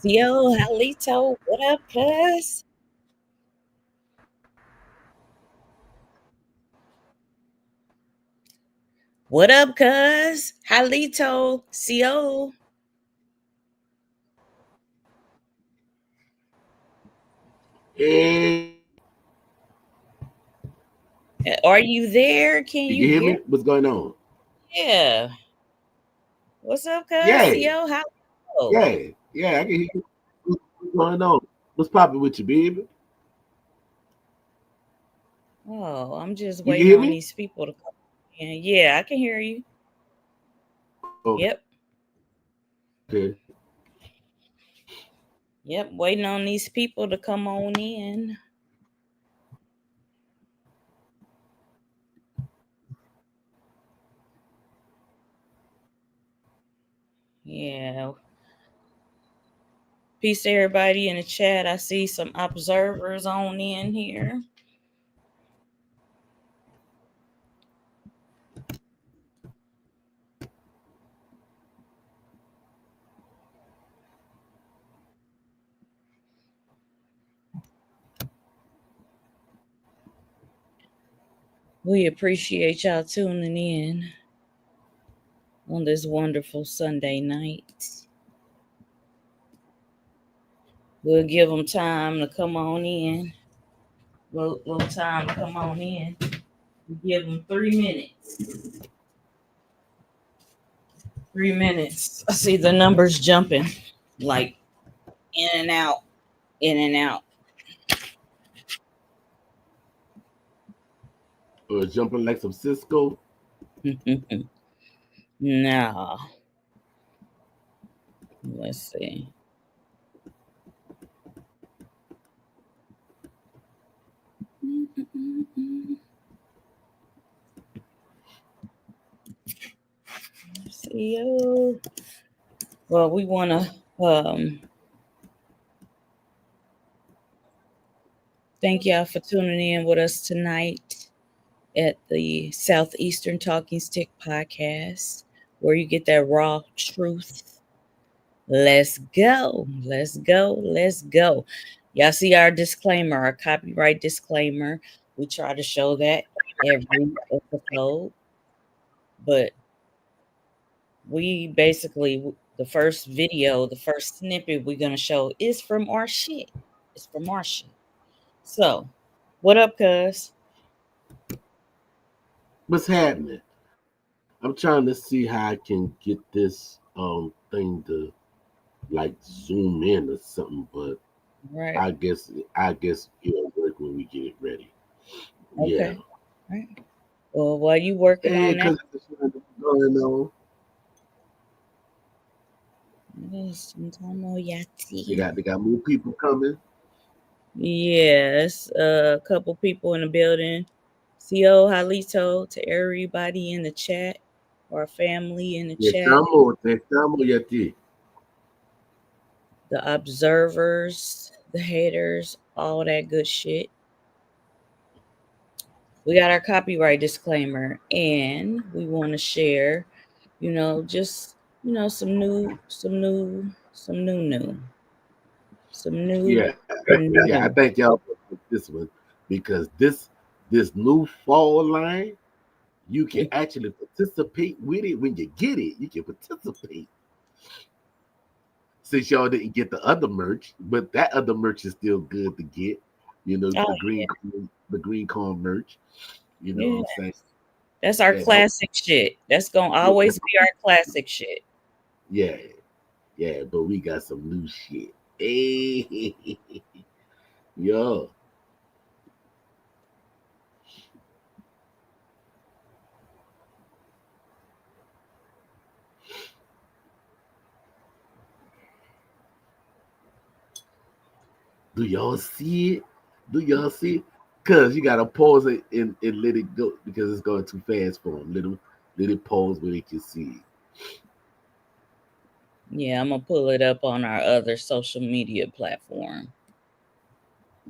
Yo, Halito, what up, cuz? What up, cuz? Halito, CO. Hey, Are you there? Can you you can hear hear? me? What's going on? Yeah. What's up, cuz? Yeah, CO, Halito. yeah, I can hear you. What's going on? What's popping with you, baby? Oh, I'm just You can waiting hear on me? these people to come in. Yeah, I can hear you. Okay. Yep. Yep. Waiting on these people to come on in. Yeah. Peace to everybody in the chat. I see some observers on in here. We appreciate y'all tuning in on this wonderful Sunday night. We'll give them time to come on in. Little time to come on in. We give them 3 minutes. 3 minutes. I see the numbers jumping like in and out, in and out. Jumping like some Cisco. No. Let's see. See you. Well, we want to thank y'all for tuning in with us tonight at the Southeastern Talking Stick podcast, where you get that raw truth. Let's go. Let's go. Let's go. Y'all see our disclaimer, our copyright disclaimer. We try to show that every episode, but we basically, the first video, the first snippet we're going to show is from our shit. It's from our shit. So, what up, cuz? What's happening? I'm trying to see how I can get this thing to like zoom in or something, but Right. I guess it'll work when we get it ready. Yeah. Okay. Right. Well, while you working Hey, on that, cause going on. They got more people coming. yes, a couple people in the building. CO Halito to everybody in the chat, our family in the chat, Estamos y a ti. the observers, the haters, all that good shit. We got our copyright disclaimer, and we want to share, just some new Yeah, yeah. I new. thank y'all for this one because this new fall line, you can actually participate with it when you get it. You can participate. Since y'all didn't get the other merch, but that other merch is still good to get. You know, Oh the green corn merch. You know what yeah, I'm saying? that's our Yeah, that, classic shit. That's gonna yeah, always be our classic shit. yeah, yeah. But we got some new shit. Hey, yo. Do y'all see it? Do y'all see it? Cause you gotta pause it and let it go because it's going too fast for them. Let it pause where they can see it. Yeah, I'm gonna pull it up on our other social media platform.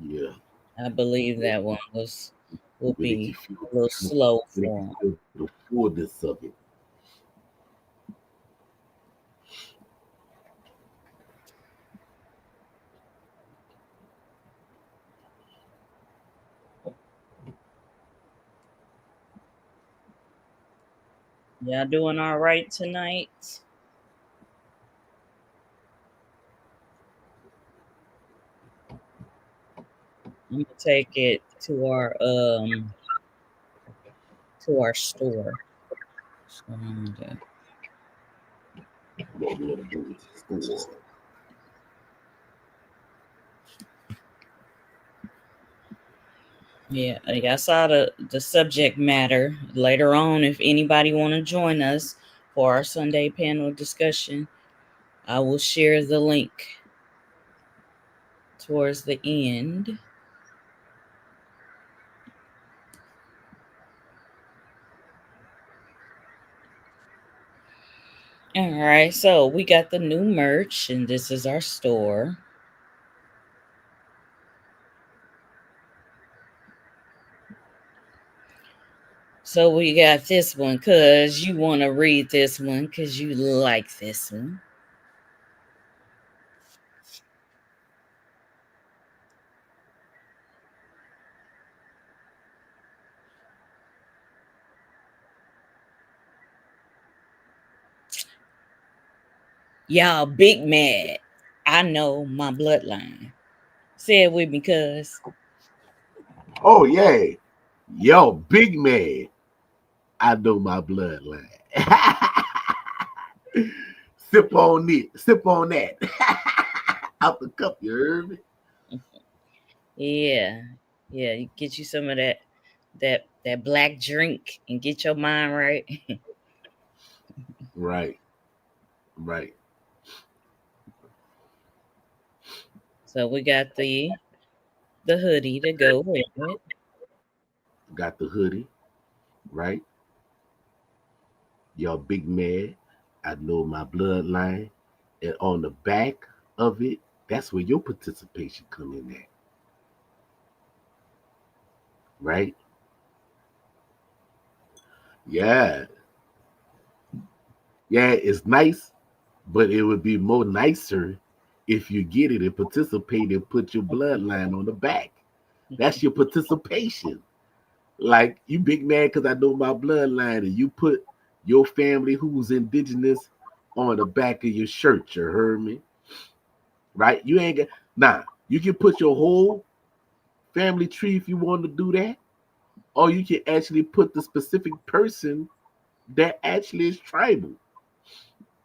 Yeah. I believe that one will Where they can be feel a little slow where they for can them. feel the fullness of it. Y'all doing all right tonight? I'm gonna take it to our store. So I'm gonna- What we're gonna do with the store. Yeah, I saw the subject matter. Later on, if anybody want to join us for our Sunday panel discussion, I will share the link towards the end. All right, so we got the new merch, and this is our store. So we got this one because you want to read this one because you like this one. Y'all big mad. I know my bloodline. Say it with me, cuz. Oh yeah, yo, big man. I know my bloodline. Sip on it. Sip on that. Out the cup, you heard me? Yeah. Yeah, you get you some of that black drink and get your mind right. Right, right. So we got the hoodie to go with it. Got the hoodie, right? Y'all big man. I know my bloodline. And on the back of it, that's where your participation come in at. Right? Yeah. Yeah, it's nice, but it would be more nicer if you get it and participate and put your bloodline on the back. That's your participation. Like you big man because I know my bloodline, and you put your family who's indigenous on the back of your shirt. You heard me? Right? You ain't got you can put your whole family tree if you want to do that, or you can actually put the specific person that actually is tribal,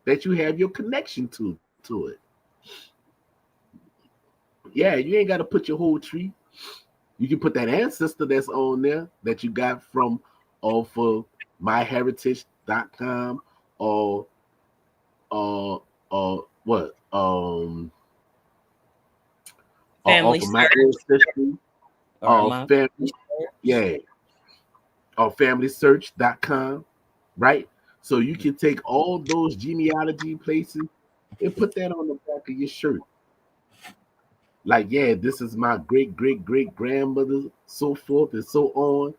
that you have your connection to it. Yeah, you ain't got to put your whole tree. You can put that ancestor that's on there that you got from off of myheritage.com or uh what or Family off of my search ancestry or or my family, search. yeah, or familysearch.com, right? So you can take all those genealogy places and put that on the back of your shirt. Like, yeah, this is my great great great grandmother, so forth and so on.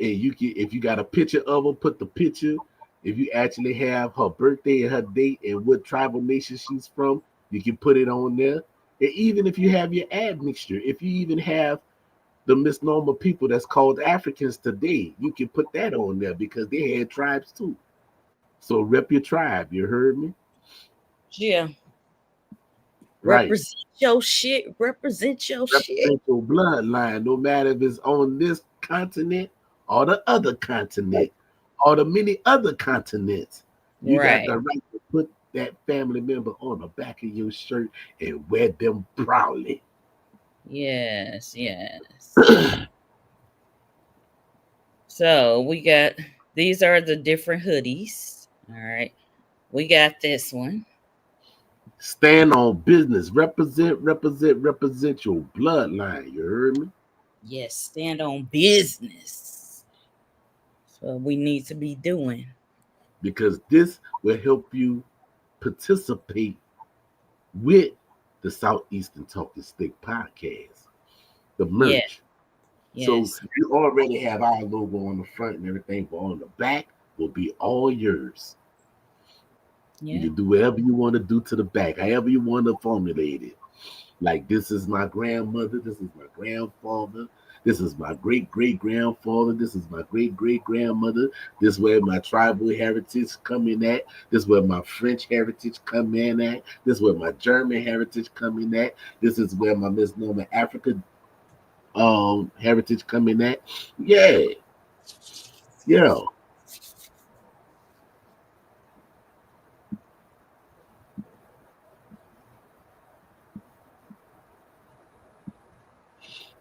And you can, if you got a picture of her, put the picture. If you actually have her birthday and her date and what tribal nation she's from, you can put it on there. And even if you have your admixture, if you even have the misnomer people that's called Africans today, you can put that on there because they had tribes too. So rep your tribe. You heard me? Yeah. Right. Represent your shit. Represent your shit. Represent your bloodline, no matter if it's on this continent or the other continent or the many other continents. You got Right. the right to put that family member on the back of your shirt and wear them proudly. Yes, yes. So we got these are the different hoodies. All right. We got this one. Stand on business. Represent, represent, represent your bloodline. You heard me? Yes, stand on business. So we need to be doing. Because this will help you participate with the Southeastern Talking Stick podcast, the Yeah, merch. So yes. you already have our logo on the front and everything, but on the back will be all yours. You Yeah. can do whatever you want to do to the back, however you want to formulate it. Like this is my grandmother, this is my grandfather, This is my great great grandfather. This is my great great grandmother. This is where my tribal heritage come in at. This is where my French heritage come in at. This is where my German heritage come in at. This is where my misnomer Africa heritage come in at. Yeah, yeah,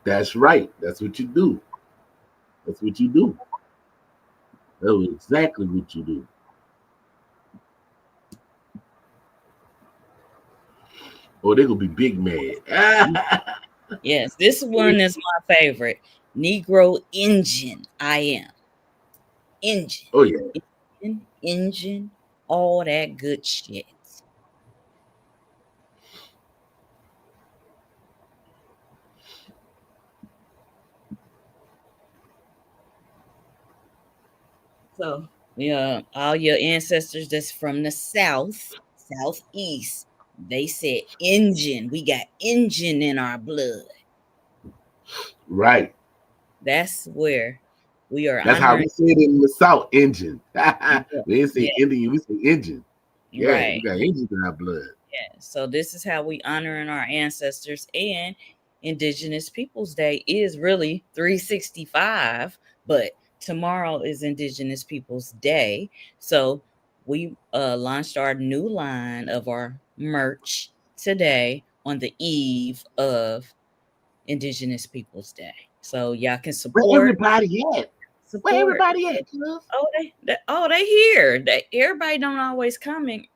that's right. That's what you do. That's what you do. That's exactly what you do. Oh, they're gonna be big mad. Yes, this one is my favorite. Negro Engine. I am. Engine. Oh yeah. Engine. All that good shit. So, yeah, all your ancestors that's from the South, Southeast, they said engine. We got engine in our blood. Right. That's where we are That's how honoring. we say it in the South. Engine. Yeah, We didn't say yeah, Indian. We say engine. Yeah, right. we got engines in our blood. Yeah. So this is how we honoring our ancestors, and Indigenous Peoples Day is really 365, but tomorrow is Indigenous Peoples Day. So we launched our new line of our merch today on the eve of Indigenous Peoples Day. So y'all can Where support everybody at? Where support. everybody at, cuz? Oh, they here. Everybody don't always come in.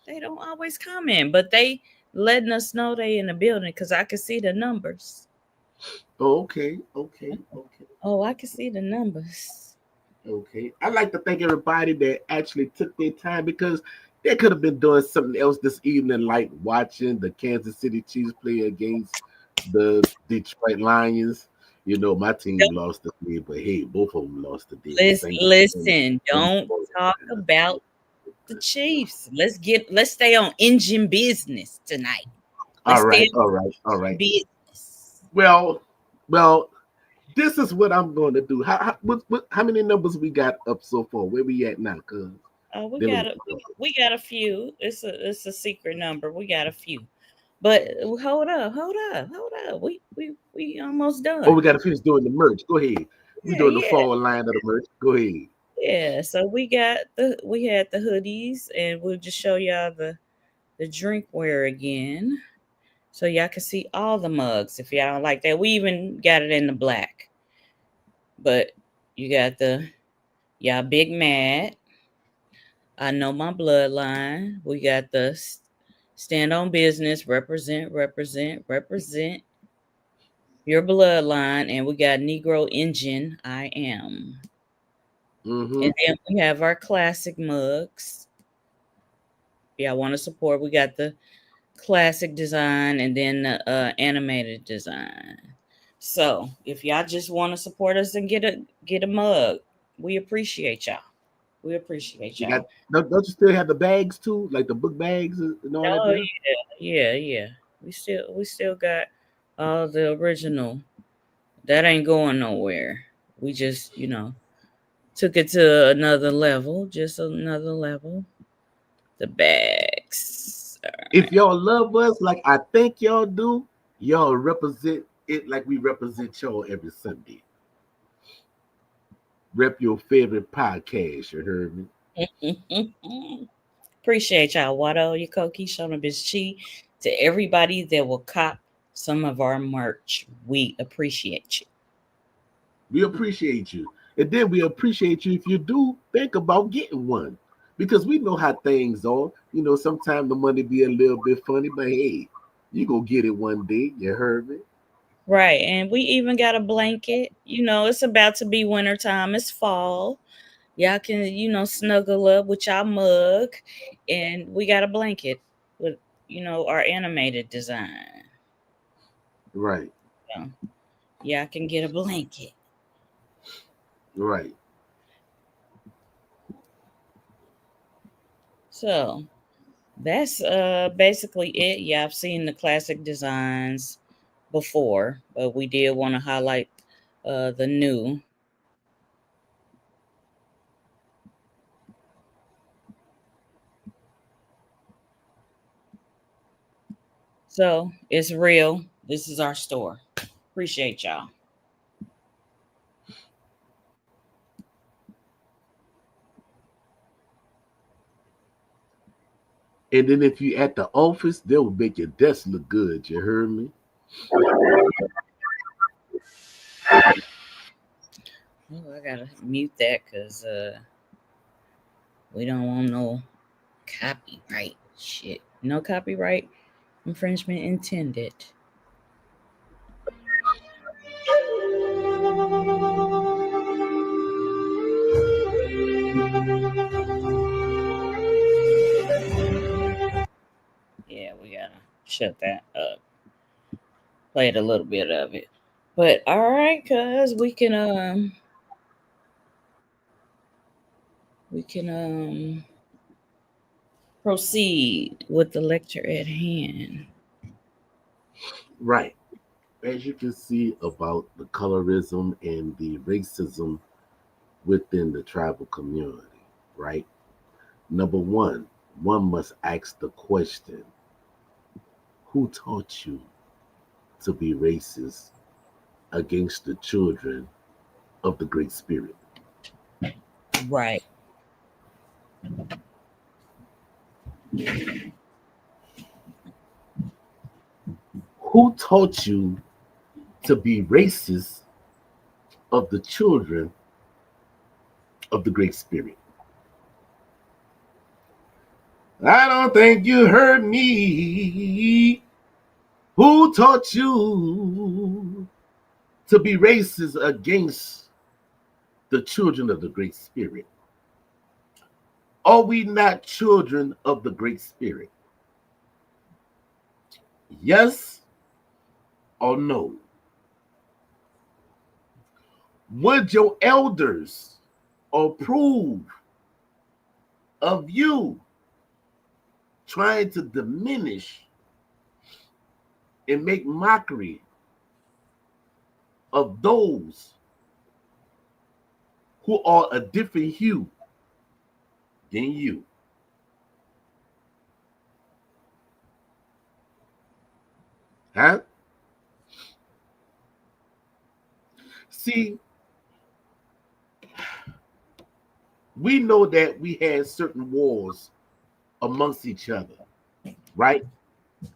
They don't always comment, but they letting us know they in the building because I can see the numbers. Oh, okay, okay, okay, Oh, I can see the numbers. okay. I'd like to thank everybody that actually took their time because they could have been doing something else this evening, like watching the Kansas City Chiefs play against the Detroit Lions. You know, my team lost the game, but hey, both of them lost today. The Listen, same. listen, don't talk about the Chiefs. Let's stay on engine business tonight. Let's All stay right, on all right, all right. business. Well, well, this is what I'm going to do. How many numbers we got up so far? Where we at now? Cause Oh, we dealing got with a the we, numbers. we got a few. It's a secret number. We got a few. But hold up. We almost Oh, done. we got to finish doing the merch. Go ahead. We Yeah, doing the yeah. fall line of the merch. Go ahead. Yeah, so we had the hoodies, and we'll just show y'all the drinkware again, so y'all can see all the mugs if y'all don't like that. We even got it in the black, but you got the y'all big mad. I know my bloodline. We got the stand on business, represent your bloodline, and we got Negro Engine. I am, Mm-hmm. and then we have our classic mugs. Y'all want to support? We got the classic design and then the animated design. So if y'all just want to support us and get a mug, we appreciate y'all. We appreciate You y'all. got don't you still have the bags too, like the book bags and all that Oh there? yeah. We still got all the original. That ain't going nowhere. We just took it to another level, just another level. The bags. All If right. y'all love us like I think y'all do, y'all represent it like we represent y'all every Sunday. Rep your favorite podcast. You heard me. Appreciate y'all. Wado Yakoki, Shona Chi. To everybody that will cop some of our merch, we appreciate you. We appreciate you. And then we appreciate you if you do think about getting one. Because we know how things are. You know, sometimes the money be a little bit funny, but hey, you go get it one day. You heard me? Right. And we even got a blanket. It's about to be winter time. It's fall. Y'all can, snuggle up with y'all mug. And we got a blanket with, our animated design. Right, So y'all can get a blanket. right. So that's basically it. Yeah, I've seen the classic designs before, but we did want to highlight the new. So it's real. This is our store. Appreciate y'all. And then if you at the office, they'll make your desk look good. You heard me? Oh, I gotta mute that because we don't want no copyright shit. No copyright infringement intended. Yeah, we gotta shut that up. Played a little bit of it. But all right, cuz we can proceed with the lecture at hand. Right. As you can see about the colorism and the racism within the tribal community, right? Number one must ask the question, who taught you to be racist against the children of the Great Spirit? Right. Who taught you to be racist of the children of the Great Spirit? I don't think you heard me. Who taught you to be racist against the children of the Great Spirit? Are we not children of the Great Spirit? Yes or no? Would your elders approve of you trying to diminish and make mockery of those who are a different hue than you? Huh? See, we know that we had certain wars amongst each other, right?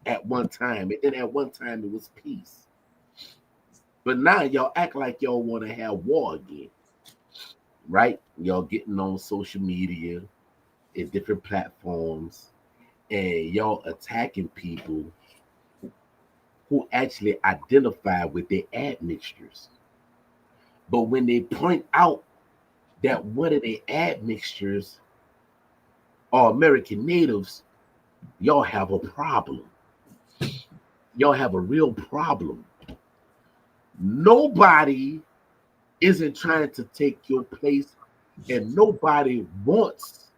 At one time. And then at one time it was peace. But now y'all act like y'all want to have war again, right? Y'all getting on social media and different platforms and y'all attacking people who actually identify with their admixtures. But when they point out that one of their admixtures are American natives, y'all have a problem. Y'all have a real problem. Nobody isn't trying to take your place, and nobody wants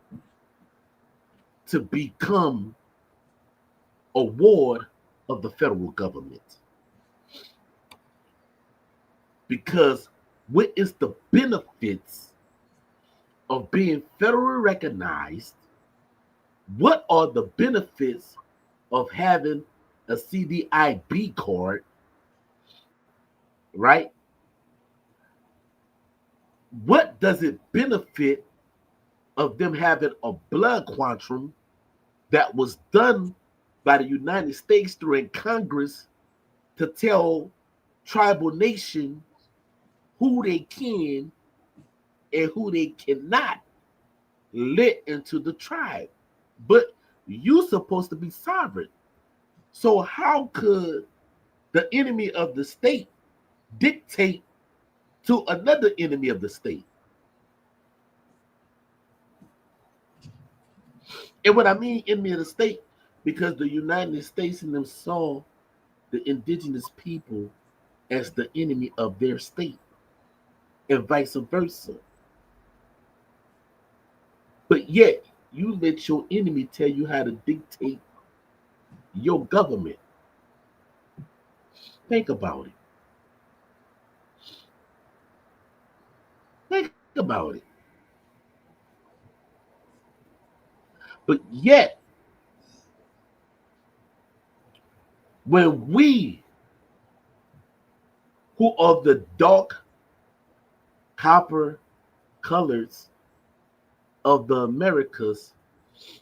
to become a ward of the federal government. Because what is the benefits of being federally recognized? What are the benefits of having a CDIB card, right? What does it benefit of them having a blood quantum that was done by the United States during Congress to tell tribal nations who they can and who they cannot let into the tribe? But you're supposed to be sovereign. So how could the enemy of the state dictate to another enemy of the state? And what I mean enemy of the state, because the United States and them saw the indigenous people as the enemy of their state and vice versa. But yet you let your enemy tell you how to dictate your government. Think about it. Think about it. But yet, when we who are the dark copper colors of the Americas,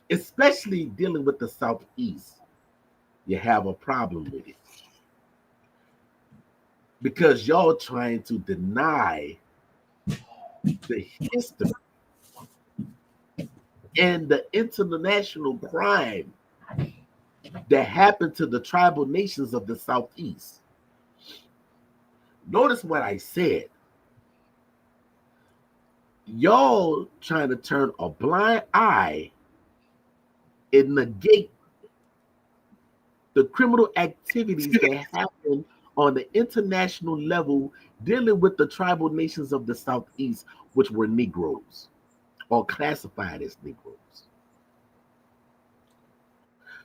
especially dealing with the Southeast, you have a problem with it. Because y'all trying to deny the history and the international crime that happened to the tribal nations of the Southeast. Notice what I said. Y'all trying to turn a blind eye and negate the criminal activities that happen on the international level dealing with the tribal nations of the Southeast, which were Negroes or classified as Negroes.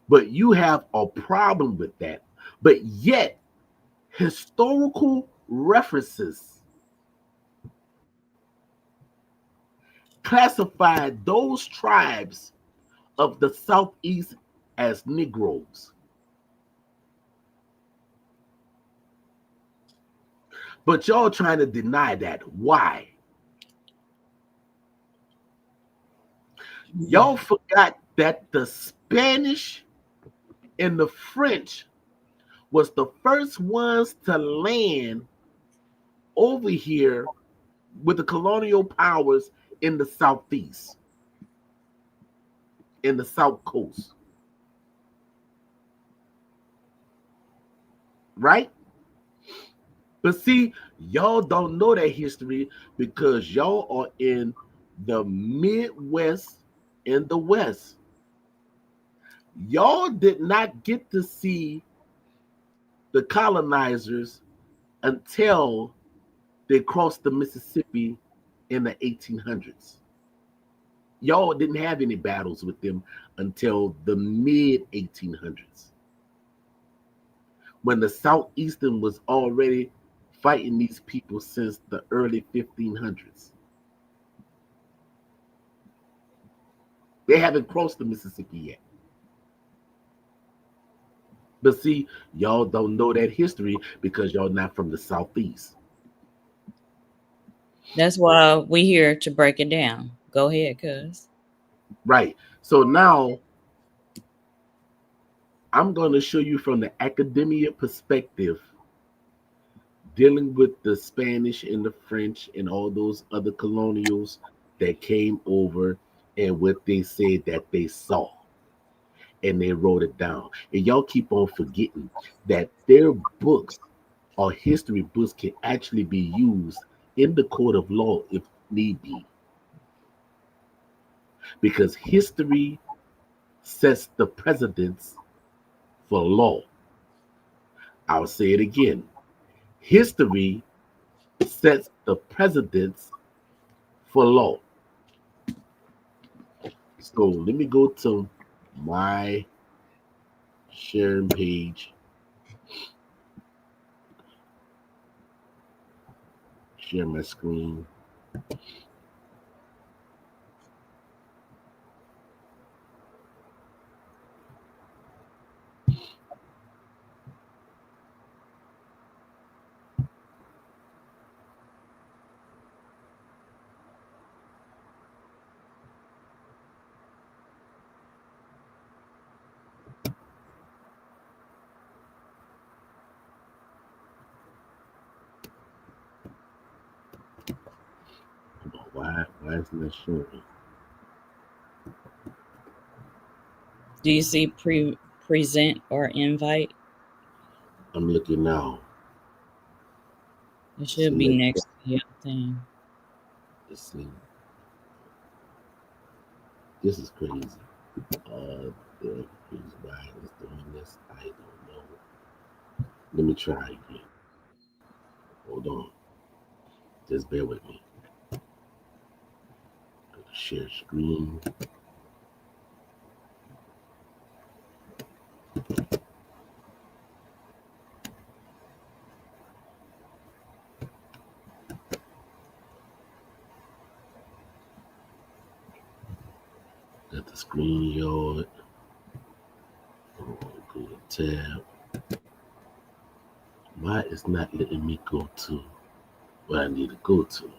But you have a problem with that. But yet, historical references classified those tribes of the Southeast as Negroes. But y'all trying to deny that. Why? Y'all forgot that the Spanish and the French was the first ones to land over here with the colonial powers in the Southeast, in the South Coast. Right? But see, y'all don't know that history because y'all are in the Midwest and the West. Y'all did not get to see the colonizers until they crossed the Mississippi in the 1800s. Y'all didn't have any battles with them until the mid 1800s, when the Southeastern was already fighting these people since the early 1500s. They haven't crossed the Mississippi yet. But see, y'all don't know that history because y'all not from the Southeast. That's why we're here to break it down. Go ahead, cuz. Right. So now I'm going to show you from the academia perspective, dealing with the Spanish and the French and all those other colonials that came over and what they said that they saw. And they wrote it down. And y'all keep on forgetting that their books or history books can actually be used in the court of law if need be. Because history sets the precedents for law. I'll say it again. History sets the precedents for law. So let me go to my sharing page. Share my screen. Why isn't it showing? Do you see present or invite? I'm looking now. It should be Select that. next to your thing. Let's see. This is crazy. The reason why it's doing this, I don't know. Let me try again. Hold on. Just bear with me. Go to share screen. Screen yard. Go to tab. Why is not letting me go to where I need to go to?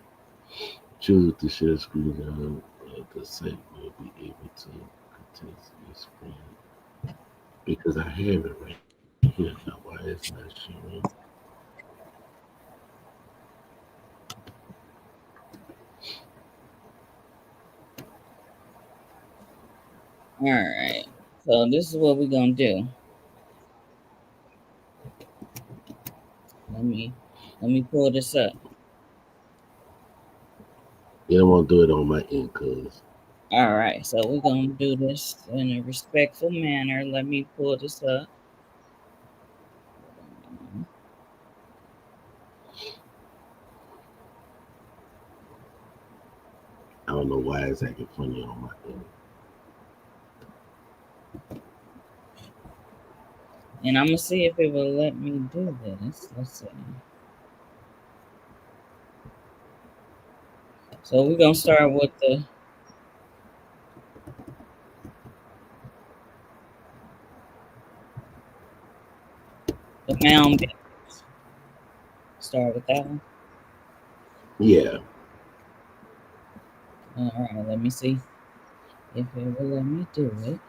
Choose to share screen yard. The site will be able to contain your screen because I have it right here. Now, why is it not showing? All right. So this is what we're gonna do. Let me pull this up. You don't want to do it on my end, cuz. All right. So we're gonna do this in a respectful manner. Let me pull this up. I don't know why it's acting funny on my end. And I'm gonna see if it will let me do this. Let's see. So we're gonna start with the mound builders. Start with that one. Yeah. All right. Let me see if it will let me do it.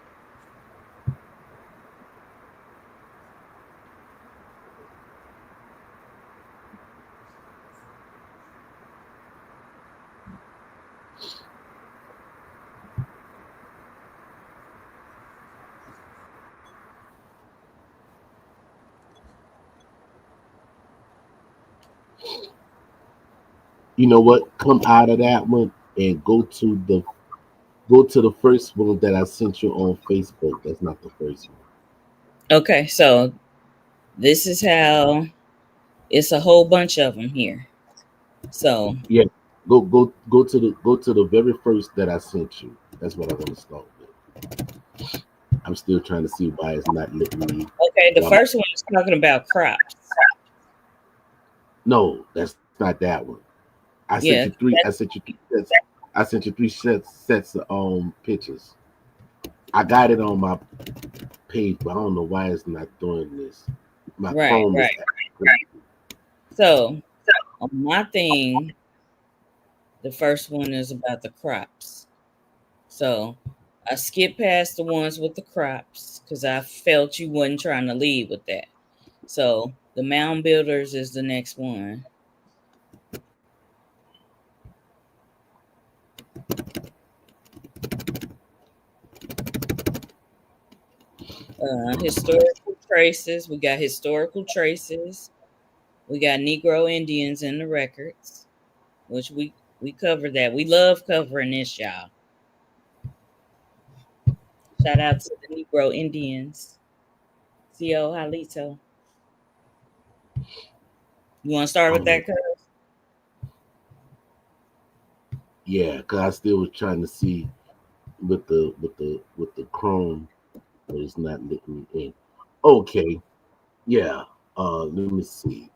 You know what? Come out of that one and go to the first one that I sent you on Facebook. That's not the first one. Okay. So this is how it's a whole bunch of them here. So Yeah. Go to the very first that I sent you. That's what I want to start with. I'm still trying to see why it's not letting me. okay, the Why my, first one is talking about crops. no, that's not that one. I sent you Yeah, three. I sent you three sets. I sent you three sets of pictures. I got it on my page, but I don't know why it's not doing this. My right, Chrome is right. So on my thing, the first one is about the crops. So I skipped past the ones with the crops because I felt you wasn't trying to lead with that. So the mound builders is the next one. Historical traces. We got historical traces. We got Negro Indians in the records, which we covered that. We love covering this, y'all. Shout out to the Negro Indians. Co Halito. You want to start with um that, cuz? yeah, cause I still was trying to see with the Chrome, but it's not letting me in. Okay, yeah. Let me see.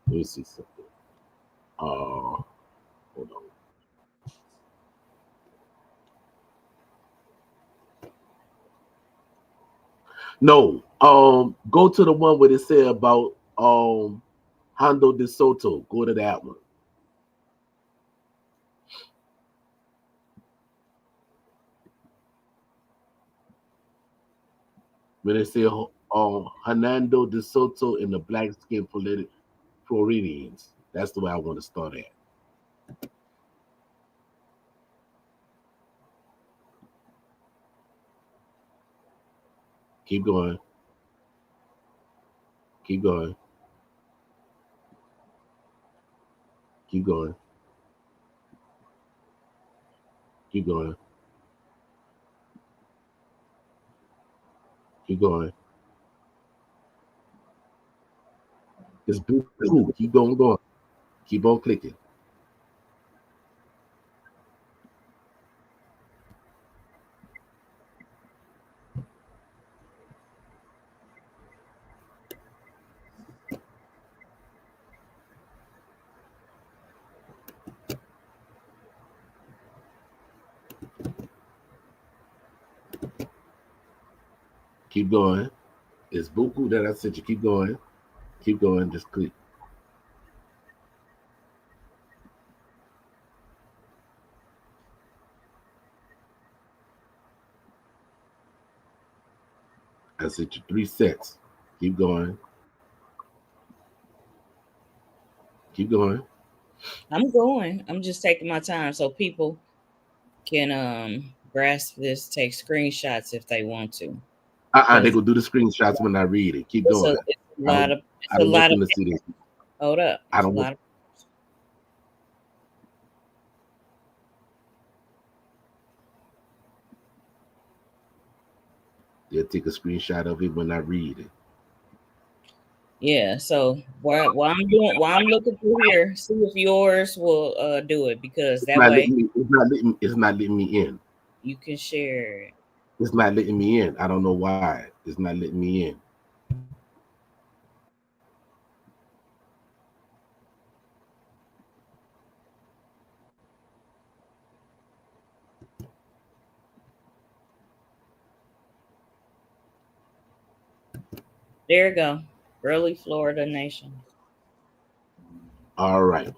Let me see something. Hold on. No. Go to the one where it said about Hondo de Soto. Go to that one. When they say Hernando de Soto and the black skin Floridians. That's the way I want to start at. Keep going. Keep going. Keep going. Keep going. Keep going. It's blue. Keep going. Going. Keep on clicking. Keep going. It's buku that I sent you. Keep going. Keep going. Just click. I sent you 3 sets. Keep going. Keep going. I'm going. I'm just taking my time so people can grasp this, take screenshots if they want to. They Because go do the screenshots when I read it. Keep going. it's a I lot don't. of I don't want them to see pictures. this. Hold up. I It's a don't want. lot of pictures. They'll take a screenshot of it when I read it. Yeah, so while I'm looking through here, see if yours will do it, because It's that not way letting me. It's not letting. It's not letting me in. you can share it. It's not letting me in. I don't know why. It's not letting me in. There you go. Early Florida nation. All right.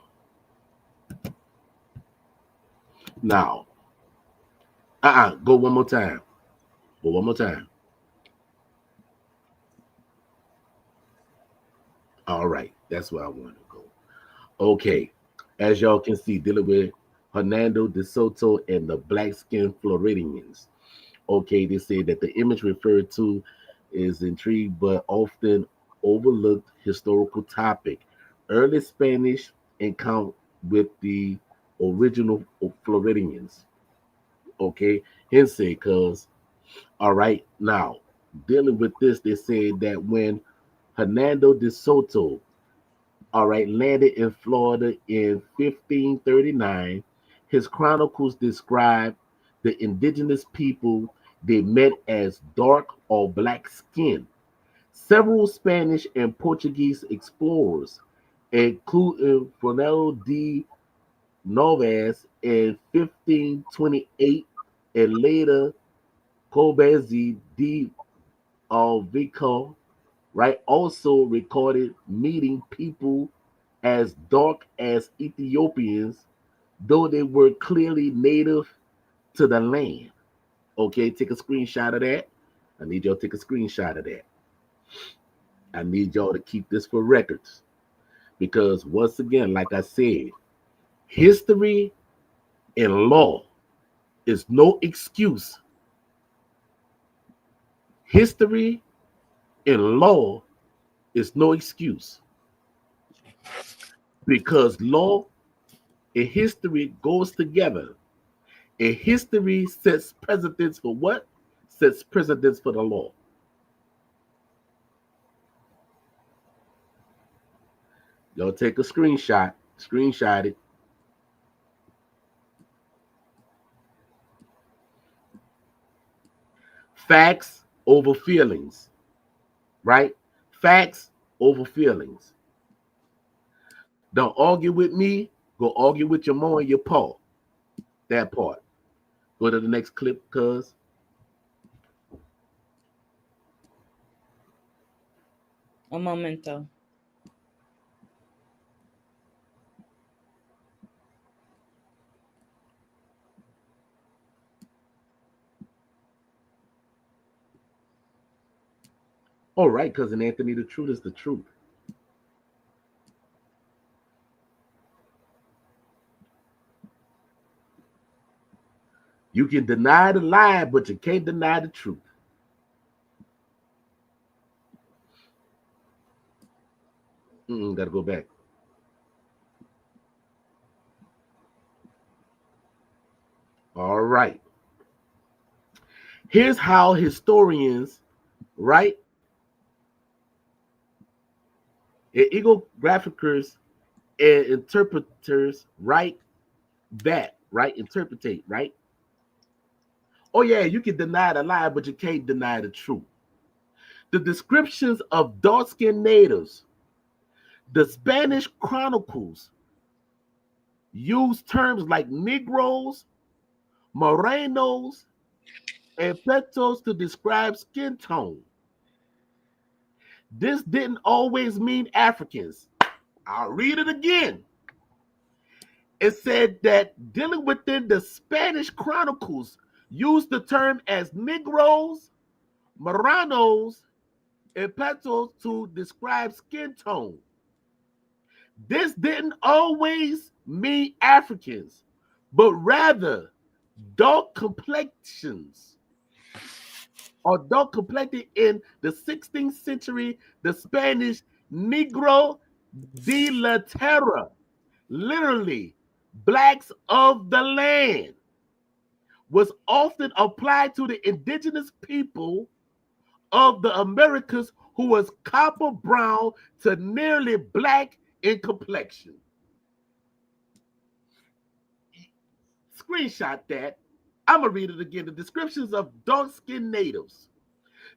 Now, go one more time. Go one more time. All right. That's where I want to go. Okay. As y'all can see, dealing with Hernando de Soto and the black skinned Floridians. Okay, they say that the image referred to is intrigued but often overlooked historical topic. Early Spanish encounter with the original Floridians. Okay, hence because all right now dealing with this, they say that when Hernando de Soto, all right, landed in Florida in 1539, his chronicles describe the indigenous people they met as dark or black skin. Several Spanish and Portuguese explorers, including Fernando de Noves in 1528 and later Cobezi de Alvico, right, also recorded meeting people as dark as Ethiopians, though they were clearly native to the land. Okay, take a screenshot of that. I need y'all to take a screenshot of that. I need y'all to keep this for records because, once again, like I said, history and law is no excuse. History and law is no excuse because law and history goes together. And history sets precedents for what? Sets precedents for the law. Y'all take a screenshot it. Facts over feelings, right? Facts over feelings. Don't argue with me. Go argue with your mom and your paw. That part. Go to the next clip, cuz. Un momento. All right, cousin Anthony, the truth is the truth. You can deny the lie, but you can't deny the truth. Gotta go back. All right. Here's how historians, right, and egographicers and interpreters write that, right? Interpretate, right? Oh, yeah, you can deny the lie, but you can't deny the truth. The descriptions of dark skinned natives, the Spanish chronicles use terms like Negroes, Morenos, and Petos to describe skin tone. This didn't always mean Africans. I'll read it again. It said that dealing within the Spanish chronicles used the term as Negroes, Moranos, and Petos to describe skin tone. This didn't always mean Africans, but rather dark complexions or dark complected in the 16th century, the Spanish Negro de la Tierra, literally blacks of the land, was often applied to the indigenous people of the Americas who was copper brown to nearly black in complexion. Screenshot that. I'm going to read it again. The descriptions of dark-skinned natives.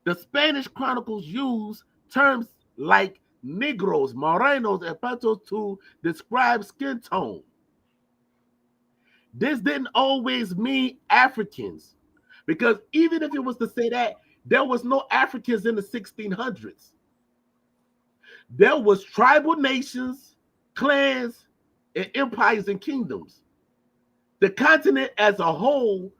The Spanish chronicles use terms like negros, morenos, and patos to describe skin tone. This didn't always mean Africans, because even if it was to say that, there was no Africans in the 1600s. There was tribal nations, clans, and empires and kingdoms. The continent as a whole,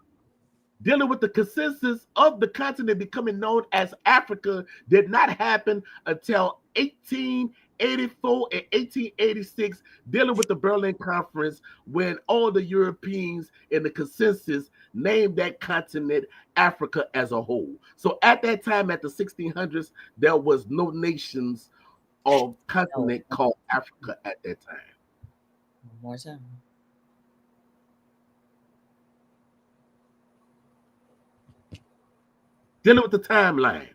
dealing with the consensus of the continent becoming known as Africa, did not happen until 1884 and 1886, dealing with the Berlin Conference, when all the Europeans in the consensus named that continent Africa as a whole. So at that time, at the 1600s, there was no nations or continent called Africa at that time. One more time. Dealing with the timeline.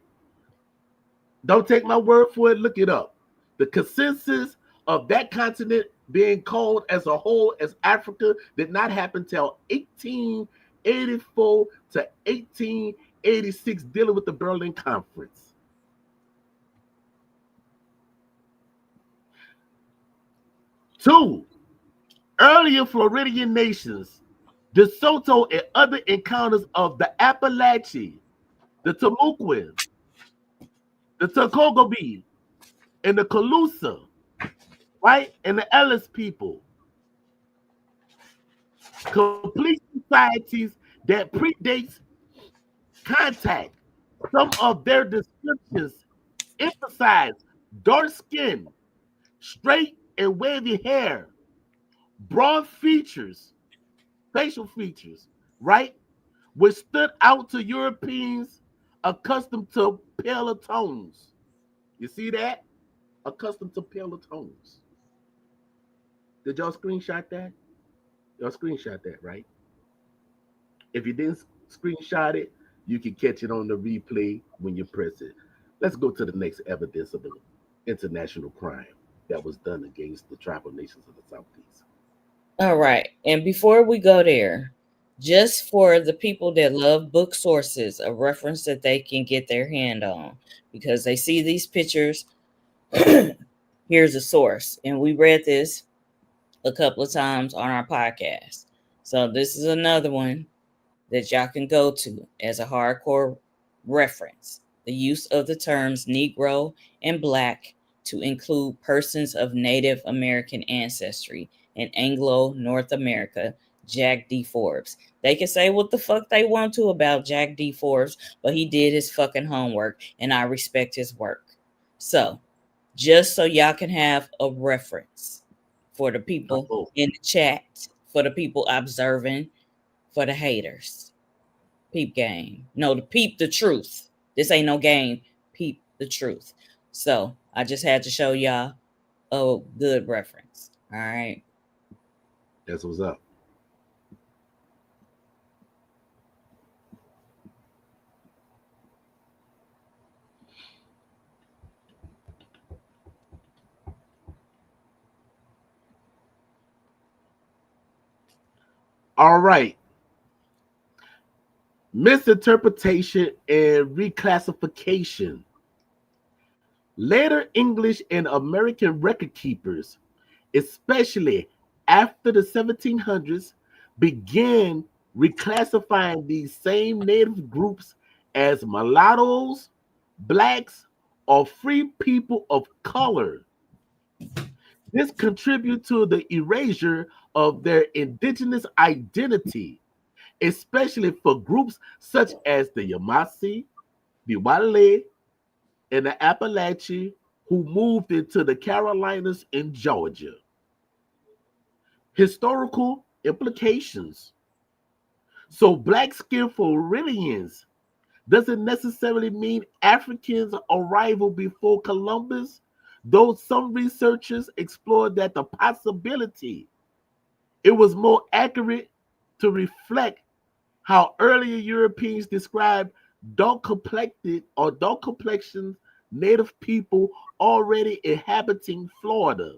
Don't take my word for it. Look it up. The consensus of that continent being called as a whole as Africa did not happen till 1884 to 1886, dealing with the Berlin Conference. Two, earlier Floridian nations, De Soto and other encounters of the Appalachee, the Timucuan, the Tocogobe, and the Calusa, right? And the Ellis people. Complete societies that predates contact. Some of their descriptions emphasize dark skin, straight and wavy hair, broad features, facial features, right? Which stood out to Europeans accustomed to paler tones. You see that? Accustomed to paler tones. Did y'all screenshot that? Y'all screenshot that, right? If you didn't screenshot it, you can catch it on the replay when you press it. Let's go to the next evidence of an international crime that was done against the tribal nations of the Southeast. All right. And before we go there, just for the people that love book sources, a reference that they can get their hand on, because they see these pictures. Here's a source. And we read this a couple of times on our podcast. So this is another one that y'all can go to as a hardcore reference. The use of the terms Negro and Black to include persons of Native American ancestry in Anglo North America, Jack D. Forbes. They can say what the fuck they want to about Jack D. Forbes, but he did his fucking homework, and I respect his work. So, just so y'all can have a reference for the people in the chat, for the people observing, for the haters. Peep game. No, to peep the truth. This ain't no game. Peep the truth. So I just had to show y'all a good reference. All right. That's what's up. All right. Misinterpretation and reclassification. Later English and American record keepers, especially after the 1700s, began reclassifying these same native groups as mulattoes, blacks, or free people of color. This contributes to the erasure of their indigenous identity, especially for groups such as the Yamasee, the Wale, and the Appalachian who moved into the Carolinas and Georgia. Historical implications. So black skin Floridians doesn't necessarily mean Africans' arrival before Columbus, though some researchers explored that the possibility. It was more accurate to reflect how earlier Europeans described dark complected or dark complexioned native people already inhabiting Florida.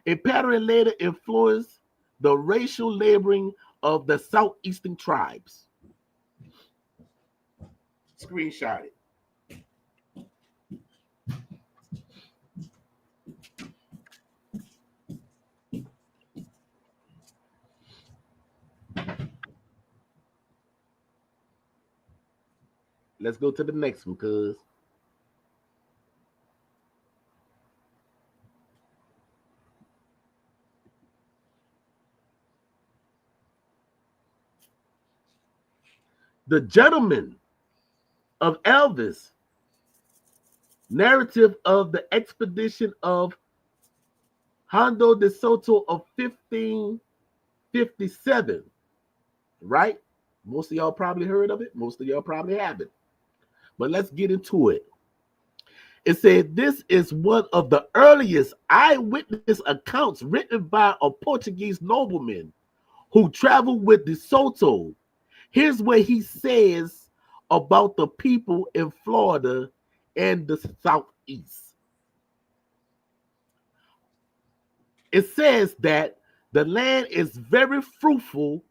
A pattern later influenced the racial labeling of the Southeastern tribes. Screenshot it. Let's go to the next one, cuz. The Gentleman of Elvis, narrative of the expedition of Hondo de Soto of 1557, right? Most of y'all probably heard of it. Most of y'all probably haven't. But let's get into it. It said this is one of the earliest eyewitness accounts written by a Portuguese nobleman who traveled with De Soto. Here's what he says about the people in Florida and the Southeast. It says that the land is very fruitful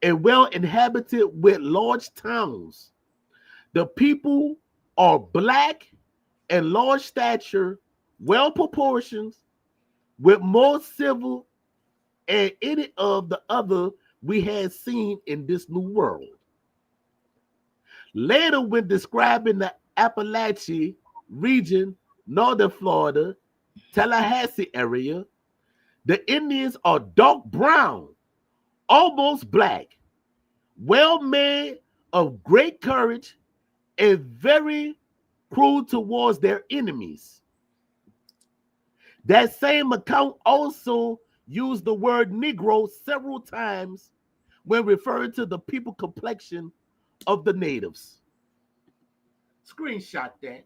and well inhabited with large towns. The people are black and large stature, well proportioned, with more civil and any of the other we had seen in this new world. Later, when describing the Appalachian region, northern Florida, Tallahassee area, the Indians are dark brown, almost black, well made, of great courage, and very cruel towards their enemies. That same account also used the word Negro several times when referring to the people complexion of the natives. Screenshot that.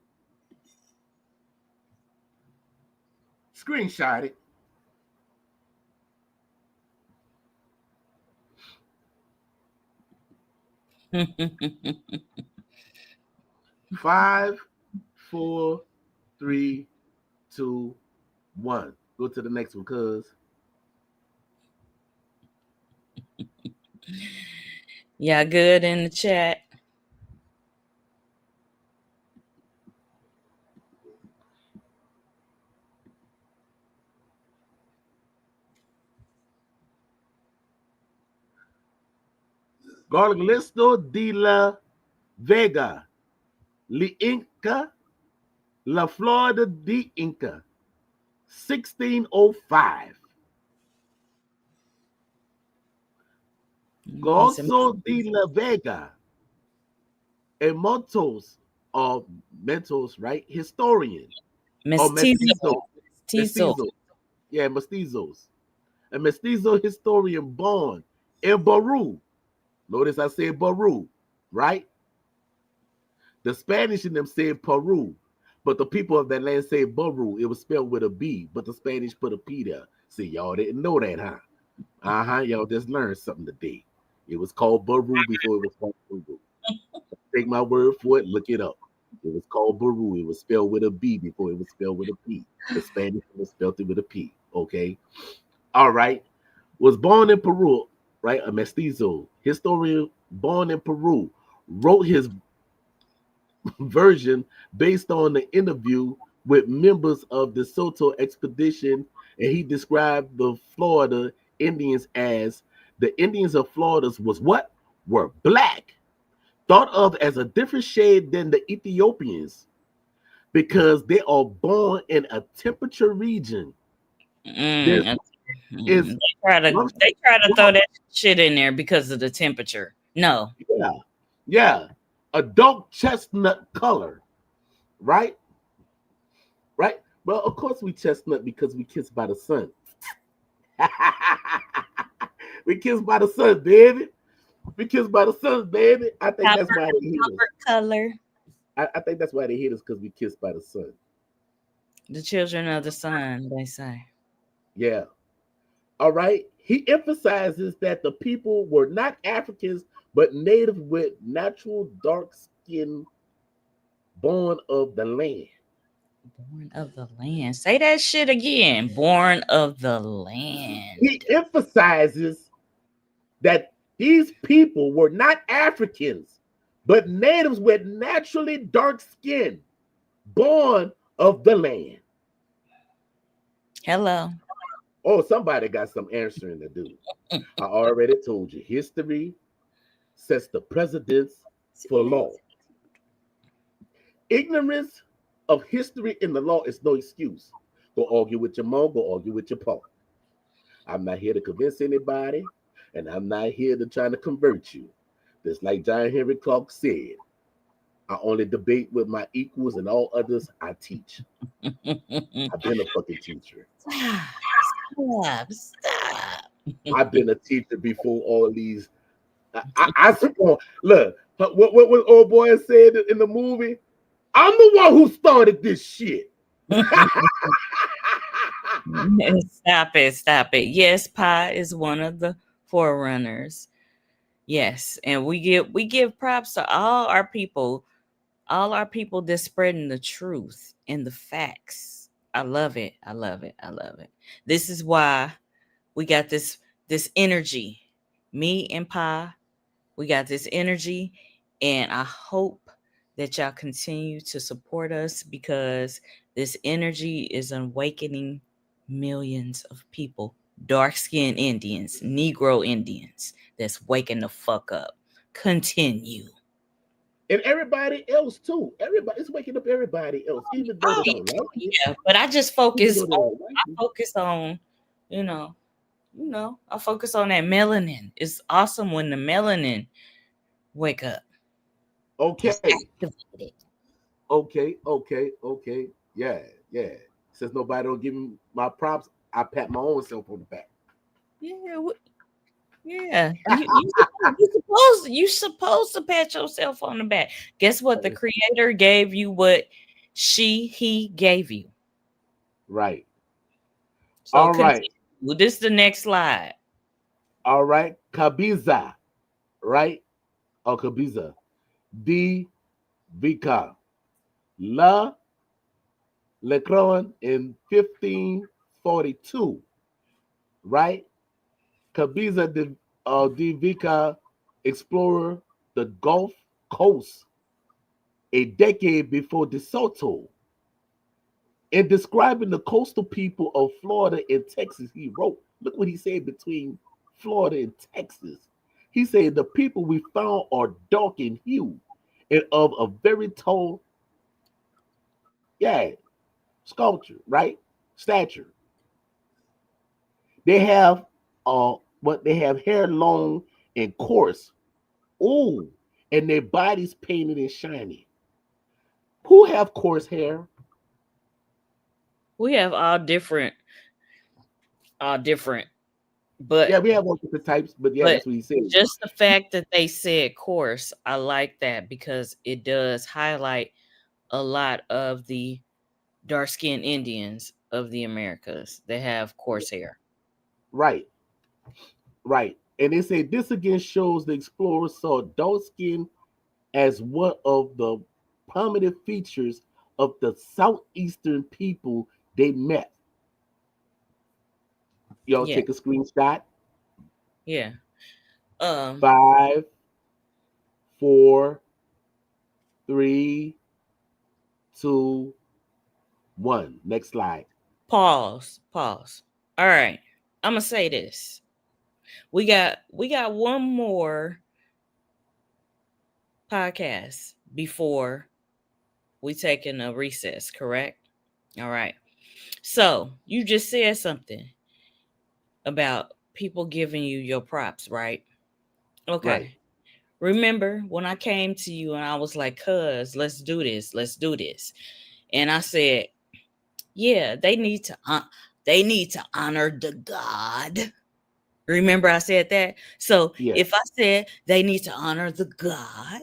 Screenshot it. Five, 4, 3, 2, 1. Go to the next one, cuz. Y'all good in the chat? Garlisto de la Vega, Le Inca, La Florida de Inca, 1605. Gozo de la Vega, a Mentos, right? Historian. Mestizo. Mestizo. Yeah, mestizos. A mestizo historian born in Baru. Notice I said Baru, right? The Spanish in them said Peru, but the people of that land said Baru. It was spelled with a B, but the Spanish put a P there. See, y'all didn't know that, huh? Y'all just learned something today. It was called Baru before it was called Peru. Take my word for it, look it up. It was called Baru. It was spelled with a B before it was spelled with a P. The Spanish was spelled it with a P. Okay. All right. Was born in Peru, right? A mestizo historian born in Peru wrote his version based on the interview with members of the Soto expedition, and he described the Florida Indians as the Indians of Florida was what? Were black, thought of as a different shade than the Ethiopians. because they are born in a temperature region. There's Mm, is they try to throw that shit in there because of the temperature. No. yeah, yeah, a dark chestnut color, right? Right. Well, of course we chestnut because we kissed by the sun. We kissed by the sun, baby. We kissed by the sun, baby. I think that's why they hate us. Copper color. I think that's why they hate us because we kissed by the sun. The children of the sun, they say. Yeah. All right. He emphasizes that the people were not Africans, but native with natural dark skin, born of the land. Born of the land. Say that shit again. Born of the land. He emphasizes that these people were not Africans, but natives with naturally dark skin, born of the land. Hello. Oh, somebody got some answering to do. I already told you. History sets the precedents for law. Ignorance of history in the law is no excuse. Go argue with your mom, go argue with your pa. I'm not here to convince anybody, and I'm not here to try to convert you. Just like John Henry Clark said, I only debate with my equals and all others I teach. I've been a fucking teacher. Stop. I've been a teacher before all these. I suppose. Look, what old boy said in the movie. I'm the one who started this shit. Stop it. Stop it. Yes, Pi is one of the forerunners. Yes, and we give props to all our people that's spreading the truth and the facts. I love it. I love it. I love it. This is why we got this energy. Me and Pa, we got this energy, and I hope that y'all continue to support us because this energy is awakening millions of people, dark-skinned Indians, Negro Indians, that's waking the fuck up. Continue. And everybody else too. Everybody, it's waking up everybody else, even though they don't like it. Yeah, but I just Even focus though they on don't like I it. focus on, you know, I focus on that melanin. It's awesome when the melanin wake up. Okay. Okay. Yeah, yeah. Since nobody don't give me my props, I pat my own self on the back. Yeah, yeah. You supposed to pat yourself on the back. Guess what? The creator gave you what he gave you. Right. So All right. continue. Well, this is the next slide. All right. Kabiza. Right? Or Kabiza. D. Vika. La Lecron in 1542. Right? Kabiza de Vika explorer the Gulf Coast a decade before De Soto. In describing the coastal people of Florida and Texas, he wrote, look what he said between Florida and Texas. He said, the people we found are dark in hue and of a very tall, yeah, sculpture, right? Stature. They have they have hair long and coarse. Ooh, and their bodies painted and shiny. Who have coarse hair? We have all different, but Yeah, we have all different types, but yeah, but that's what he said. just the fact that they said coarse, I like that because it does highlight a lot of the dark skinned Indians of the Americas. They have coarse hair. Right, right. And they say this again shows the explorers saw dark skin as one of the prominent features of the southeastern people they met. Y'all Yeah, take a screenshot. yeah. 5, 4, 3, 2, 1. Next slide. Pause. All right. I'm gonna say this. We got one more podcast before We taking a recess, correct? All right. So you just said something about people giving you your props, right? Right. Okay. Remember when I came to you and I was like, cuz, let's do this. Let's do this. And I said, yeah, they need to honor the God. Remember I said that? So Yeah. if I said they need to honor the God,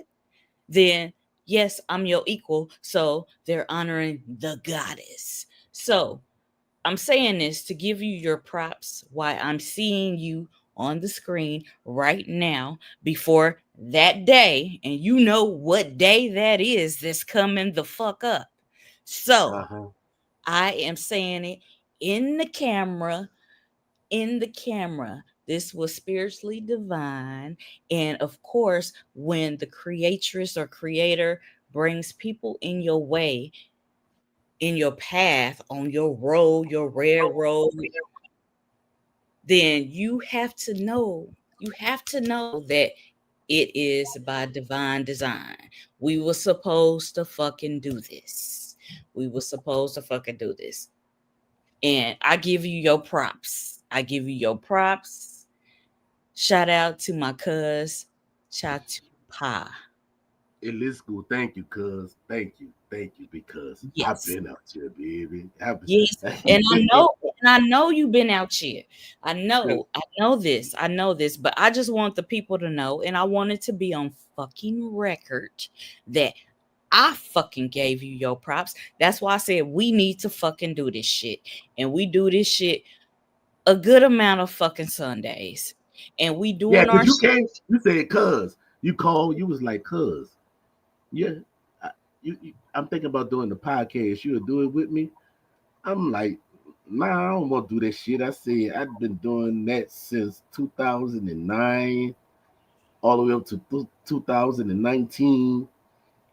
then yes, I'm your equal. So they're honoring the goddess. So I'm saying this to give you your props why I'm seeing you on the screen right now before that day. And you know what day that is that's coming the fuck up. So Uh-huh. I am saying it in the camera, in the camera. This was spiritually divine. And of course, when the creatress or creator brings people in your way, in your path, on your road, your railroad, then you have to know that it is by divine design. We were supposed to fucking do this. We were supposed to fucking do this. And I give you your props. I give you your props. Shout out to my cuz Chatu Pa. Elizabeth, thank you, cuz. Thank you, because I've Yes. been out here, baby. Yes. And I know you've been out here. I know this, but I just want the people to know, and I want it to be on fucking record that I fucking gave you your props. That's why I said we need to fucking do this shit. And we do this shit a good amount of fucking Sundays. And we Yeah, doing because our you shit. came, you said cuz. You called, you was like, cuz. Yeah. I, I'm thinking about doing the podcast. You would do it with me. I'm like, nah, I don't want to do that shit. I said I've been doing that since 2009, all the way up to 2019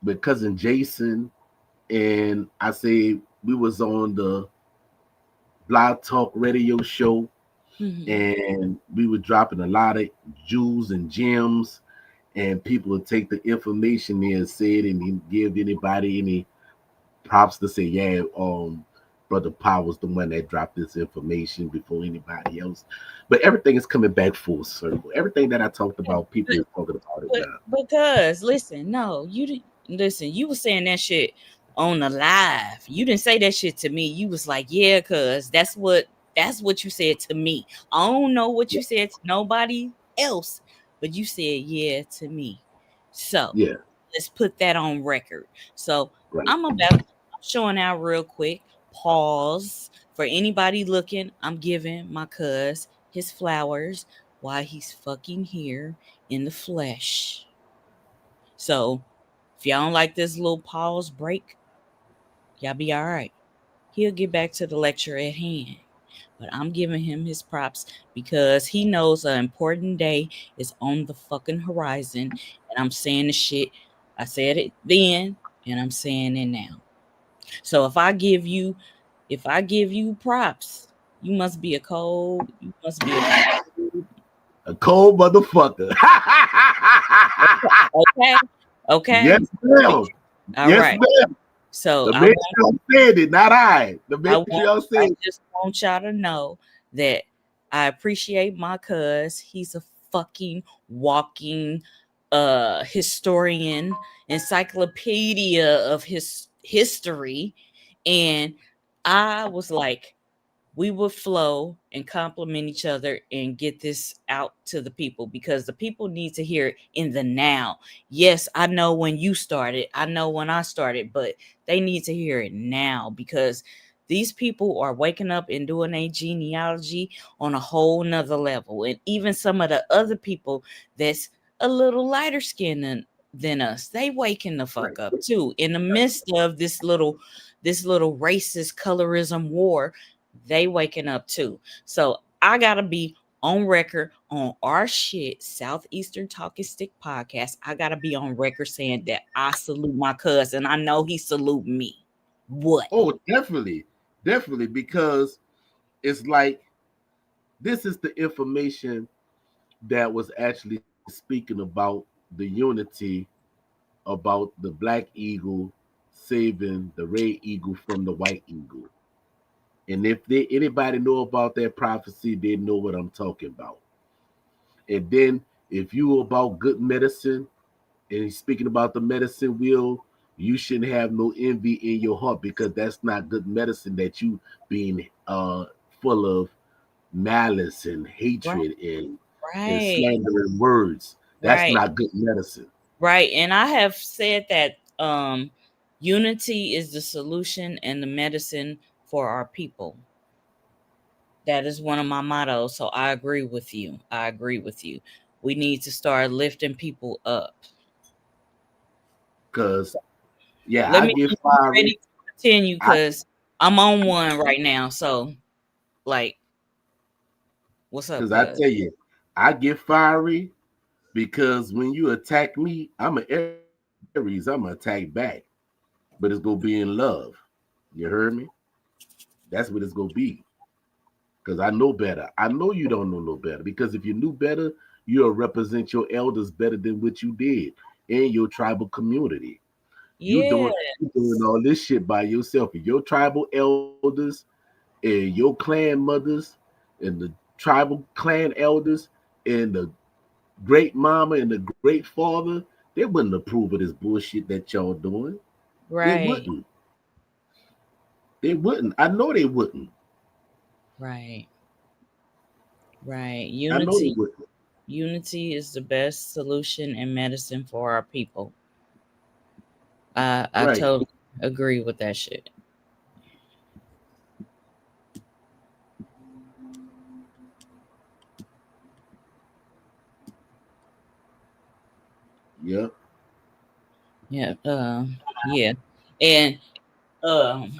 with cousin Jason. And I say we was on the Blog Talk radio show, Mhm. and we were dropping a lot of jewels and gems, and people would take the information there and say it and give anybody any props to say, yeah, Brother Paul was the one that dropped this information before anybody else. But everything is coming back full circle. Everything that I talked about, people are talking about it But now. because listen, no, you didn't listen. You was saying that shit on the live. You didn't say that shit to me. You was like, yeah, cuz that's what you said to me. I don't know what Yeah, you said to nobody else, but you said yeah to me. So yeah, let's put that on record. So right. I'm showing out real quick. Pause for anybody looking. I'm giving my cuz his flowers while he's fucking here in the flesh. So if y'all don't like this little pause break, y'all be all right. He'll get back to the lecture at hand. But I'm giving him his props because he knows an important day is on the fucking horizon. And I'm saying the shit. I said it then and I'm saying it now. So if I give you props, you must be a cold, you must be a cold. A cold motherfucker. Okay. Yes, Okay. ma'am. All Yes, right. ma'am. So The matriarch said it, not I. The matriarch I said, just want y'all to know that I appreciate my cuz. He's a fucking walking historian, encyclopedia of his history. And I was like, we would flow and compliment each other and get this out to the people because the people need to hear it in the now. Yes, I know when you started, I know when I started, but they need to hear it now because these people are waking up and doing a genealogy on a whole nother level. And even some of the other people that's a little lighter skinned than us, they waking the right. fuck up too in the midst of this little racist colorism war. They waking up too. So I gotta be on record on our shit, Southeastern Talking Stick podcast. I gotta be on record saying that I salute my cousin. I know he salute me. What? Oh, definitely. Definitely. Because it's like this is the information that was actually speaking about the unity about the Black Eagle saving the red eagle from the white eagle. And if anybody know about that prophecy, they know what I'm talking about. And then if you about good medicine and speaking about the medicine wheel, you shouldn't have no envy in your heart because that's not good medicine that you being full of malice and Right, hatred and right, slandering words. That's right, not good medicine. right. And I have said that unity is the solution and the medicine for our people. That is one of my mottos. So I agree with you. I agree with you. We need to start lifting people up. Cause yeah, Let I me get know when you're fiery. ready to continue I because I'm on one right now. So, like, what's up, cause I cuz? tell you, I get fiery because when you attack me, I'm an Aries. I'm gonna attack back, but it's gonna be in love. You heard me? That's what it's gonna be. Because I know better. I know you don't know no better. Because if you knew better, you'll represent your elders better than what you did in your tribal community. Yeah, You doing all this shit by yourself. And your tribal elders and your clan mothers and the tribal clan elders and the great mama and the great father, they wouldn't approve of this bullshit that y'all doing. They right, wouldn't. They wouldn't. I know they wouldn't. right, right. I know they Unity, wouldn't. unity is the best solution and medicine for our people. I Right. totally agree with that shit. Yep. Yeah, yeah. And um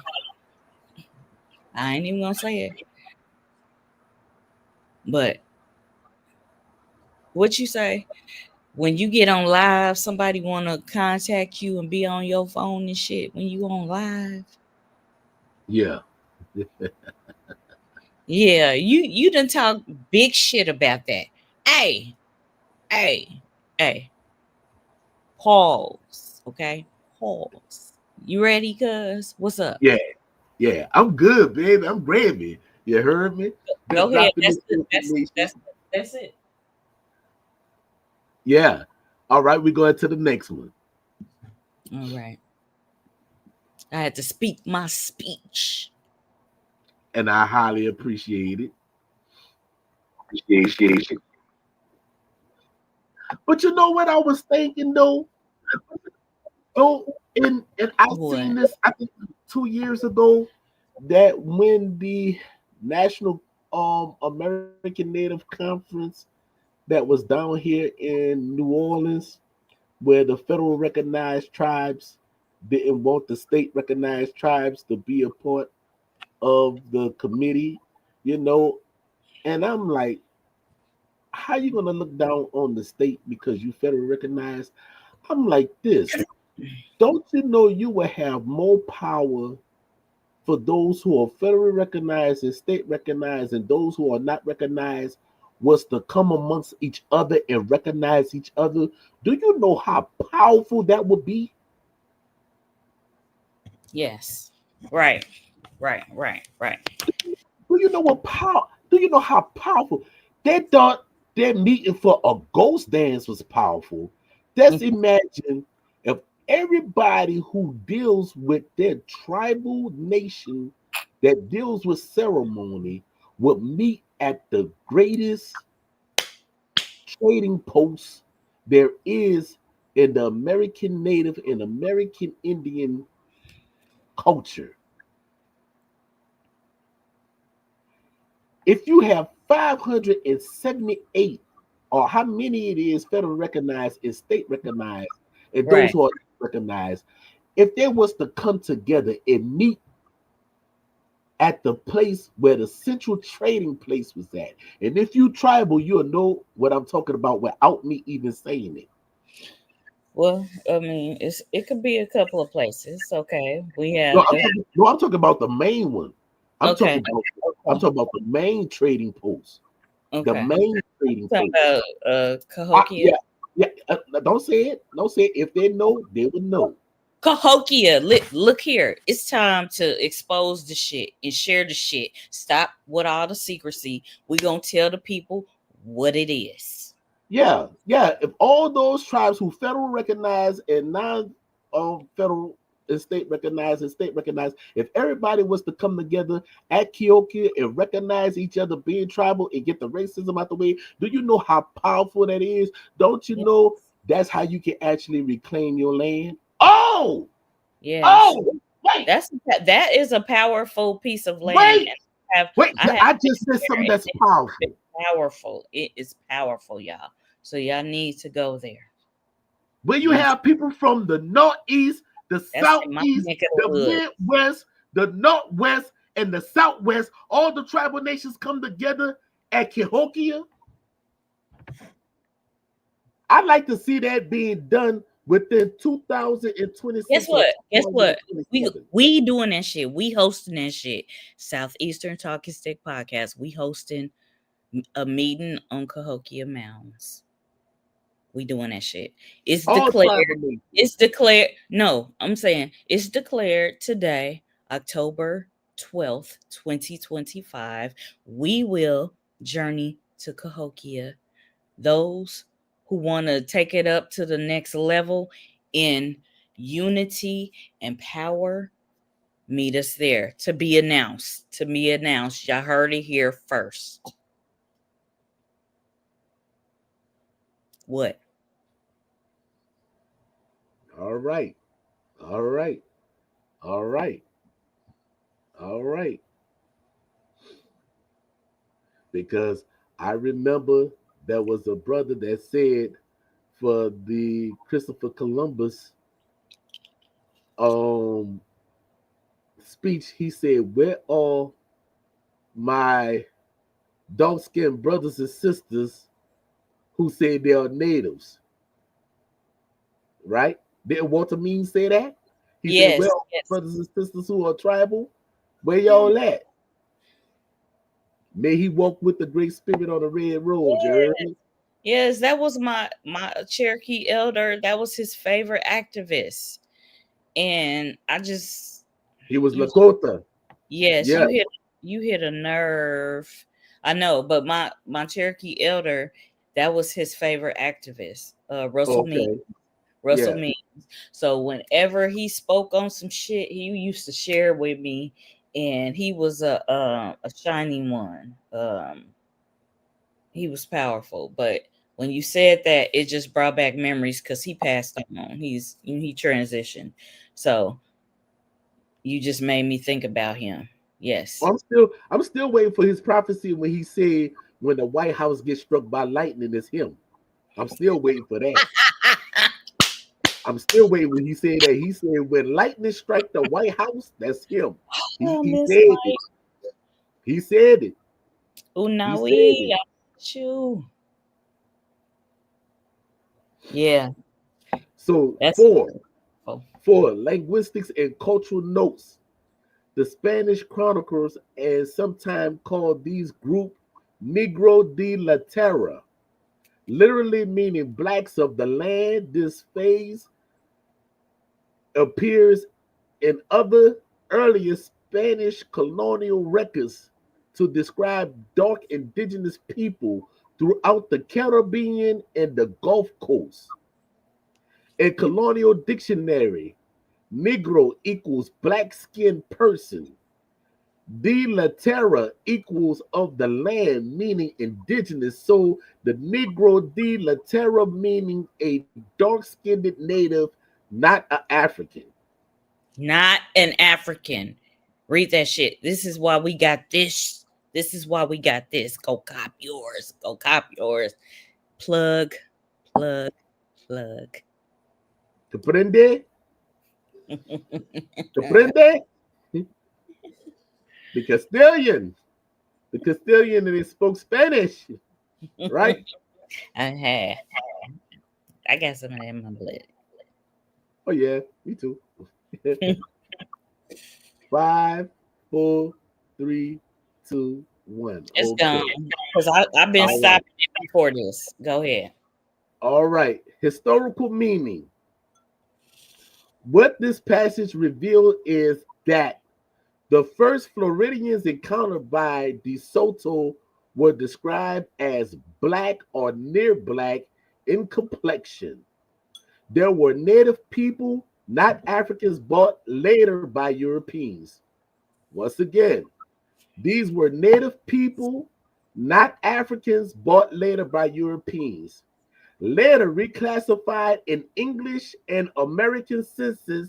I ain't even gonna say it, but what you say? When you get on live, somebody wanna contact you and be on your phone and shit when you on live. Yeah. Yeah, you done talk big shit about that. Hey, hey, hey, pause. Okay? Pause. You ready, cuz? What's up? Yeah. Yeah. I'm good, baby. I'm gravy. You heard me? Been Go ahead. dropping That's this it. information. That's it. Yeah. All right, we go into the next one. All right. I had to speak my speech. And I highly appreciate it. Appreciation. But you know what I was thinking though? Oh, and I seen What? this I think 2 years ago that when the National American Native Conference that was down here in New Orleans, where the federal recognized tribes didn't want the state recognized tribes to be a part of the committee, you know, and I'm like, how you gonna look down on the state because you federally recognized? I'm like this. Don't you know you will have more power for those who are federally recognized and state recognized, and those who are not recognized was to come amongst each other and recognize each other? Do you know how powerful that would be? Yes. Right. Right. Right. Right. Do you know what power? Do you know how powerful? They thought their meeting for a ghost dance was powerful. Just Mhm. imagine if everybody who deals with their tribal nation that deals with ceremony would meet at the greatest trading post there is in the American Native and American Indian culture. If you have 578, or how many it is federal recognized and state recognized, and those Right. who are recognized, if they was to come together and meet at the place where the central trading place was at, and if you tribal, you'll know what I'm talking about without me even saying it. Well, I mean, it could be a couple of places. Okay. We No, have I'm the talking, no, I'm talking about the main one. I'm okay. talking about I'm Okay. talking about the main trading post. The Okay. main trading Talking post. about Cahokia. Yeah, yeah. Don't say it. Don't say it. If they know, they would know. Cahokia, look here. It's time to expose the shit and share the shit. Stop with all the secrecy. We gonna tell the people what it is. Yeah, yeah. If all those tribes who federal recognized and non federal and state recognized, if everybody was to come together at Kyokia and recognize each other being tribal and get the racism out the way, do you know how powerful that is? Don't you Yeah. know that's how you can actually reclaim your land? Oh, Yes, oh, wait, that is a powerful piece of land, wait, and have wait. I have I been just said something there, that's and powerful. it's powerful. It is powerful, y'all. So y'all need to go there. Where You you need to, have people from the Northeast, the that's in my Southeast, neck of the the woods. Midwest, the Northwest, and the Southwest, all the tribal nations come together at Cahokia. I'd like to see that being done within Guess 2026 or what? Guess what? We 2027. we doing that shit. We hosting that shit. Southeastern Talking Stick podcast. We hosting a meeting on Cahokia Mounds. We doing that shit. It's All declared. tribal nations. It's declared. No, I'm saying it's declared today, October 12th, 2025. We will journey to Cahokia. Those who want to take it up to the next level in unity and power, meet us there. To be announced. To be announced. Y'all heard it here first. What? All right. All right. All right. All right. Because I remember there was a brother that said for the Christopher Columbus um speech, he said, "Where are my dark skinned brothers and sisters who say they are natives?" Right? Didn't Walter Means say that? He said, Yes, "Well, yes. brothers and sisters who are tribal, where Yeah. y'all at? May he walk with the great spirit on the red road, you heard me?" Yes, that was my Cherokee elder. That was his favorite activist. And I just He was you Lakota. yes, Yeah. you hit a nerve. I know, but my Cherokee elder, that was his favorite activist. Russell Means. Okay. Russell Yeah. Means. So whenever he spoke on some shit, he used to share with me, and he was a shining one. He was powerful, but when you said that, it just brought back memories because he passed on. He transitioned, so you just made me think about him. Yes. I'm still waiting for his prophecy when he said when the White House gets struck by lightning, it's him. I'm still waiting for that. I'm still waiting when he said that. He said when lightning strike the White House, that's him. He, Oh, he Miss said it. Mike. He said it. He said Unawi, it. I got you. Yeah, So that's four, oh, four linguistics and cultural notes. The Spanish chroniclers and sometimes called these group Negro de la Tierra, literally meaning blacks of the land. This phase appears in other earlier Spanish colonial records to describe dark indigenous people throughout the Caribbean and the Gulf Coast. In colonial dictionary, Negro equals black skinned person. De la terra equals of the land, meaning indigenous. So the Negro de la terra meaning a dark skinned native, not an African. not an African. Read that shit. This is why we got this. This is why we got this. Go cop yours. Go cop yours. Plug, plug, plug. Comprende? Comprende? The Castilian. The Castilian and they spoke Spanish, right? I had. I got some of that in my blood. Oh yeah, me too. Five, four, three, two, one. It's gone Okay. because I've been All right. stopping it before this. Go ahead. All right. Historical meaning. What this passage reveals is that the first Floridians encountered by De Soto were described as black or near black in complexion. There were native people, not Africans, bought later by Europeans. Once again, these were native people, not Africans, bought later by Europeans. Later reclassified in English and American census,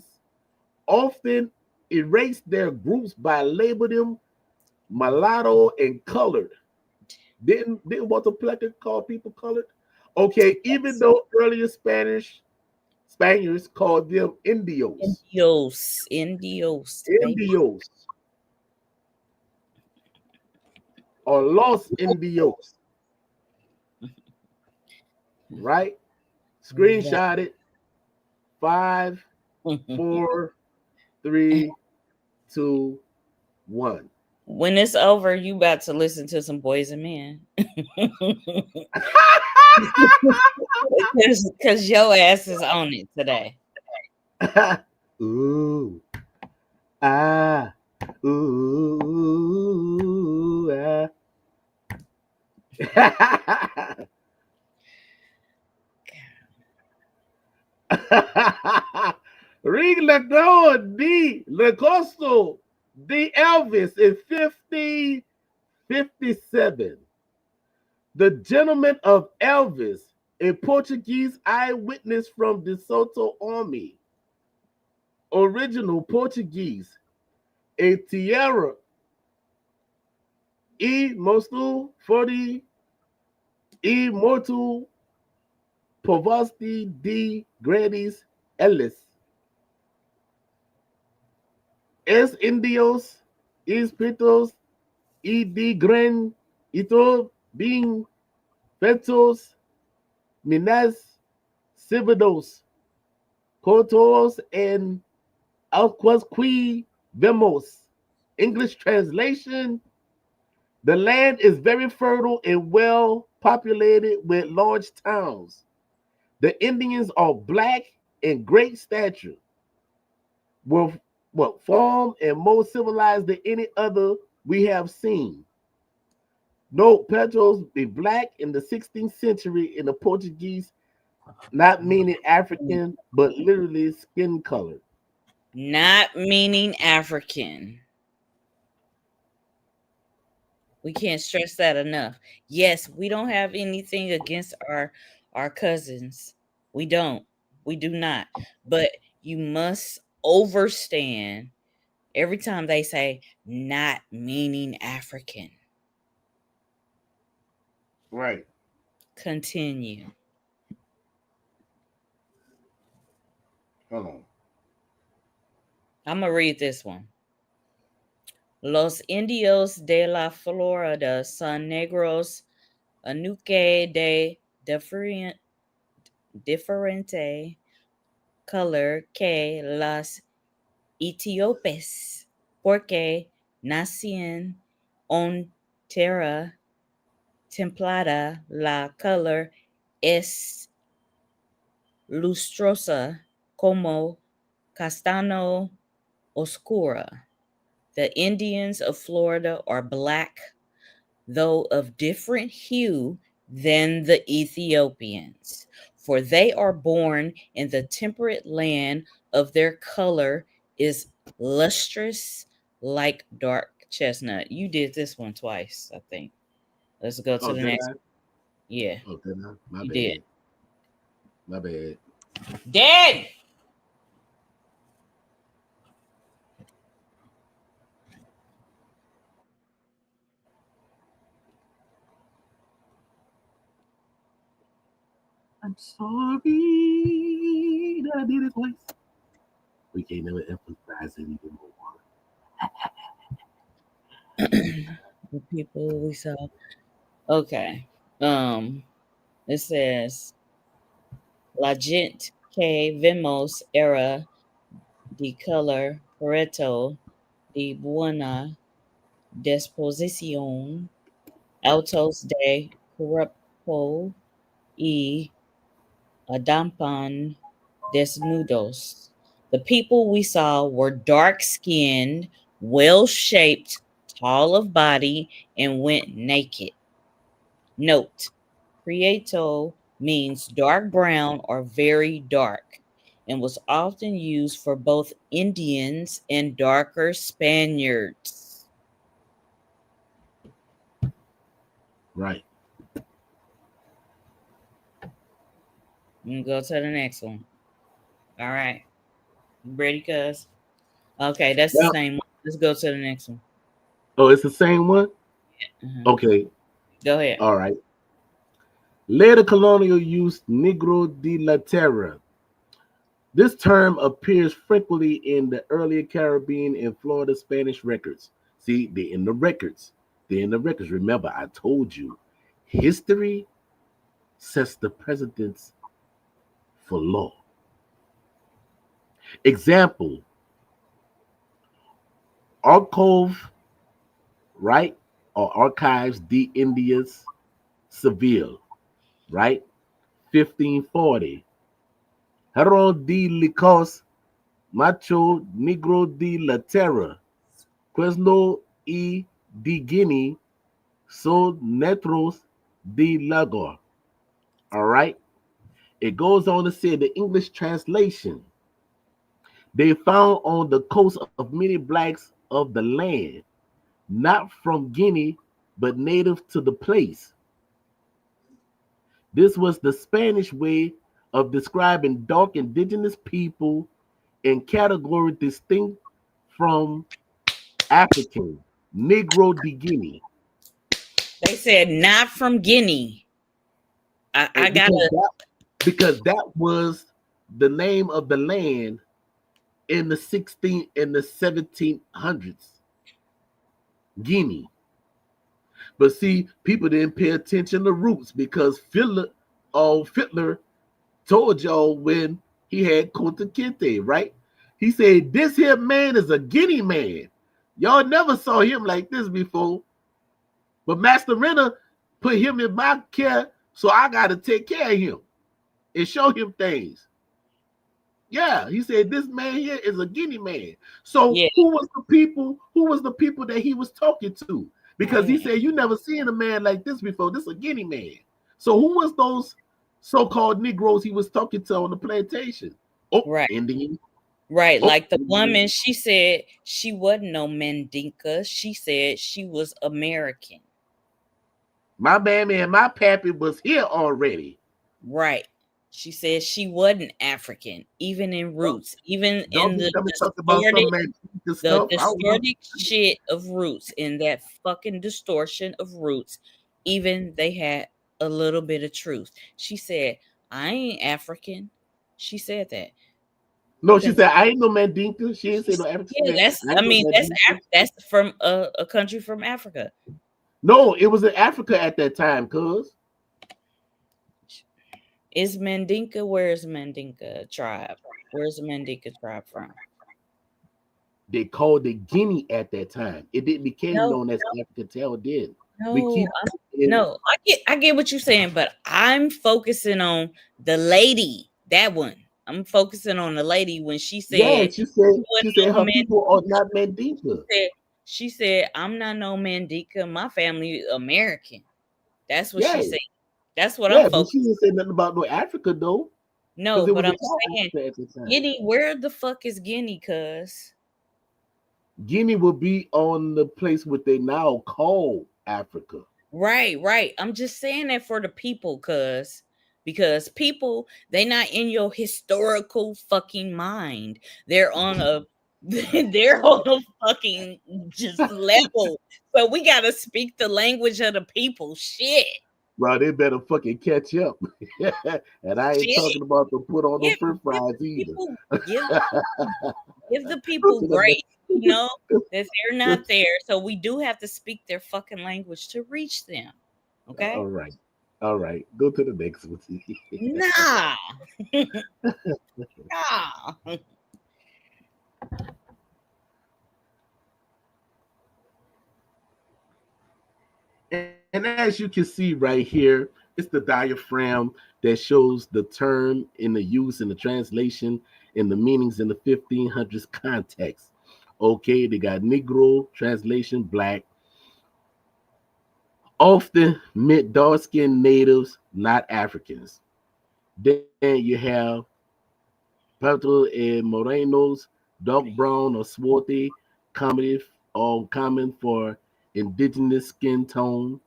often erased their groups by labeling them mulatto and colored. Didn't Walter call people colored? Okay, even though earlier Spaniards called them Indios. Indios, baby. Indios or Los Indios, right? Screenshot it. 5, 4, 3, 2, 1. When it's over, you about to listen to some Boys and Men. Because your ass is on it today. Ooh, ah, ooh, ah. Ring Ladon D. Lacosto D. Elvis in 1557. The Gentleman of Elvis, a Portuguese eyewitness from De Soto Army. Original Portuguese. A tierra e mostu forty e mortu povasti de gradis ellis. Es indios, espíritus y de gran ito being fetos minas cividos cotos and alquasqui vemos. English translation: the land is very fertile and well populated with large towns. The Indians are black and great stature, were formed and more civilized than any other we have seen. Note, Petros be black in the 16th century in the Portuguese, not meaning African, but literally skin color. Not meaning African. We can't stress that enough. Yes, we don't have anything against our cousins. We don't. We do not. But you must understand every time they say not meaning African. Right. Continue. Hold on. I'm going to read this one. Los indios de la Florida son negros aunque de diferente color que las etíopes, porque nacen en tierra templada, la color es lustrosa como castaño oscura. The Indians of Florida are black, though of different hue than the Ethiopians, for they are born in the temperate land of their color is lustrous like dark chestnut. You did this one twice, I think. Let's go to Oh, the did next. I? Yeah, Oh, did I? My you bad. did. My bad. Dead. I'm sorry that I did it twice. We can't never emphasize it even more. The people we saw. Okay. It says La gente que vemos era de color preto de buena disposición, altos de cuerpo y andaban desnudos. The people we saw were dark-skinned, well-shaped, tall of body, and went naked. Note: Prieto means dark brown or very dark, and was often used for both Indians and darker Spaniards. Right. You can go to the next one. All right. You ready, cuz? Okay, that's the Now, same one. Let's go to the next one. oh, it's the same one? Uh-huh. Okay. Go ahead. All right. Later colonial use Negro de la Tierra. This term appears frequently in the earlier Caribbean and Florida Spanish records. See, they're in the records. They're in the records. Remember, I told you, history sets the precedents for law. Example, Archive, right? Or Archives de Indias Civil, right? 1540. Hero de Licos, Macho Negro de la Tierra, Quesno y de Guinea, So Netros de Lagor. All right. It goes on to say the English translation. They found on the coast of many blacks of the land, not from Guinea, but native to the place. This was the Spanish way of describing dark indigenous people in category distinct from African, Negro de Guinea. They said not from Guinea. I And because gotta. that was the name of the land in the 16 and the 1700s, Guinea. But see, people didn't pay attention to roots because Fittler told y'all when he had Kunta Kinte, right? He said, this here man is a Guinea man. Y'all never saw him like this before. But Master Renner put him in my care, so I got to take care of him and show him things. Yeah, he said this man here is a Guinea man. So Yeah. who was the people? Who was the people that he was talking to? Because he Yeah. said you never seen a man like this before. This is a Guinea man. So who was those so-called Negroes he was talking to on the plantation? Oh, Right. Indian. Right. Oh, Like the Indian. woman, she said she wasn't no Mandinka. She said she was American. My mammy and my pappy was here already. Right. She said she wasn't African, even in Don't, roots, even don't in be the coming talking about distorted, some man the stuff. I don't know. distorted shit of roots, in that fucking distortion of roots. Even they had a little bit of truth. She said, "I ain't African." She said that. No, she Con- said I ain't no Mandinka. She ain't say no African. She Yeah, said that's. I I ain't no mean, Mandinka. that's from a country from Africa. No, it was in Africa at that time, cuz. Is Mandinka? Where's Mandinka tribe? Where's the Mandinka tribe from? They called it Guinea at that time. It didn't become No, known as Africa till it did. We no, keep in no. I get what you're saying, but I'm focusing on the lady. That one. I'm focusing on the lady when she yeah, said she she wasn't said no her people are Mandinka. not She Mandinka. said, she said, I'm not no Mandinka. My family American. That's what she Yeah, said. That's what I'm yeah, but she focused. didn't say nothing about no Africa though, because No, it but was a I'm called saying Africa at the time. Guinea. Where the fuck is Guinea? Cuz. Guinea will be on the place what they now call Africa. Right, right. I'm just saying that for the people, because people, they not in your historical fucking mind. They're on a they're on a fucking just level. So we gotta speak the language of the people. Shit. Bro, they better fucking catch up. And I ain't Shit. talking about to put on the Give french give fries the either. people give the Go people to the grace, you know, that they're not next. there. So we do have to speak their fucking language to reach them. All Okay? right. All right. Go to the next one. Nah. Nah. And as you can see right here, it's the diaphragm that shows the term in the use in the translation. and the meanings in the 1500s context. Okay, they got Negro, translation black, often meant dark skinned natives, not Africans. Then you have Puerto and Morenos, dark brown or swarthy, comedy or common for indigenous skin tone.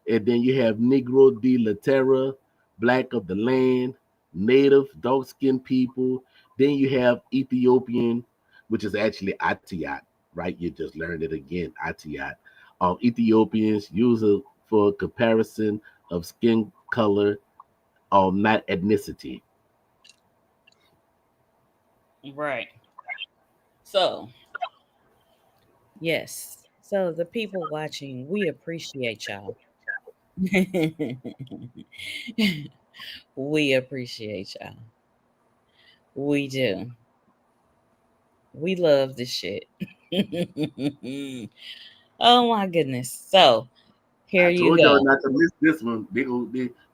And then you have Negro de la Terra, black of the land, native, dark skinned people. Then you have Ethiopian, which is actually Atiat, right? You just learned it again, Atiat. Ethiopians use it for comparison of skin color, not ethnicity. Right. So, yes. So the people watching, we appreciate y'all. We appreciate y'all. We do. We love this shit. Oh my goodness. So here I you told y'all go. not to miss this one.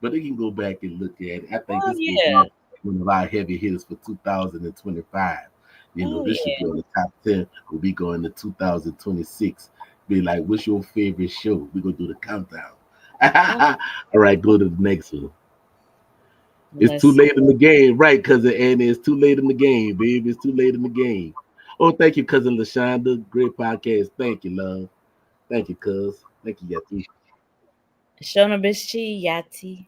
But they can go back and look at it. I think Oh this will yeah. be one of our heavy hitters for 2025. Oh This should be on the top 10. We'll be going to 2026. Be like, what's your favorite show? We're gonna do the countdown. yeah. All right, go to the next one. It's too Let's late in the game, right, cousin Annie? It's too late in the game, baby. It's too late in the game. Oh, thank you, cousin Lashonda. Great podcast. Thank you, love. Thank you, cuz. Thank you, Yati. Shona Bishi Yati.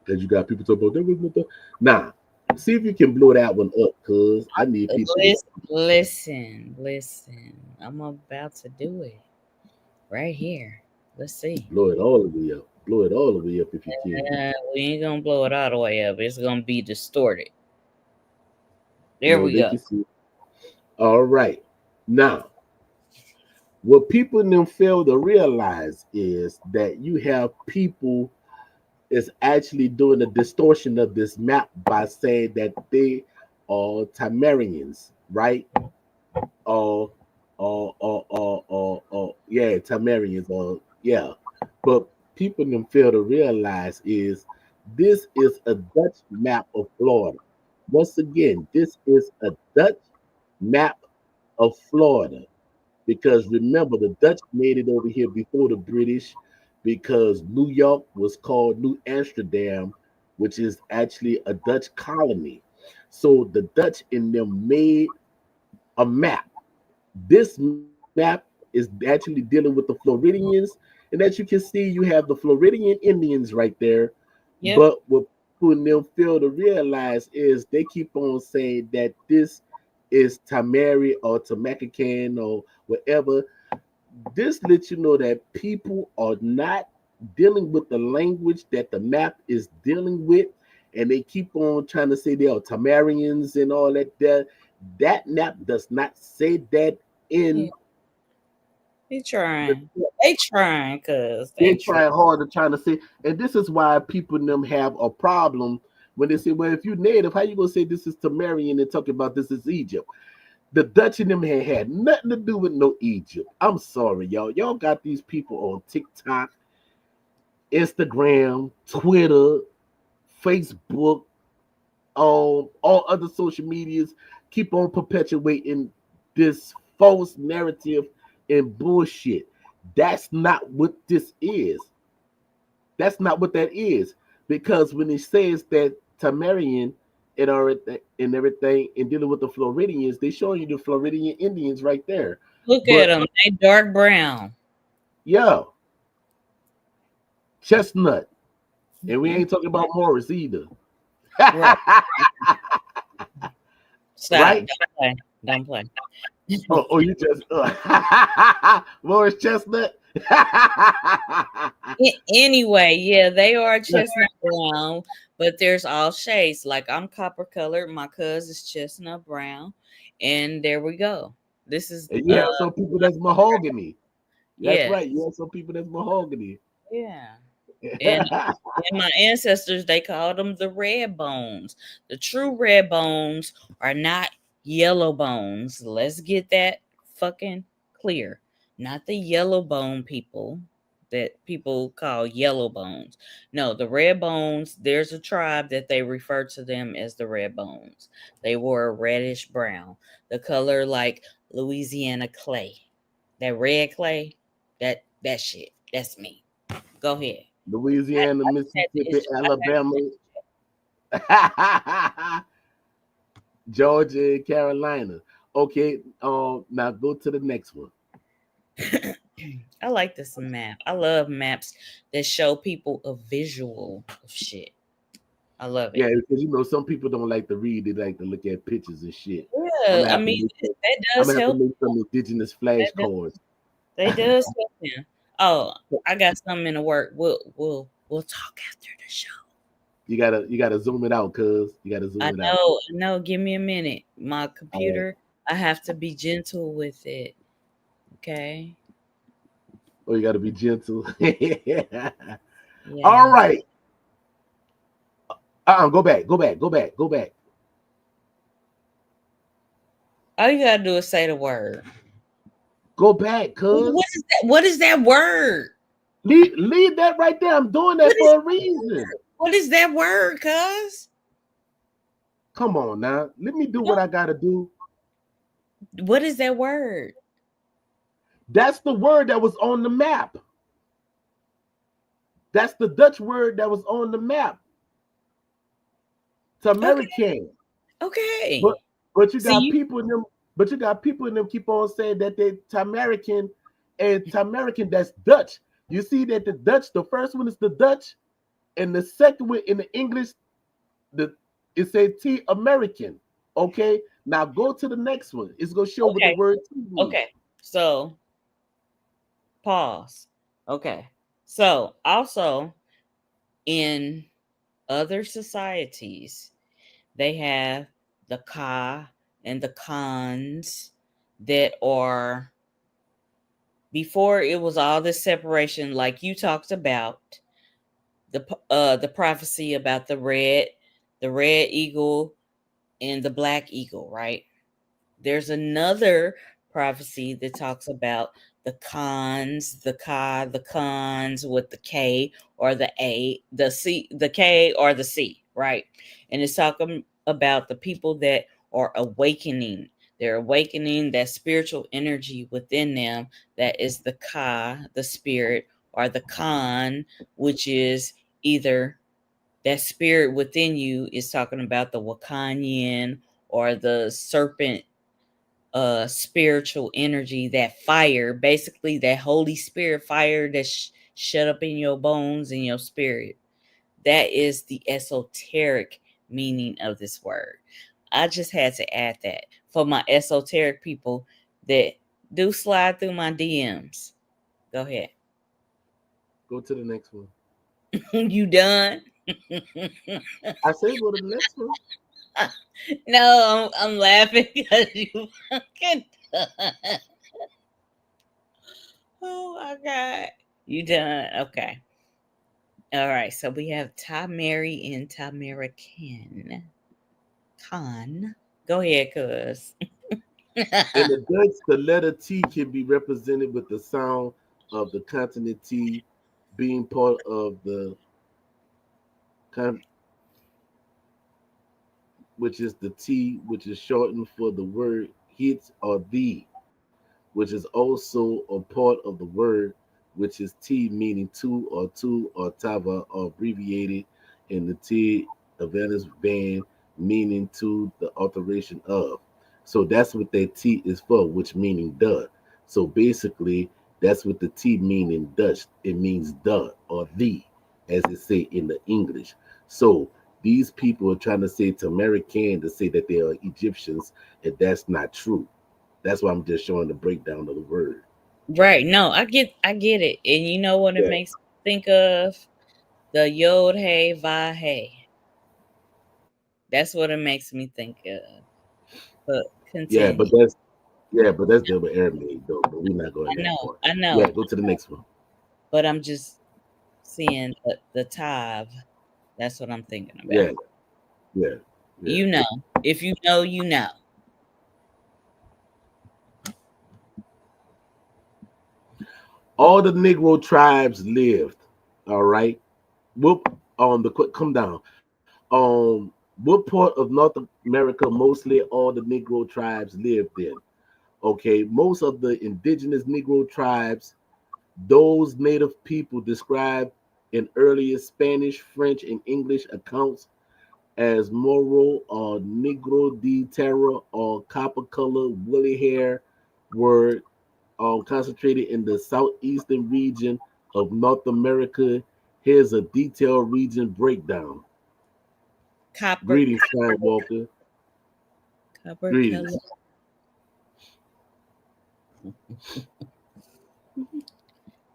Because you got people talking about that was not the nah. See if you can blow that one up, cuz I need people to Listen. I'm about to do it right here. Let's see. blow it all the way up. Blow it all the way up if you can. We ain't gonna blow it all the way up. It's gonna be distorted. There No, we they go. can see. All right. Now, what people in them fail to realize is that you have people is actually doing a distortion of this map by saying that they are Tamarians, right? Or yeah, Tamarians, or yeah. But people them fail to realize is this is a Dutch map of Florida. Once again, this is a Dutch map of Florida. Because remember, the Dutch made it over here before the British, because New York was called New Amsterdam, which is actually a Dutch colony. So the Dutch in them made a map. This map is actually dealing with the Floridians, and as you can see, you have the Floridian Indians right there. Yep. But what people in them fail to realize is they keep on saying that this is Tamari or Tamacacan or whatever. This lets you know that people are not dealing with the language that the map is dealing with, and they keep on trying to say they are Tamarians and all that. That map does not say that Yeah. in They the. trying. They trying, cuz they They're trying. trying hard to trying to say, and this is why people in them have a problem when they say, "Well, if you're native, how you gonna say this is Tamarian and talking about this is Egypt?" The Dutch in them had nothing to do with no Egypt. I'm sorry, y'all. Y'all got these people on TikTok, Instagram, Twitter, Facebook, all other social medias, keep on perpetuating this false narrative and bullshit. That's not what this is. That's not what that is. Because when it says that Tamarian and everything and dealing with the Floridians, they show you the Floridian Indians right there. Look at But them. They dark brown. yeah, chestnut. And we Mhm. ain't talking about Morris either. Right. Stop. Right? Don't play. Don't play. Oh, you just Morris Chestnut. Anyway, yeah, they are chestnut brown, but there's all shades. Like I'm copper colored, my cousin's chestnut brown, and there we go. This is And you have some people that's mahogany. That's yeah, right. You have some people that's mahogany. yeah. And my ancestors, they called them the red bones. The true red bones are not yellow bones. Let's get that fucking clear. Not the yellow bone people. that people call yellow bones. No, the red bones, there's a tribe that they refer to them as the red bones. They were reddish brown, the color like Louisiana clay. That red clay, that shit. That's me. Go ahead. Louisiana, I just had to Mississippi, Alabama, interject. Georgia, and Carolina. Okay, now go to the next one. I like this map. I love maps that show people a visual of shit. I love it. Yeah, because some people don't like to read; they like to look at pictures and shit. I'm Yeah, gonna I have to mean make some, that I'm does gonna have to help. make some indigenous That does, flashcards. that does help them. Oh, I got something in the work. We'll talk after the show. You gotta zoom it out, cuz you gotta zoom I it out. know, I know. Give me a minute. My All right. computer, I have to be gentle with it. Okay. Oh, you gotta be gentle. All Yeah. right. Go back. Go back. Go back. Go back. All you gotta do is say the word. Go back, What cuz. is that? What is that word? Leave that right there. I'm doing What that is for a reason. what is that word, cuz? Come on now. Let me do what I gotta do. What is that word? That's the word that was on the map. That's the Dutch word that was on the map. It's Okay. American. But Okay. but you See got you. people in them, but you got people in them keep on saying that they Tamerican and Tamerican, that's Dutch. You see that the Dutch, the first one is the Dutch, and the second one in the English, the it says T American. Okay, now go to the next one. It's gonna show what the Okay. word T means. Okay. So pause. Okay. So also in other societies, they have the ka and the khans that are before it was all this separation, like you talked about the prophecy about the red eagle and the black eagle, right? There's another prophecy that talks about the cons, the ka, the cons with the K or the A, the C, the K or the C, right? And it's talking about the people that are awakening. They're awakening that spiritual energy within them that is the ka, the spirit, or the con, which is either that spirit within you is talking about the Wakanyan or the serpent spiritual energy, that fire, basically that Holy Spirit fire that's shut up in your bones and your spirit. That is the esoteric meaning of this word. I just had to add that for my esoteric people that do slide through my DMs. Go ahead. Go to the next one. You done? I say go to the next one. No, I'm laughing because you fucking done. Oh my god. You done. Okay. All right. So we have Tamari and Tamarican. Khan. Go ahead, cuz. In the Dutch, the letter T can be represented with the sound of the consonant T being part of the con- which is the T, which is shortened for the word hit or the, which is also a part of the word, which is T, meaning two or tava, or abbreviated in the T Aventis band, meaning to the alteration of. So that's what that T is for, which meaning the. So basically, that's what the T mean in Dutch. It means the or the, as it say in the English. So these people are trying to say to American to say that they are Egyptians, and that's not true. That's why I'm just showing the breakdown of the word. Right. No, I get it. And you know what it Yeah, makes me think of? The Yod Hey Va Hey. That's what it makes me think of. But yeah, continue. but that's deal with Aramaic though. But we're not going I that know, far. I Yeah, know. go to the next one. But I'm just seeing the Tav. That's what I'm thinking about. Yeah, yeah, yeah. You know. If you know, you know. All the Negro tribes lived. All right. Whoop on the quick come down. What part of North America mostly all the Negro tribes lived in? Okay, most of the indigenous Negro tribes, those native people described in earlier Spanish, French, and English accounts as Moro or Negro de Terra or copper color woolly hair, were concentrated in the southeastern region of North America. Here's a detailed region breakdown. Copper, Greetings, Skywalker. copper color. Greetings.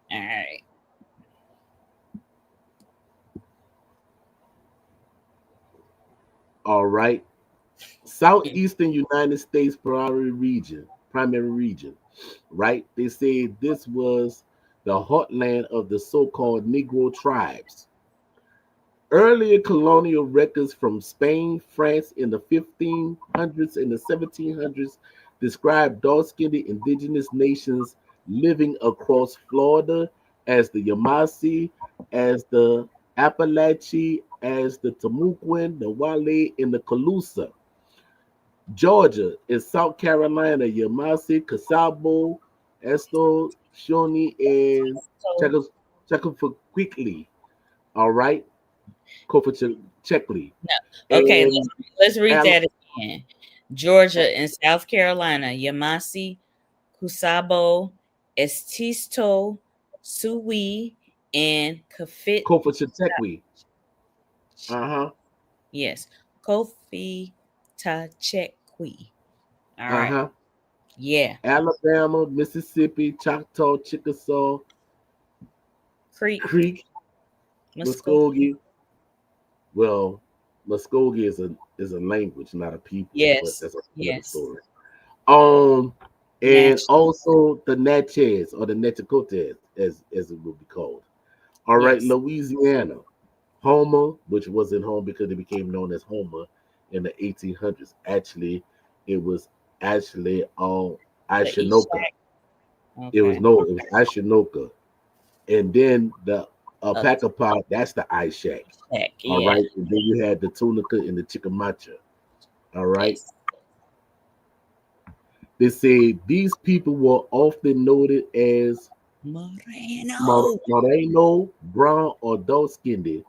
All right. All right. Southeastern United States primary region, right? They say this was the heartland of the so-called Negro tribes. Earlier colonial records from Spain, France in the 1500s and the 1700s describe dark-skinned indigenous nations living across Florida as the Yamasee, as the Appalachee, as the Timucuan, the Wale, and the Calusa. Georgia and South Carolina, Yamasee, Casabo, Esto, Shawnee, and So Czechoslovakia. All right, Czechoslovakia. no. Okay, And let's read Al- that again. Georgia and South Carolina, Yamasi, Kusabo, Estisto, Suwi, and Kafit. Kofachatekwi. Uh-huh. Yes, Kofi Tachekwi. All right. Uh-huh. Yeah. Alabama, Mississippi, Choctaw, Chickasaw, Creek, Creek, Muskogee. Muskogee. Well, Muskogee is a language, not a people, but Yes. that's a another Yes. story. Um, and Natch. also the Natchez or the Nechacotes, as it would be called. All right, Yes. Louisiana, Homer, which wasn't home because it became known as Homer in the 1800s. Actually, it was actually The Ishinoka. Eshak. It was Okay. no, it was Ishinoka, and then the A Alpaca, that's the Ishak. Eshak. All Yeah. right, and then you had the Tunica and the Chicamacha. All right. Yes. They say these people were often noted as Moreno. Moreno, brown, or dark skinned,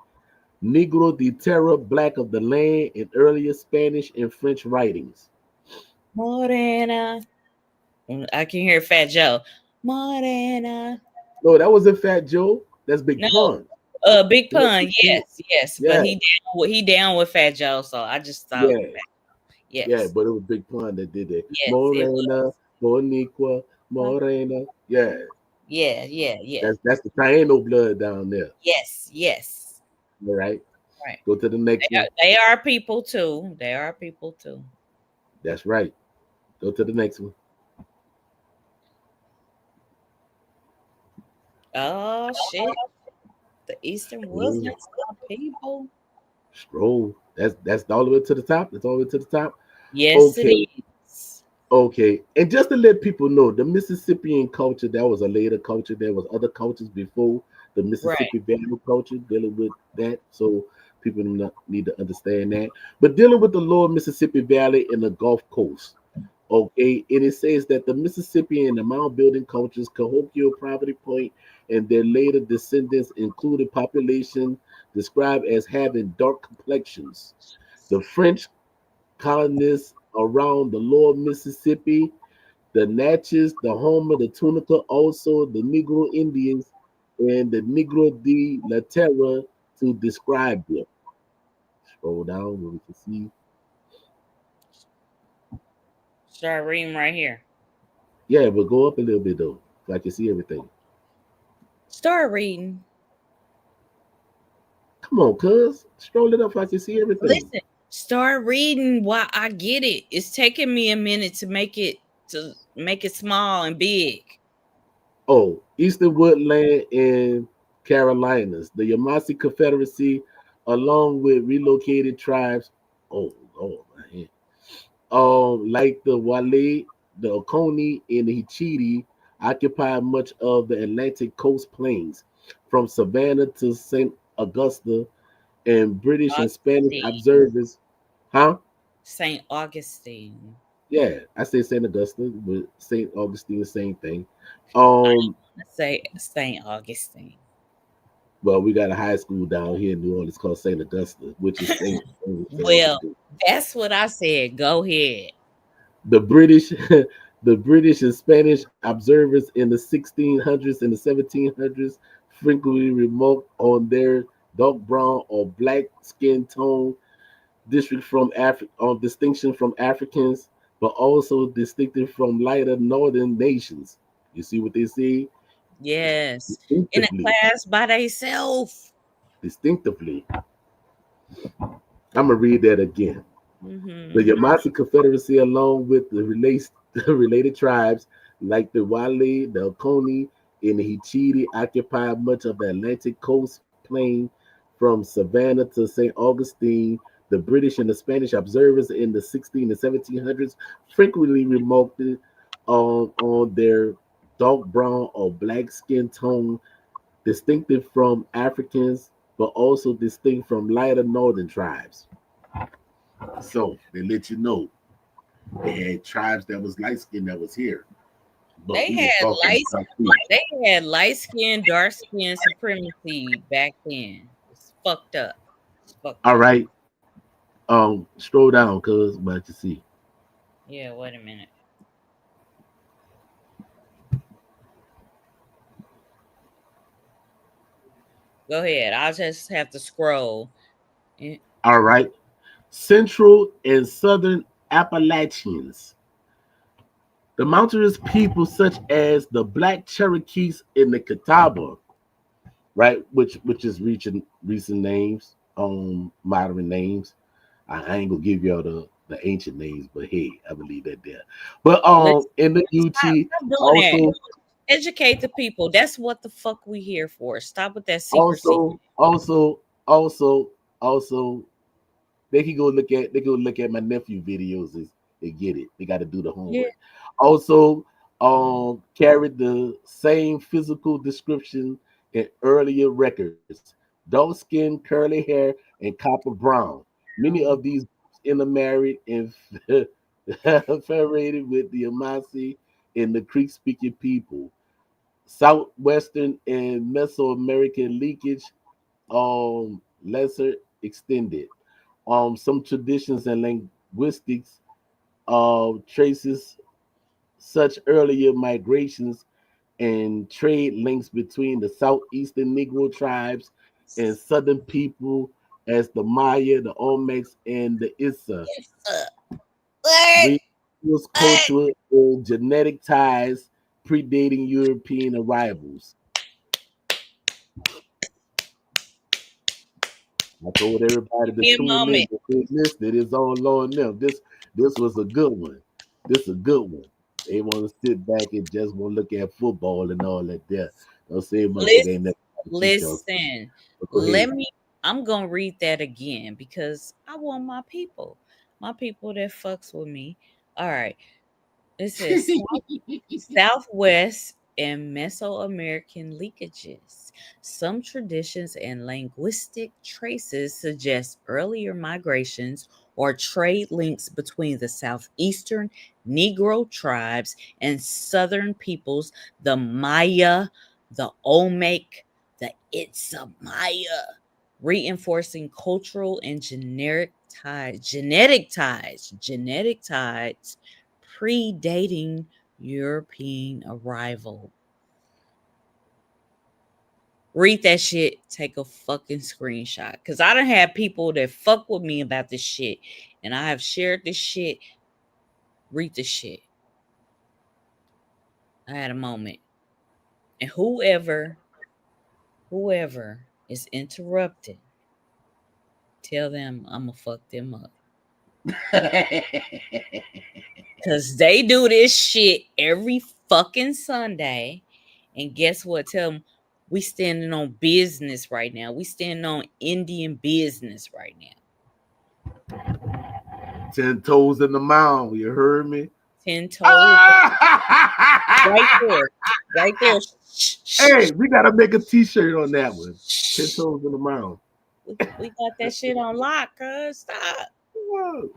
Negro de Terra, black of the land, in earlier Spanish and French writings. Morena. I can hear Fat Joe. Morena. No, that wasn't Fat Joe. That's Big No. Pun. Big Yeah, Pun. Yes. Yes. But yeah, he down with Fat Joe, so I just thought. yeah, yeah. Yes. But it was Big Pun that did it. Yes. It Morena, Boniqua, was. Morena. Yeah, Yeah. Yeah. Yeah. that's the Taino blood down there. Yes. Yes. All right. Right. Go to the next one. They are people too. They are people too. That's right. Go to the next one. Oh shit. The Eastern Scroll, Wilderness are people. scroll. That's all the way to the top. That's all the way to the top. Yes, it Okay. is. Okay, and just to let people know, the Mississippian culture, that was a later culture. There was other cultures before the Right. Mississippi Valley culture dealing with that. So people need to understand that. But dealing with the lower Mississippi Valley and the Gulf Coast, okay, and it says that the Mississippi and the mound building cultures, Cahokia, Poverty Point, and their later descendants included population described as having dark complexions. The French colonists around the lower Mississippi, the Natchez, the Homer, the Tunica, also the Negro Indians, and the Negro de la Terra to describe them. Scroll down where we can see. Start reading right here. Yeah, but go up a little bit though, so I can see everything. Start reading. Come on, cuz. Scroll it up so I can see everything. Listen. Start reading while I get it. It's taking me a minute to make it small and big. Oh, Eastern Woodland and Carolinas, the Yamasee Confederacy, along with relocated tribes. Oh, Lord, man. Like the Wale, the Oconee, and the Hichiti, occupied much of the Atlantic coast plains, from Savannah to St. Augusta, and British and Spanish Augustine. observers, huh? Saint Augustine. Yeah, I say St. Augusta, but St. Augustine, the same thing. I Um, say Saint Augustine. well, we got a high school down here in New Orleans called St. Augusta, which is St. Well, Augustine. that's what I said. Go ahead. The British, the British and Spanish observers in the 1600s and the 1700s frequently remarked on their dark brown or black skin tone district from on distinction from Africans, but also distinctive from lighter northern nations. You see what they say? Yes. In a Distinctively, class by themselves. distinctively. I'm gonna read that again. The Mm-hmm. Yamasee Confederacy, along with the related tribes like the Wale, the Oconee, and the Hichiti, occupied much of the Atlantic coast plain from Savannah to St. Augustine. The British and the Spanish observers in the 16 and 1700s frequently remarked on their dark brown or black skin tone, distinctive from Africans, but also distinct from lighter northern tribes. So they let you know they had tribes that was light skinned that was here, but They we was had talking light about food. they had light skin, dark skin supremacy back then. It's fucked up. It's fucked All up. right, scroll down, cuz about to see. Yeah, wait a minute. Go ahead. I'll just have to scroll. Eh, All right, Central and Southern Appalachians. The mountainous people such as the Black Cherokees in the Catawba, right, which is reaching recent names, modern names. I ain't gonna give y'all the ancient names, but hey, I believe that there. But Let's in the stop, UT, stop doing that. also Educate the people. That's what the fuck we here for. Stop with that secrecy. also also also also they can go look at my nephew videos and get it. They got to do the Yeah. homework. Also, Mm. carried the same physical description in earlier records: dark skin, curly hair, and copper brown. Many of Um, these groups intermarried and federated with the Amasi and the Creek-speaking people. Southwestern and Mesoamerican leakage, lesser extended. Some traditions and linguistics traces such earlier migrations and trade links between the southeastern Negro tribes and southern people as the Maya, the Olmecs, and the Issa. what? Religious, What? cultural, and genetic ties predating European arrivals. I told everybody Give to me a tune in, moment. but they missed it. It's on low and them. This was a good one. This is a good one. They want to sit back and just want to look at football and all that there. Don't say motherfucker Listen, ain't never to teach y'all. listen. But go Let ahead. me. I'm gonna read that again because I want my people that fucks with me. All right. It says Southwest and Mesoamerican leakages. Some traditions and linguistic traces suggest earlier migrations or trade links between the southeastern Negro tribes and southern peoples, the Maya, the Olmec, the Itzamaya, reinforcing cultural and genetic ties predating European arrival. Read that shit, take a fucking screenshot. Cause I done had people that fuck with me about this shit. And I have shared this shit. Read the shit. I had a moment. And whoever is interrupted, tell them I'ma fuck them up. Cause they do this shit every fucking Sunday. And guess what? Tell them we standing on business right now. We standing on Indian business right now. 10 toes in the mound. You heard me? 10 toes. Right there. Right there. Hey, we gotta make a T-shirt on that one. 10 toes in the mouth. We got that shit on lock, cuz. Stop. Whoa.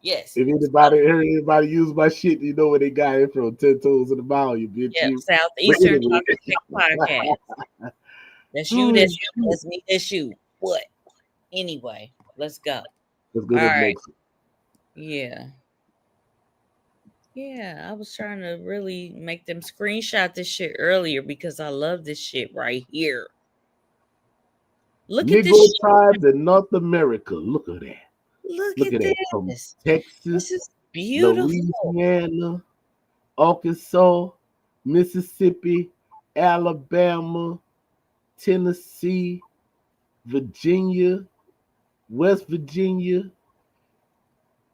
Yes. If anybody use my shit, you know where they got it from. 10 toes in the mouth, you bitch. Yep. You. But Southeastern anyway. Talking Stick Podcast. That's you, Oh, that's you, that's me, that's you. What? Anyway, let's go. let's go All to the right. next one. Yeah. Yeah. I was trying to really make them screenshot this shit earlier because I love this shit right here. Look at this Negro shit. tribes in North America. Look at that. Look Look at at that. From this. This Texas, is beautiful. Louisiana, Arkansas, Mississippi, Alabama, Tennessee, Virginia, West Virginia,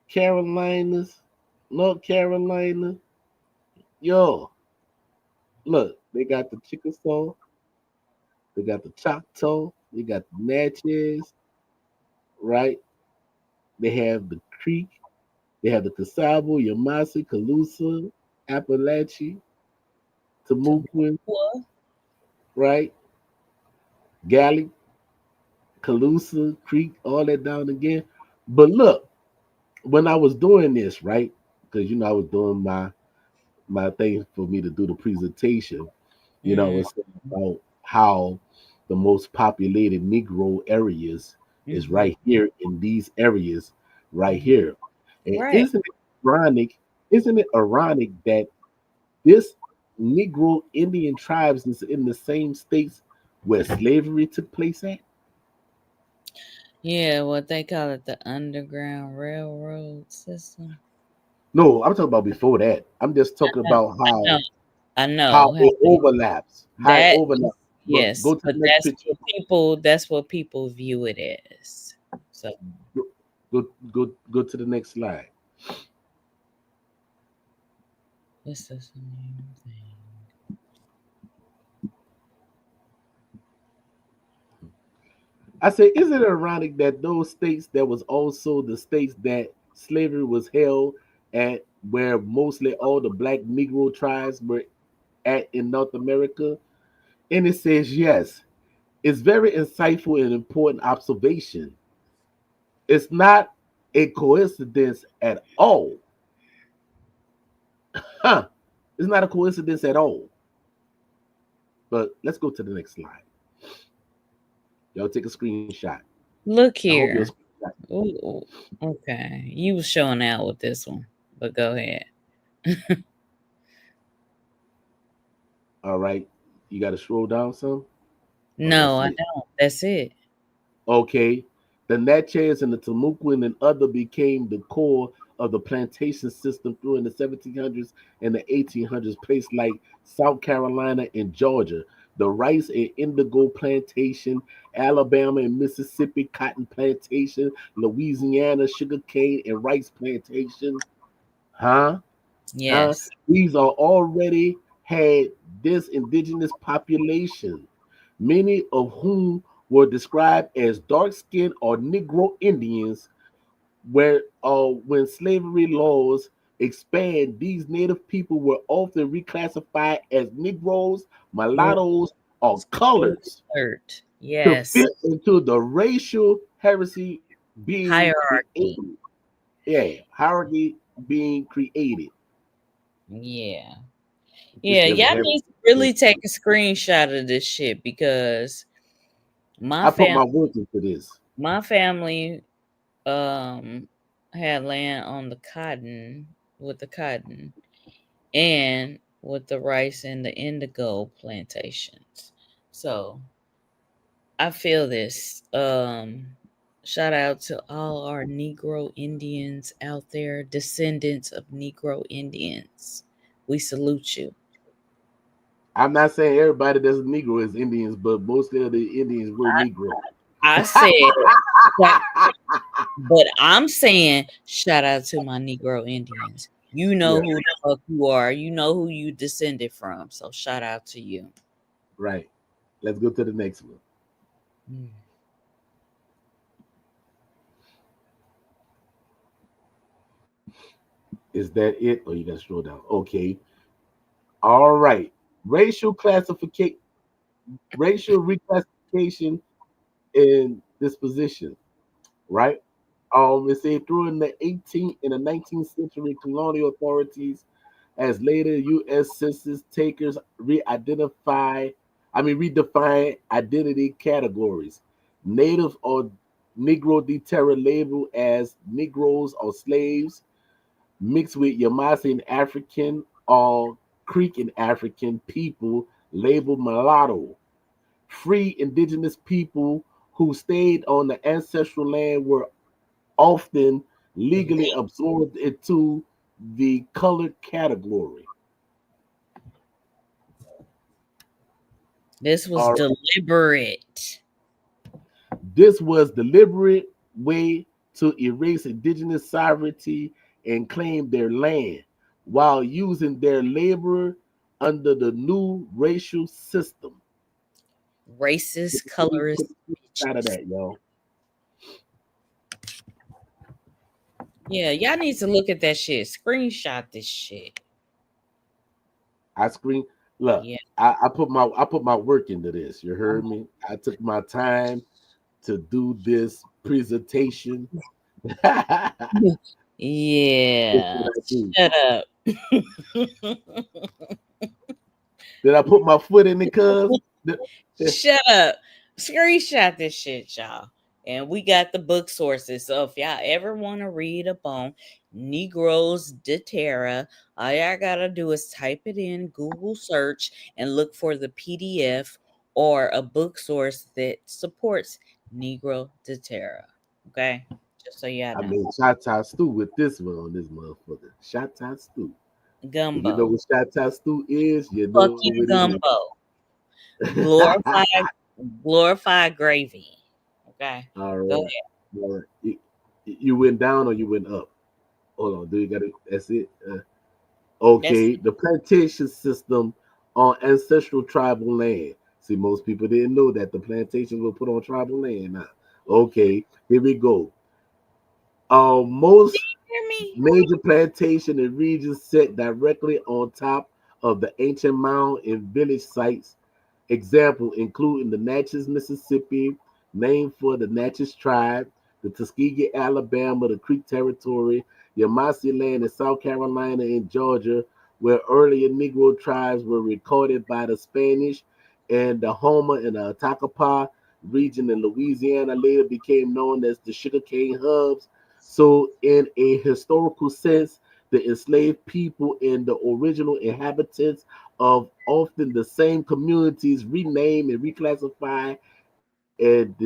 Carolinas, North Carolina. Yo, look, they got the Chickasaw, they got the Choctaw, they got the Natchez, right? They have the Creek, they have the Casabo, Yamasi, Calusa, Appalachia, Tamuquin, Tamua. right? Galley, Calusa, Creek, all that down again. But look, when I was doing this, right? Because I was doing my thing for me to do the presentation. I Mm, was saying about how the most populated Negro areas is mm-hmm, right here in these areas right mm-hmm. here. And Right. isn't it ironic? Isn't it ironic that this Negro Indian tribes is in the same states where slavery took place at? Yeah, what they call it, the Underground Railroad system. No, I'm talking about before that. I'm just I talking know, about I know, how I how know. it overlaps. How it That is overlaps. Look, yes, go to but the next picture. that's what people view it as. So Go, go to the next slide. what's this name thing? I say, isn't it ironic that those states that was also the states that slavery was held at, where mostly all the black Negro tribes were at in North America? And it says, yes, it's very insightful and important observation. It's not a coincidence at all. Huh. It's not a coincidence at all. But let's go to the next slide. Y'all take a screenshot. Look I hope your here. screenshot. Ooh, okay. You was showing out with this one, but go ahead. All right. You got to scroll down some. Oh, No, that's I it. don't. That's it. Okay. The Natchez and the Timucuan and other became the core of the plantation system through in the 1700s and the 1800s, places like South Carolina and Georgia. The rice and indigo plantation, Alabama and Mississippi cotton plantation, Louisiana sugarcane and rice plantation. Huh? Huh? Yes. These are already had this indigenous population, many of whom were described as dark skinned or Negro Indians, where when slavery laws expand, these native people were often reclassified as Negroes, Or mulattoes, or coloreds alert. to Yes. fit into the racial heresy being Hierarchy. created. Yeah, hierarchy being created. Yeah. This Yeah. damn Y'all heresy. need to really take a screenshot of this shit because my I put fam my work into this. my family um had land on the cotton with the cotton and with the rice and the indigo plantations. So I feel this. Shout out to all our Negro Indians out there, descendants of Negro Indians. We salute you. I'm not saying everybody that's a Negro is Indians, but most of the Indians were Negro. I said that, but I'm saying shout out to my Negro Indians. You know Yeah, who the fuck you are. You know who you descended from. So shout out to you. right. Let's go to the next one. Mm. Is that it? Oh, you got to scroll down. Okay. All right. Racial classification, racial reclassification and disposition. Right. It said through in the 18th and the 19th century, colonial authorities, as later U.S. census takers redefine identity categories. Native or Negro de terra labeled as Negroes or slaves, mixed with Yamasi and African or Creek and African people labeled mulatto. Free indigenous people who stayed on the ancestral land were often legally absorbed into the colored category. This was All right. deliberate. This was deliberate way to erase indigenous sovereignty and claim their land while using their labor under the new racial system. Racist, Put colorist out of bitches. that, y'all. Yeah, y'all need to look at that shit. Screenshot this shit. I screen look. Yeah. I put my work into this. You heard me. I took my time to do this presentation. That's Yeah. what I do. Shut up. Did I put my foot in it, cuz? Shut up. Screenshot this shit, y'all. And we got the book sources. So if y'all ever want to read up on Negroes de Terra, all y'all gotta do is type it in Google search and look for the PDF or a book source that supports Negro de Terra. Okay? Just so y'all I know. made shot stew with this one on this motherfucker. Shot stew. If you know Gumbo. what shot stew is, you know what Fucking it is. gumbo. Glorified glorified gravy. Okay. All Go right. All right. You went down or you went up? Hold on. Do you got it? That's it. That's Okay. The plantation system on ancestral tribal land. See, most people didn't know that the plantations were put on tribal land. Now, okay. Here we go. Most hear me? major plantation and regions set directly on top of the ancient mound and village sites. Example including the Natchez, Mississippi, named for the Natchez tribe, the Tuskegee, Alabama, the Creek Territory, Yamasee land in South Carolina and Georgia, where earlier Negro tribes were recorded by the Spanish, and the Homer and the Attakapas region in Louisiana later became known as the sugarcane hubs. So, in a historical sense, the enslaved people and the original inhabitants of often the same communities rename and reclassify and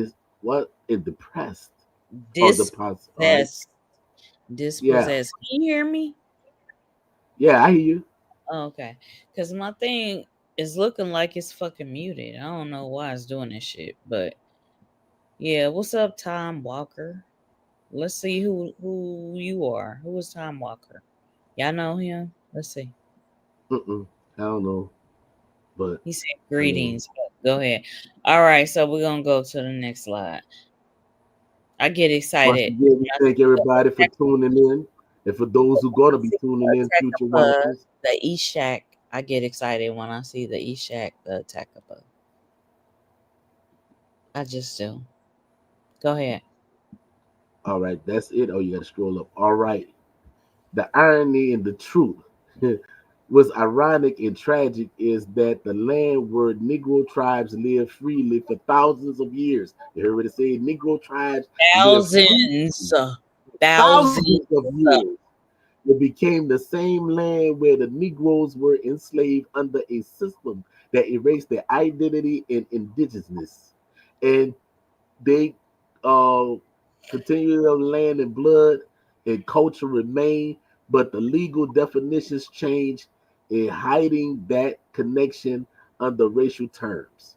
depressed or deposit. All right. Dispossessed. Yeah. Dispossessed. Can you hear me? Yeah, I hear you. Oh, okay. Because my thing is looking like it's fucking muted. I don't know why it's doing this shit. But yeah, what's up, Tom Walker? Let's see who you are. Who is Tom Walker? Y'all know him? Let's see. Mm-mm. I don't know, but He said I mean, greetings. Go ahead. All right, so we're gonna go to the next slide. I get once excited again, we when I thank see everybody for tuning in, and for those who gonna be tuning in, Attack future of watchers. the Eshak. I get excited when I see the Eshak, the Attack of I just do. Go ahead. All right, that's it. Oh, you got to scroll up. All right. The irony and the truth was ironic and tragic is that the land where Negro tribes lived freely for thousands of years. You heard what it say? Negro tribes lived freely Thousands, thousands. thousands of years. It became the same land where the Negroes were enslaved under a system that erased their identity and indigenousness. And they uh, continue their land and blood and culture remain, but the legal definitions change in hiding that connection under racial terms.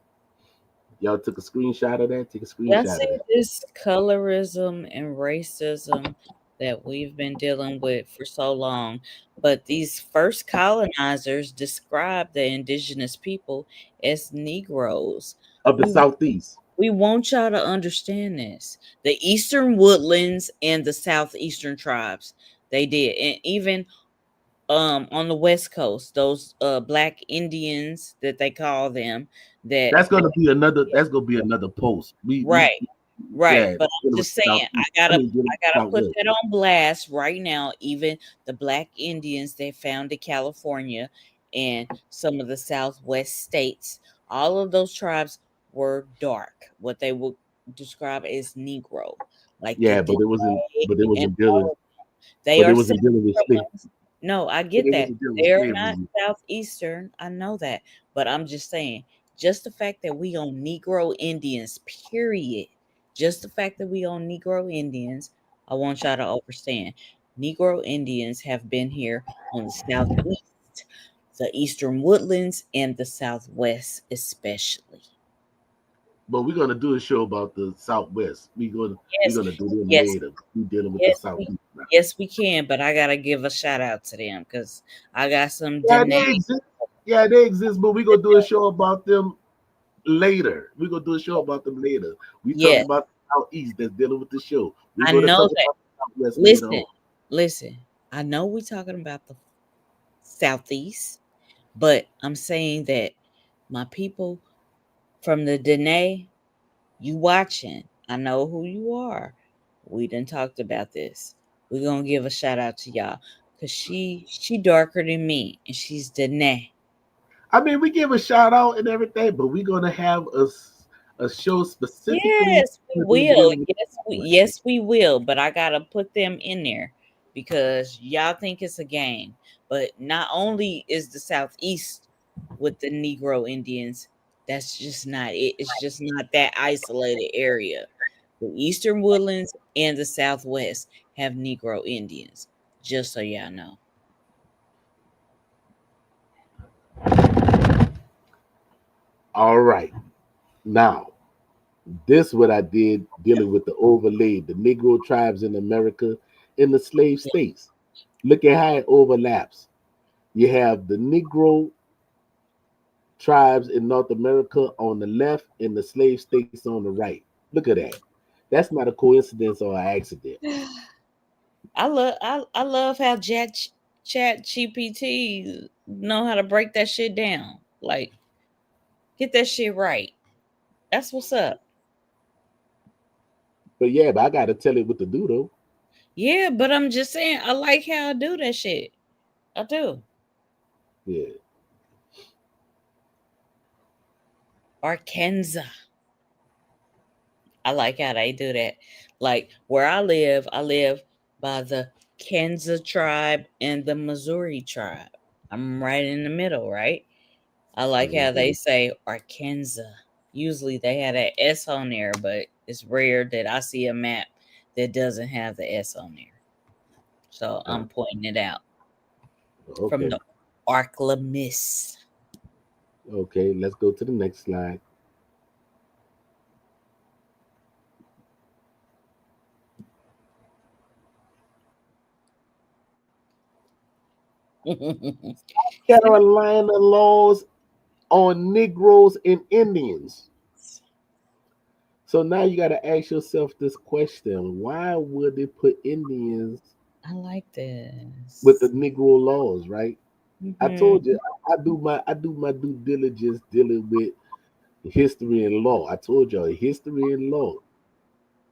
Y'all took a screenshot of that? Take a Y'all screenshot see of that. this colorism and racism that we've been dealing with for so long. But these first colonizers described the indigenous people as Negroes. Of the We Southeast. we want y'all to understand this. The Eastern Woodlands and the Southeastern tribes. They did. And even on the West Coast, those black Indians that they call them, that That's gonna be another. That's gonna be another post. We right, right. yeah, But I'm dealing with just the saying, southeast. I mean, dealing I with the gotta put southwest. that on blast right now. Even the black Indians they found in California and some of the Southwest states, all of those tribes were dark, what they would describe as Negro, like the Yeah, but Dene it wasn't. But it and wasn't all dealing. of they But it are wasn't separate dealing with from slave. us. No, I But get it that. wasn't dealing with They're not slavery. Southeastern. I know that. But I'm just saying, just the fact that we own Negro Indians, period. Just the fact that we own Negro Indians, I want y'all to understand. Negro Indians have been here on the Southeast, the Eastern Woodlands, and the Southwest, especially. But we're gonna do a show about the southwest. We're Yes, gonna do them yes, later. We dealing with the yes, we southeast now. yes we can, but I gotta give a shout out to them because I got some Yeah, Dene. they exist. Yeah, they exist. But we're gonna do a show about them later. We're gonna do a show about them later. We talking Yes, about the southeast that's dealing with the show. We're I gonna know talk that. about the southwest later Listen, on. listen. I know we're talking about the Southeast, but I'm saying that my people from the Dene, you watching. I know who you are. We done talked about this. We're gonna give a shout out to y'all. Cause she darker than me and she's Dene. I mean, we give a shout out and everything, but we're gonna have a show specifically Yes, we will. dealing with the Yes, we will. But I gotta put them in there because y'all think it's a game. But not only is the Southeast with the Negro Indians, that's just not it. It's just not that isolated area. The Eastern Woodlands and the Southwest have Negro Indians. Just so y'all know. All right. Now, this what I did dealing with the overlay, the Negro tribes in America in the slave states. Look at how it overlaps. You have the Negro tribes in North America on the left and the slave states on the right. Look at that. That's not a coincidence or an accident. I love how Chat GPT know how to break that shit down. Like get that shit right. That's what's up. But I gotta tell it what to do though. Yeah, but I'm just saying I like how I do that shit. I do. Yeah. Arkansas. I like how they do that. Like where I live by the Kansas tribe and the Missouri tribe. I'm right in the middle, right? I like Mhm. how they say Arkansas. Usually they have that S on there, but it's rare that I see a map that doesn't have the S on there. So Uh, I'm pointing it out from okay. the Arklamis. Okay. Let's go to the next slide. Carolina laws on Negroes and Indians. So now you got to ask yourself this question: why would they put Indians I like with the this. Negro laws? Right? I told Hmm. you I do my due diligence dealing with history and law. I told y'all history and law,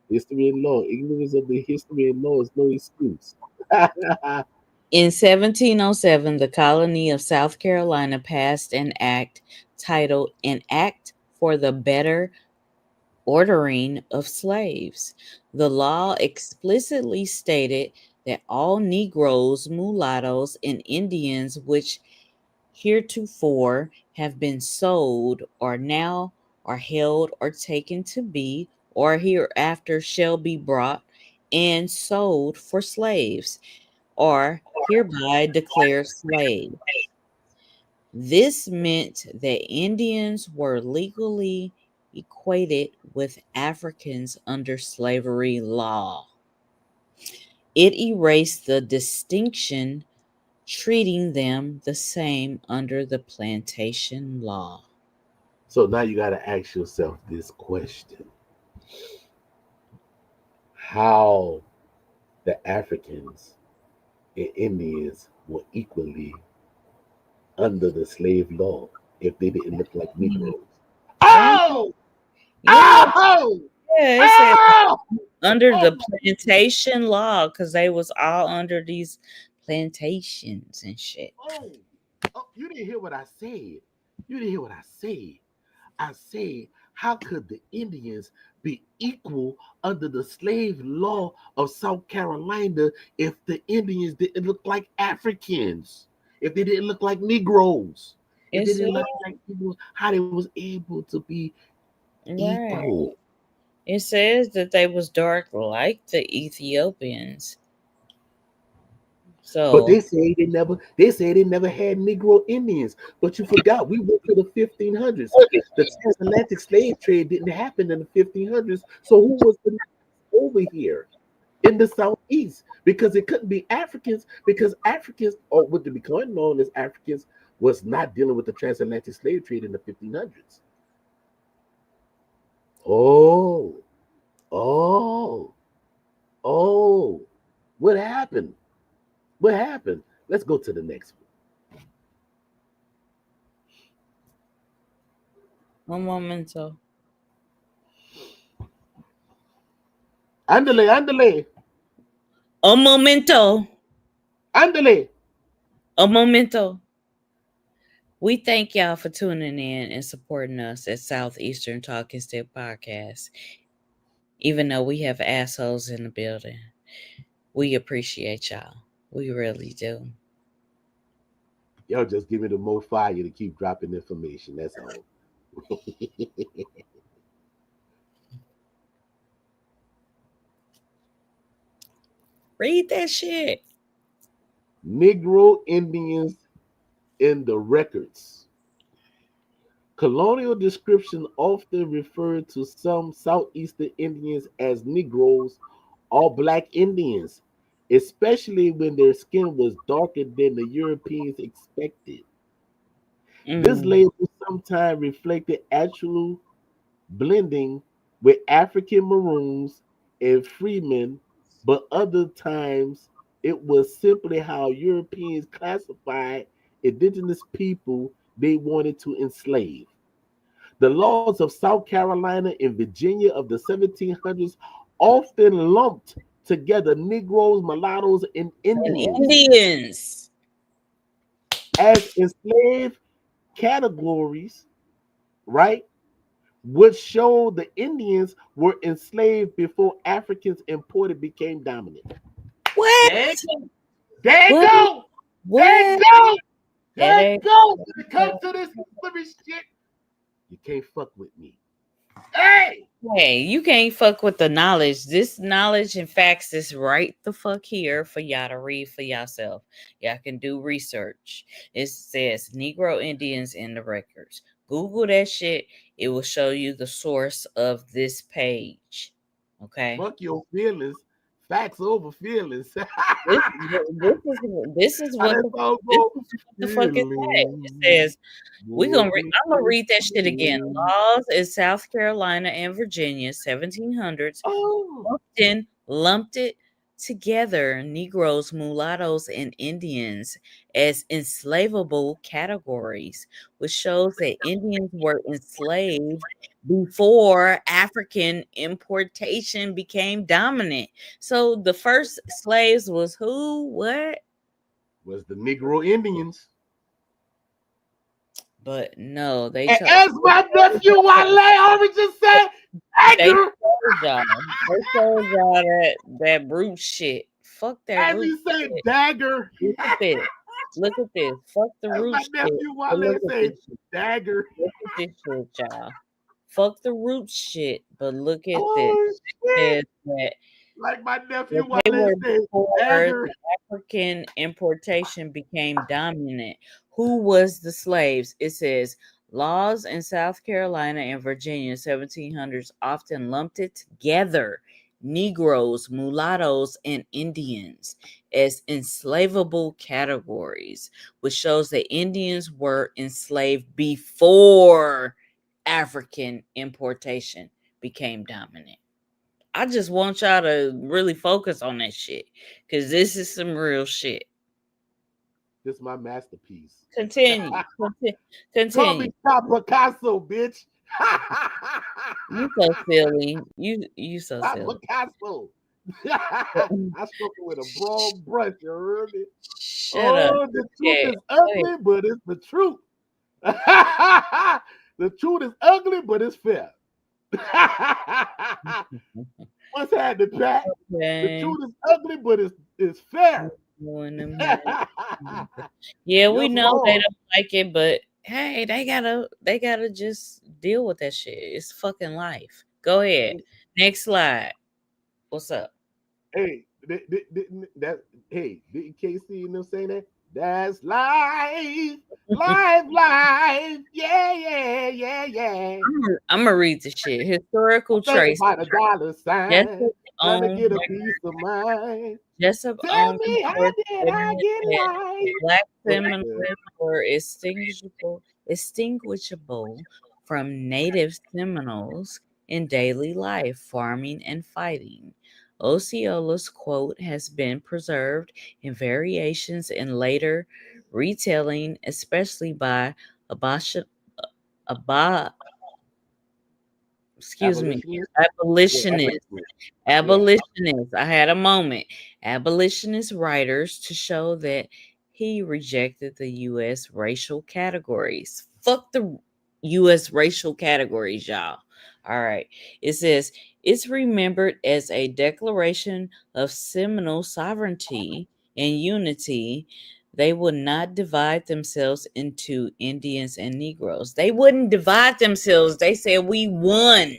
history and law. Ignorance of the history and law is no excuse. In 1707, the colony of South Carolina passed an act titled An Act for the Better Ordering of Slaves. The law explicitly stated that all Negroes, mulattoes, and Indians which heretofore have been sold or now are held or taken to be or hereafter shall be brought and sold for slaves are hereby declared slaves. This meant that Indians were legally equated with Africans under slavery law. It erased the distinction, treating them the same under the plantation law. So now you got to ask yourself this question: how the Africans and Indians were equally under the slave law if they didn't look like Negroes. Oh, Oh! yeah, Oh! yeah. It said Oh! under Oh the plantation law because they was all under these plantations and shit. Oh, oh, you didn't hear what I said. You didn't hear what I said. I said, how could the Indians be equal under the slave law of South Carolina if the Indians didn't look like Africans? If they didn't look like Negroes? If It they said didn't look like Negroes, how they was able to be right. equal? It says that they was dark like the Ethiopians. But So they say they never had Negro Indians. But you forgot we went to the 1500s. The transatlantic slave trade didn't happen in the 1500s. So who was the over here in the southeast? Because it couldn't be Africans, because Africans, or what to become known as Africans, was not dealing with the transatlantic slave trade in the 1500s. Oh, oh, oh. What happened? What happened? Let's go to the next one. un momento. Andale, andale, Un momento. andale. Un momento. We thank y'all for tuning in and supporting us at Southeastern Talking Stick Podcast. Even though we have assholes in the building, we appreciate y'all. We really do. Y'all just give me the more fire to keep dropping information. That's all. Read that shit. Negro Indians in the records. Colonial description often referred to some Southeastern Indians as Negroes or Black Indians, especially when their skin was darker than the Europeans expected. This Mm. label sometimes reflected actual blending with African maroons and freemen, but other times it was simply how Europeans classified indigenous people they wanted to enslave. The laws of South Carolina and Virginia of the 1700s often lumped together Negroes, mulattoes, and And Indians Indians. as enslaved categories, right? Which showed the Indians were enslaved before Africans imported became dominant. What? There, there you What? go. There you What? go. That There you ain't. go. When it comes to this slippery shit, you can't fuck with me. Hey! Hey, you can't fuck with the knowledge. This knowledge and facts is right the fuck here for y'all to read for yourself. Y'all can do research. It says Negro Indians in the records. Google that shit. It will show you the source of this page. Okay. Fuck your feelings. Facts over feelings. This, this is How what that the song this go? is what the fuck it says. It Feelings. says Broken I'm gonna read that shit again. feelings. Laws in South Carolina and Virginia, 1700s, Oh. often lumped it together Negroes, mulattoes, and Indians as enslavable categories, which shows that Indians were enslaved before African importation became dominant. So the first slaves was who? What? Was the Negro Indians. But no, they And told as my nephew Wale always just said, they Edgar, told y'all. They told y'all that brute shit. Fuck that as root he said, shit. dagger. Look at this. Look at this. Fuck the As root my shit. nephew But Wale look at said, this shit. dagger. Look at this shit, y'all. Fuck the root shit. But look at this. Oh It shit. says that Like my that nephew they Wale were said, before dagger. the African importation became dominant. Who was the slaves? It says laws in South Carolina and Virginia 1700s often lumped it together Negroes, mulattoes, and Indians as enslavable categories, which shows that Indians were enslaved before African importation became dominant. I just want y'all to really focus on that shit because this is some real shit. This is my masterpiece. Continue. Call me Continue. Top Picasso, bitch. You so silly. You so Top silly. Picasso. I spoke it with a broad brush, you heard me? Shut up. Oh, the truth Okay. is Go ahead. ugly, but it's the truth. The truth is ugly, but it's fair. What's happening, Pat? The Okay. truth is ugly, but it's fair. Doing them Yes, here. Yeah, we know they Lord. don't like it, but hey, they gotta just deal with that shit. It's fucking life. Go ahead. Next slide. What's up? Hey, that hey, didn't KC and them saying that? That's life, life, life. Yeah, yeah, yeah, yeah. I'm gonna read the shit. Historical I'm thinking trace. about a dollar Jessup sign, trying to owned get a piece of mind. Jessup Tell owned me, how records did I admit get that life? black Go ahead. Seminoles were extinguishable from native Seminoles in daily life, farming and fighting. Osceola's quote has been preserved in variations in later retelling, especially by Abasha, Abba, excuse me, Abolitionist? Yeah, abolitionists. abolitionist. Yeah. Abolitionists, I had a moment. Abolitionist writers to show that he rejected the U.S. racial categories. Fuck the U.S. racial categories, y'all. All right. It says it's remembered as a declaration of Seminole sovereignty and unity. They would not divide themselves into Indians and Negroes. They wouldn't divide themselves. They said we won.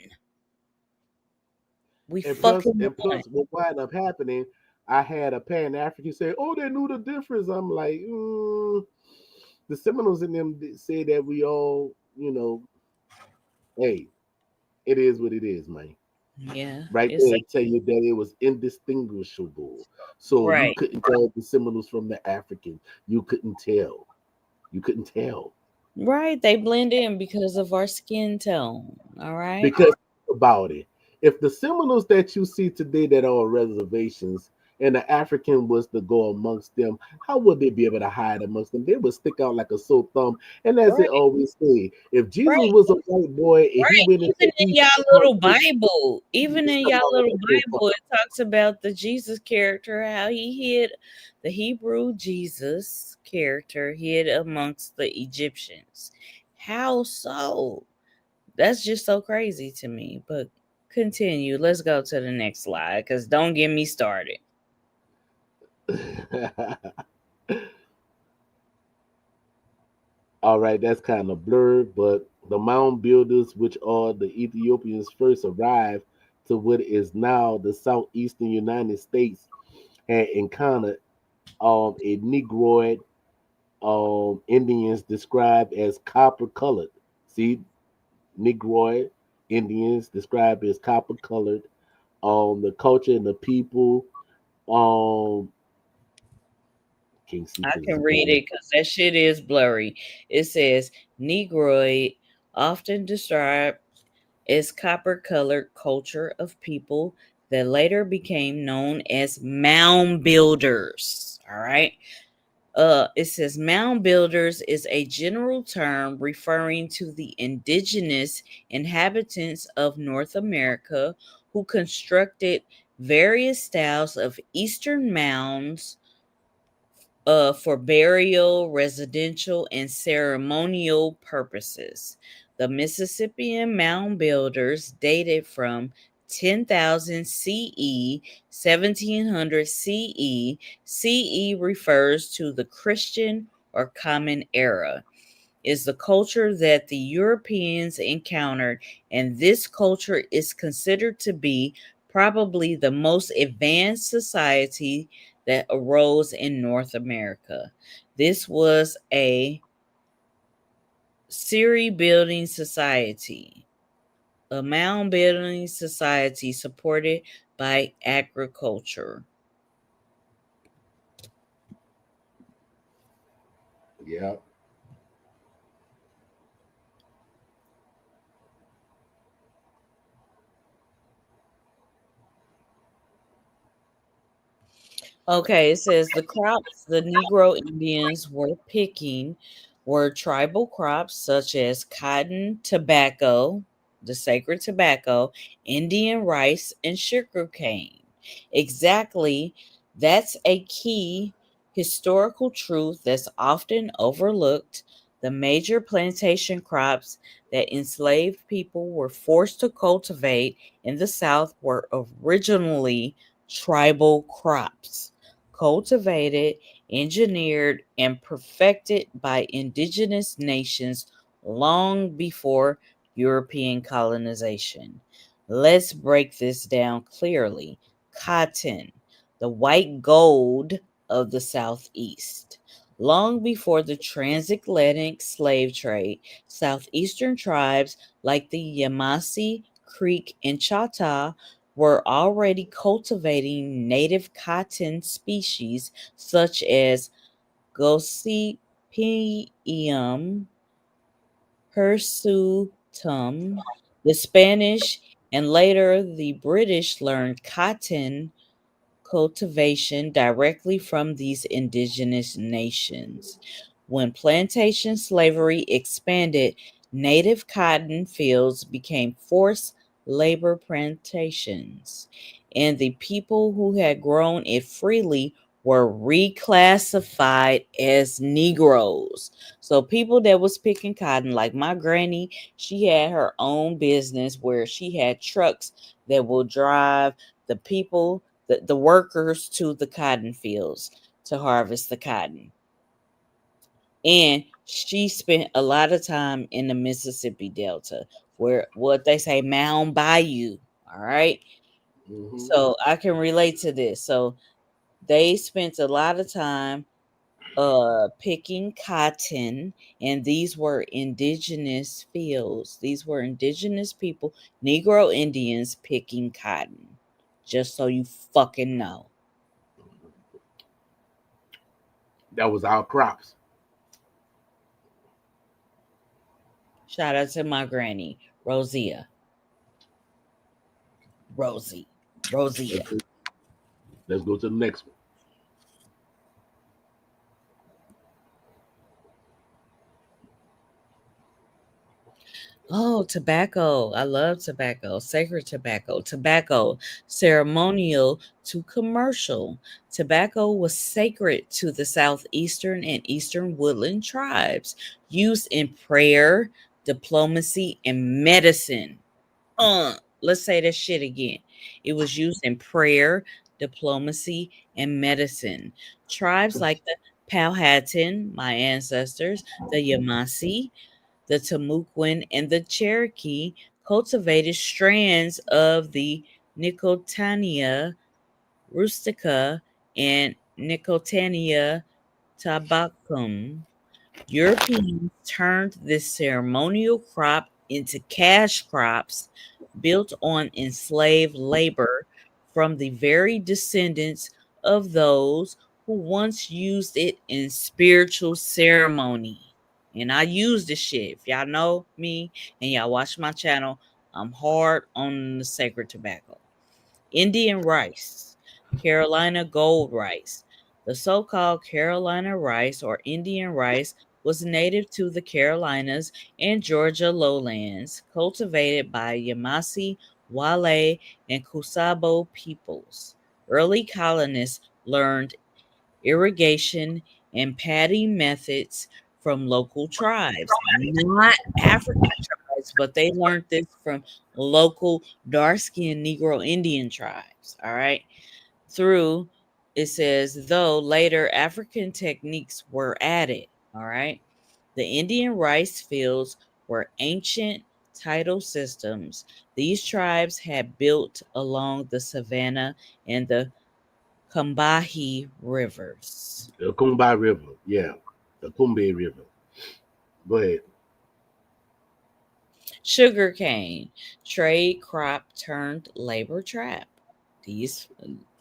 We fucking And won. plus, what wound up happening, I had a Pan African say, "Oh, they knew the difference." I'm like, the Seminoles in them say that we all, hey, it is what it is, man. Yeah, Right it's there, tell you that it was indistinguishable. So you right. couldn't tell the Seminoles from the African. You couldn't tell. You couldn't tell Right. They blend in because of our skin tone. All right. because about it. If the Seminoles that you see today that are on reservations and the African was to go amongst them, how would they be able to hide amongst them? They would stick out like a sore thumb. And as they Right. always say, if Jesus Right. was a white boy and he Right. went into Even in Egypt, y'all little Bible, he even would in come y'all out like little a sore thumb. Bible, it talks about the Jesus character, how he hid the Hebrew Jesus character hid amongst the Egyptians. How so? That's just so crazy to me. But continue. Let's go to the next slide because don't get me started. All right, that's kind of blurred, but the mound builders, which are the Ethiopians first arrived to what is now the southeastern United States, had encountered a Negroid Indians described as copper colored. See, Negroid Indians described as copper colored. The culture and the people um can't see I because it's can read blurry. it because that shit is blurry. It says Negroid, often described as copper colored culture of people that later became known as mound builders. All right. It says mound builders is a general term referring to the indigenous inhabitants of North America who constructed various styles of eastern mounds for burial, residential, and ceremonial purposes. The Mississippian mound builders dated from 10,000 CE, 1700 CE. CE refers to the Christian or Common Era, is the culture that the Europeans encountered, and this culture is considered to be probably the most advanced society that arose in North America. This was a Siri building society, a mound building society supported by agriculture. Yeah. Okay, it says the crops the Negro Indians were picking were tribal crops such as cotton, tobacco, the sacred tobacco, Indian rice, and sugar cane. Exactly, that's a key historical truth that's often overlooked. The major plantation crops that enslaved people were forced to cultivate in the South were originally tribal crops cultivated, engineered, and perfected by indigenous nations long before European colonization. Let's break this down clearly. Cotton, the white gold of the Southeast. Long before the transatlantic slave trade, Southeastern tribes like the Yamasee, Creek, and Choctaw were already cultivating native cotton species such as Gossypium hirsutum. The Spanish and later the British learned cotton cultivation directly from these indigenous nations. When plantation slavery expanded, native cotton fields became forced labor plantations, and the people who had grown it freely were reclassified as Negroes. So people that was picking cotton, like my granny, she had her own business where she had trucks that will drive the people the workers to the cotton fields to harvest the cotton. And she spent a lot of time in the Mississippi Delta, where what they say Mound Bayou. All right. Mm-hmm. So I can relate to this. So they spent a lot of time picking cotton, and these were indigenous fields. These were indigenous people, Negro Indians picking cotton. Just so you fucking know. That was our crops. Shout out to my granny, Rosia. Rosie. Rosia. Let's go, let's go to the next one. Oh, tobacco. I love tobacco. Sacred tobacco. Tobacco, ceremonial to commercial. Tobacco was sacred to the Southeastern and Eastern woodland tribes, used in prayer, diplomacy, and medicine. Let's say that shit again. It was used in prayer, diplomacy, and medicine. Tribes like the Powhatan, my ancestors, the Yamasee, the Tamuquin, and the Cherokee cultivated strands of the Nicotiana rustica and Nicotiana tabacum. Europeans turned this ceremonial crop into cash crops built on enslaved labor from the very descendants of those who once used it in spiritual ceremony. And I use this shit. If y'all know me and y'all watch my channel, I'm hard on the sacred tobacco. Indian rice, Carolina gold rice. The so called Carolina rice or Indian rice was native to the Carolinas and Georgia lowlands, cultivated by Yamasee, Wale, and Kusabo peoples. Early colonists learned irrigation and paddy methods from local tribes, not African tribes, but they learned this from local dark skinned Negro Indian tribes. All right. Through it says, though later African techniques were added. All right. The Indian rice fields were ancient tidal systems these tribes had built along the Savannah and the Combahee rivers. The Kumbai River. Yeah. The Kumbe River. Go ahead. Sugarcane, trade crop turned labor trap. These,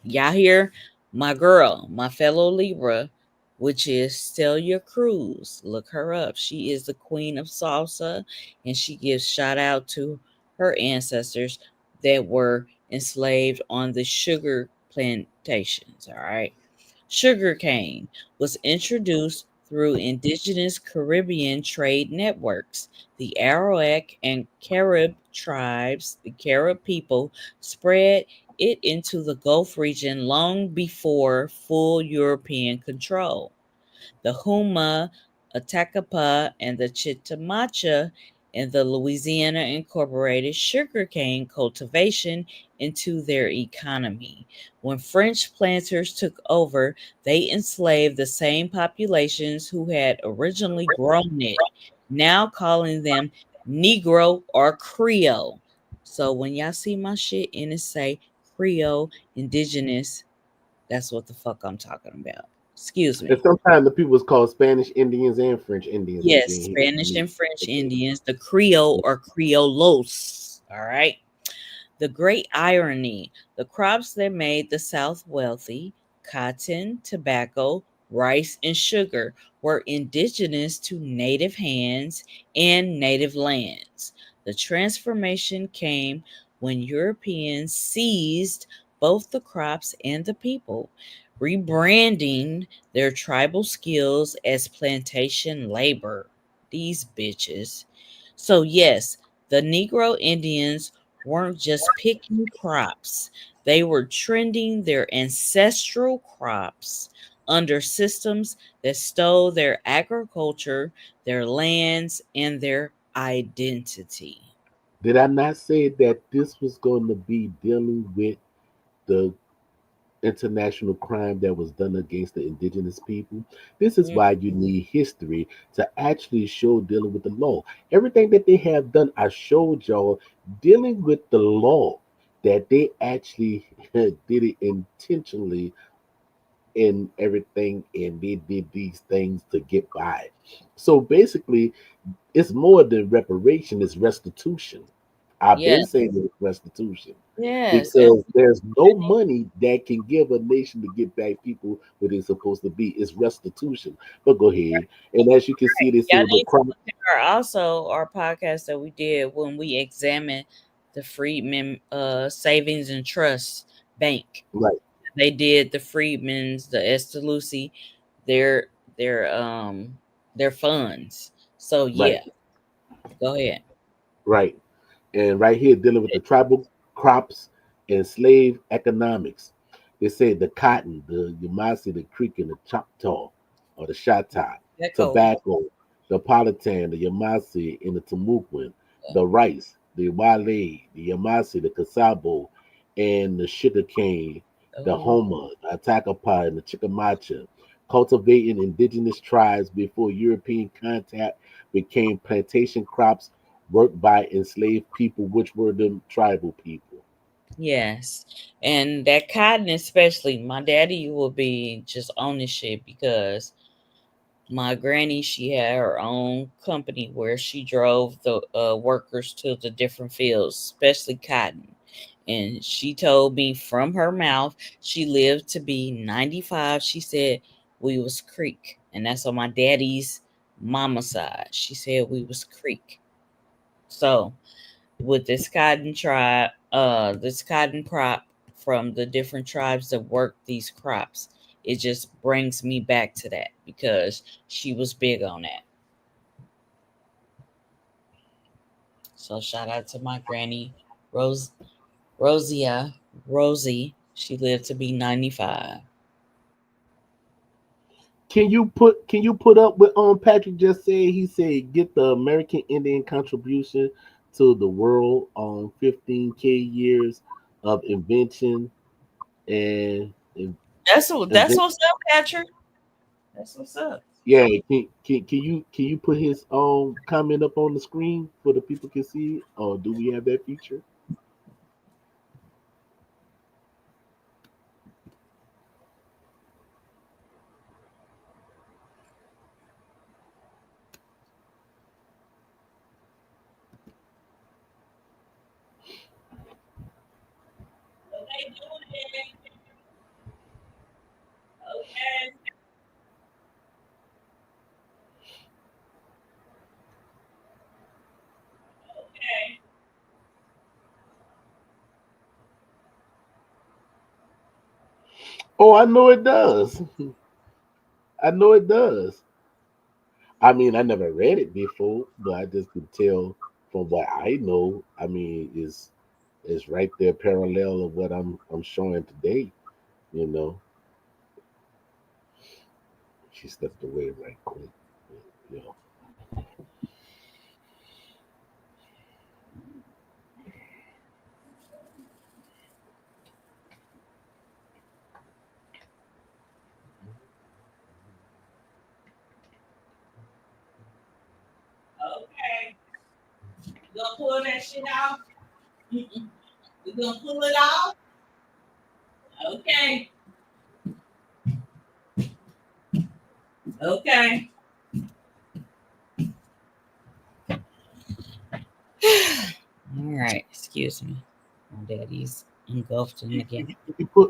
y'all hear my girl, my fellow Libra, which is Celia Cruz. Look her up. She is the queen of salsa, and she gives shout out to her ancestors that were enslaved on the sugar plantations. All right. Sugarcane was introduced through indigenous Caribbean trade networks. The Arawak and Carib tribes, the Carib people, spread it into the Gulf region long before full European control. The Huma, Atacapa, and the Chitamacha in the Louisiana incorporated sugarcane cultivation into their economy. When French planters took over, they enslaved the same populations who had originally grown it, now calling them Negro or Creole. So when y'all see my shit and it say Creole, Indigenous, that's what the fuck I'm talking about. Excuse And me. sometimes the people is called Spanish Indians and French Indians. I'm Yes, seeing here. Spanish and French Indians, the Creole or Criollos. All right. The great irony, the crops that made the South wealthy, cotton, tobacco, rice, and sugar, were indigenous to native hands and native lands. The transformation came when Europeans seized both the crops and the people, rebranding their tribal skills as plantation labor. These bitches. So, yes, the Negro Indians weren't just picking crops, they were trending their ancestral crops under systems that stole their agriculture, their lands, and their identity. Did I not say that this was going to be dealing with the international crime that was done against the indigenous people? This is Mm, why you need history to actually show dealing with the law. Everything that they have done, I showed y'all dealing with the law, that they actually did it intentionally in everything, and they did these things to get by. So basically, it's more than reparation, it's restitution. I've yeah, been saying it's restitution yes, and because there's no money that can give a nation to get back people where they're supposed to be. It's restitution. But go ahead. And as you can see, they y'all say the need to crime. look at our podcast that we did when we examined the Freedmen Savings and Trust Bank. Right, They did the Freedmen's, the Estalucci, their their um their funds. So right, yeah, go ahead. right. And right here, dealing with the tribal crops and slave economics. They say the cotton, the Yamasi, the Creek, and the Choctaw, or the Shatta, Echo. tobacco, the Politan, the Yamasi, and the Tamuquin, the rice, the Wale, the Yamasi, the Kasabo, and the sugarcane, the Oh Homa, the Atacapa, and the Chicamacha, cultivating indigenous tribes before European contact became plantation crops worked by enslaved people, which were the tribal people. yes, and that cotton especially. My daddy will be just on this shit because my granny, she had her own company where she drove the workers to the different fields, especially cotton. And she told me from her mouth she lived to be 95. She said we was Creek, and that's on my daddy's mama side. She said we was Creek. So with this cotton crop from the different tribes that work these crops, it just brings me back to that because she was big on that. So shout out to my granny, Rose Rosia Rosie. She lived to be 95. Can you put up with Patrick just said? He said get the American Indian contribution to the world on 15K years of invention and That's invent. what's up, Patrick. That's what's up. Yeah, can you put his comment up on the screen for the people can see? Or do we have that feature? Okay, doing it. Okay. Okay. Oh, I know it does. I know it does. I mean, I never read it before, but I just could tell from what I know. I mean, is right there parallel of what I'm showing today. You know, she stepped away right quick. You know, Okay. You gonna pull that shit off? You gonna pull it off? Okay. Okay. All right. Excuse me. My daddy's engulfed in the game.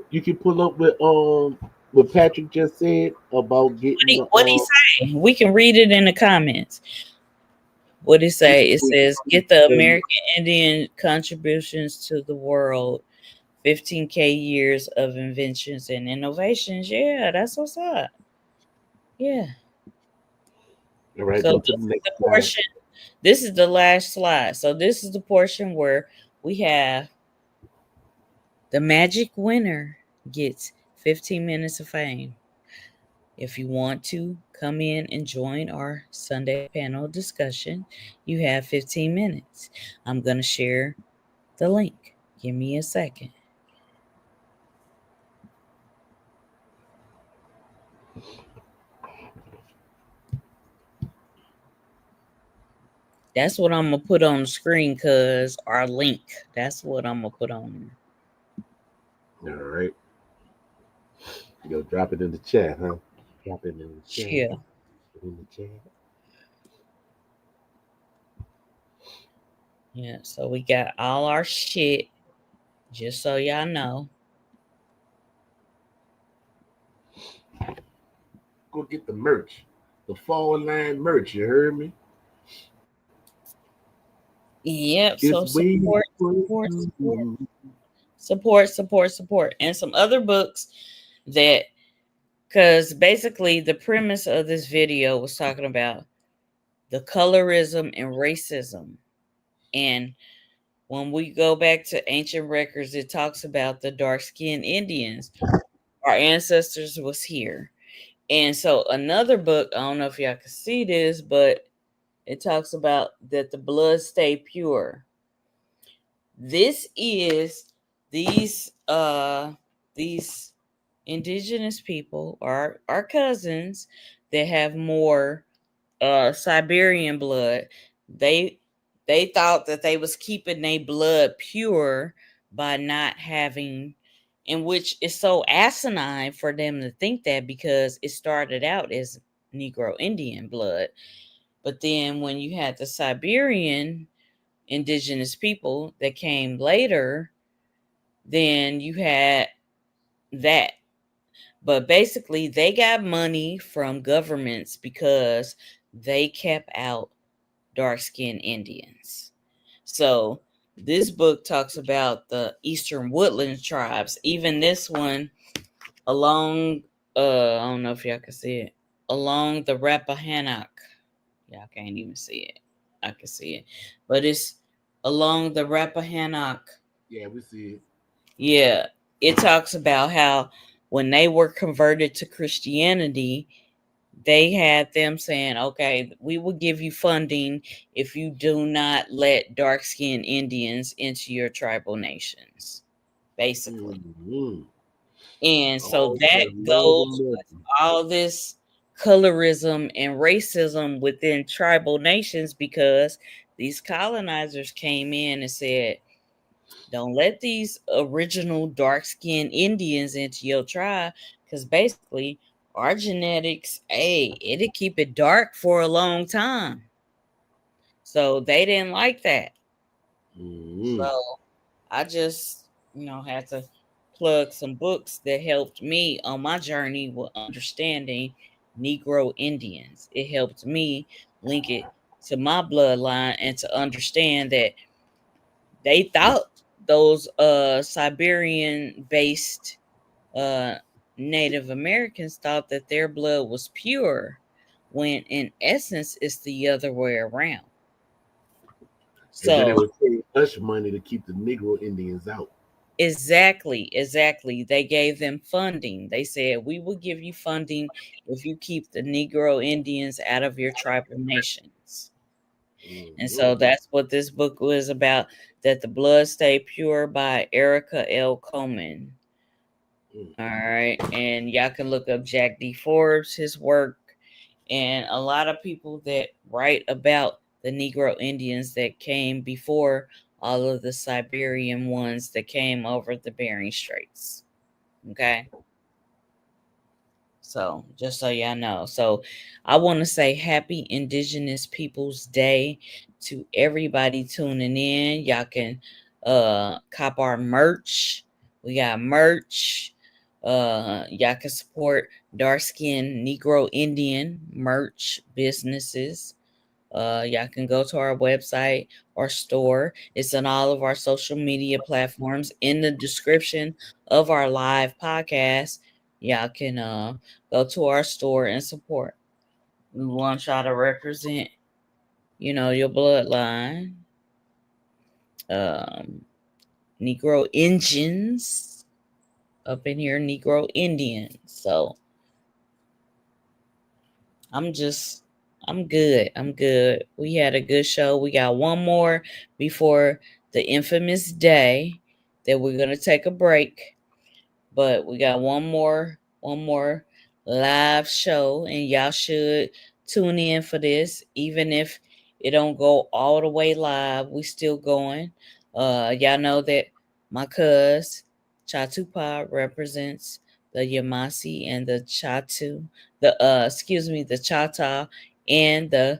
you can pull up with what Patrick just said about getting the What he say? We can read it in the comments. What it say? It says, "Get the American Indian contributions to the world. 15K years of inventions and innovations." Yeah, that's what's up. Yeah. All right, So go to this the is next the slide. portion. This is the last slide. So this is the portion where we have the magic winner gets 15 minutes of fame. If you want to come in and join our Sunday panel discussion, you have 15 minutes. I'm going to share the link. Give me a second. That's what I'm going to put on the screen because our link, that's what I'm going to put on All right, you go drop it in the chat, huh? Drop it in the chat. there. In the chat. Yeah, so we got all our shit, just so y'all know. Go get the merch, the fall line merch. You heard me? Yep, It's so waiting support, for support, support, you. support, support, support. And some other books that, because basically the premise of this video was talking about the colorism and racism. And when we go back to ancient records, it talks about the dark-skinned Indians. Our ancestors was here. And so another book, I don't know if y'all can see this, but it talks about that the blood stay pure. This is these indigenous people, our cousins that have more Siberian blood. They they thought that they was keeping their blood pure by not having, in which is so asinine for them to think that, because it started out as Negro Indian blood. But then when you had the Siberian indigenous people that came later, then you had that. But basically, they got money from governments because they kept out dark skinned Indians. So this book talks about the Eastern Woodland tribes. Even this one along, I don't know if y'all can see it, along the Rappahannock. Y'all can't even see it. I can see it, but it's along the Rappahannock. Yeah, we see it. Yeah, it talks about how when they were converted to Christianity, they had them saying, okay, we will give you funding if you do not let dark skinned Indians into your tribal nations, basically. Mm-hmm. And so Oh, that that's goes Lord. with all this colorism and racism within tribal nations, because these colonizers came in and said, don't let these original dark skinned Indians into your tribe, because basically our genetics, hey, it'll keep it dark for a long time. So they didn't like that. Mm-hmm. So I just, had to plug some books that helped me on my journey with understanding Negro Indians. It helped me link it to my bloodline and to understand that they thought those Siberian based uh Native Americans thought that their blood was pure, when in essence it's the other way around. And then they So would pay hush money to keep the Negro Indians out. exactly. They gave them funding. They said, we will give you funding if you keep the Negro Indians out of your tribal nations. And so Mm-hmm. that's what this book was about, That the Blood Stay Pure by Erica L. Coleman. All right. And y'all can look up Jack D. Forbes, his work, and a lot of people that write about the Negro Indians that came before all of the Siberian ones that came over the Bering Straits. Okay. So just so y'all know. So I want to say happy Indigenous Peoples Day to everybody tuning in. Y'all can cop our merch. We got merch. Y'all can support dark skinned Negro Indian merch businesses. Y'all can go to our website or store. It's on all of our social media platforms. In the description of our live podcast, y'all can go to our store and support. We want y'all to represent, your bloodline. Um, Negro engines up in here, Negro Indians. So I'm just, I'm good. I'm good. We had a good show. We got one more before the infamous day that we're going to take a break. But we got one more live show, and y'all should tune in for this. Even if it don't go all the way live, we still going. Y'all know that my cuz Chatupa represents the Yamasi and the Chatu, the Chata and the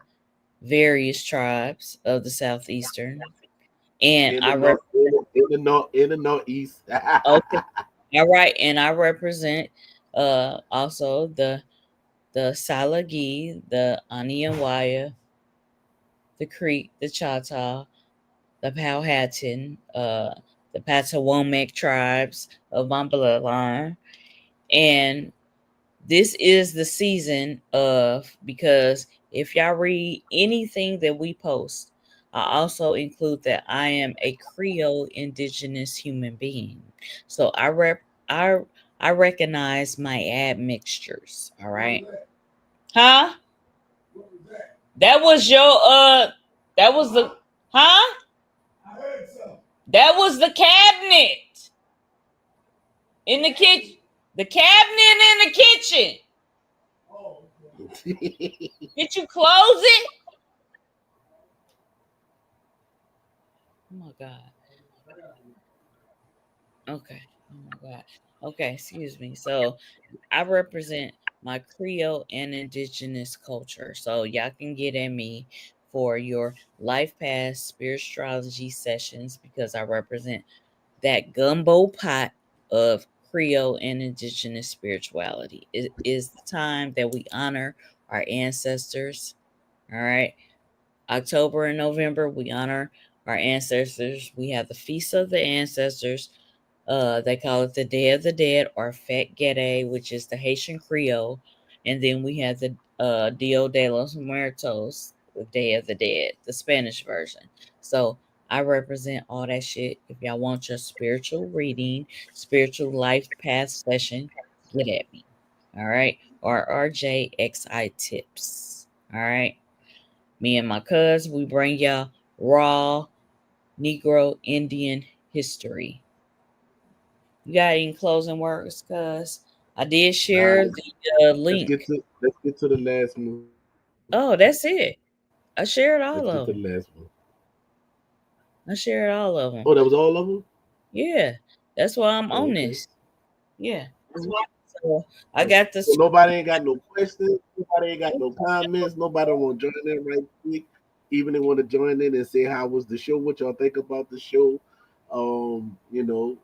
various tribes of the Southeastern. And In the I north, in the northeast. okay. All right, and I represent also the Salagi, the Aniawaya, the Creek, the Chata, the Powhatan, the Patawomac tribes of my bloodline. And this is the season of, because if y'all read anything that we post, I also include that I am a Creole indigenous human being. So I I recognize my admixtures. All right. Huh? That was your that was the huh? That was the cabinet in the kitchen. The cabinet in the kitchen. Did you close it? Oh my god. Okay. Oh my god. Okay, excuse me. So I represent my Creole and indigenous culture. So y'all can get at me for your life path spirituality sessions, because I represent that gumbo pot of Creole and indigenous spirituality. It is the time that we honor our ancestors. All right. October and November, we honor our ancestors. We have the Feast of the Ancestors. They call it the Day of the Dead, or Fête Gede, which is the Haitian Creole. And then we have the Dia de los Muertos, the Day of the Dead, the Spanish version. So I represent all that shit. If y'all want your spiritual reading, spiritual life path session, get at me. All right. Or RJXI tips. All right. Me and my cuz, we bring y'all raw Negro Indian history. You got any closing words, cuz? I did Nah, share the link. let's get to the last one. Oh, that's it. I shared Let's all get to of the them. last one. I shared all of Oh, them. that was all of them. Yeah, that's why I'm Oh, on okay. this. Yeah. So I So, got the so nobody ain't got no questions. Nobody ain't got no comments. Nobody want to join in right quick. Even they want to join in and say how was the show, what y'all think about the show. You know,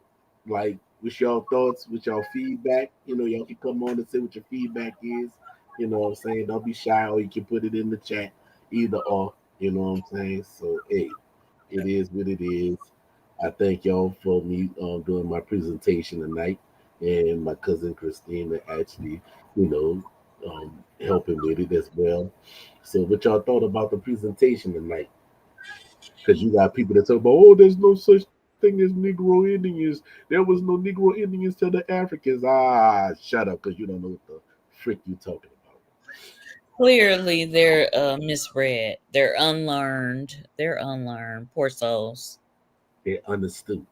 like what's y'all thoughts, with y'all feedback. Y'all can come on and say what your feedback is. You know what I'm saying? Don't be shy, or you can put it in the chat. Either or. You know what I'm saying? So hey, it is what it is. I thank y'all for me doing my presentation tonight. and my cousin Christina actually, you know, helping with it as well. So, what y'all thought about the presentation tonight? Because you got people that talk about, oh, there's no such thing as Negro Indians. There was no Negro Indians to the Africans. Ah, shut up, because you don't know what the frick you talking about. Clearly, they're misread. They're unlearned. They're unlearned. Poor souls. They understood.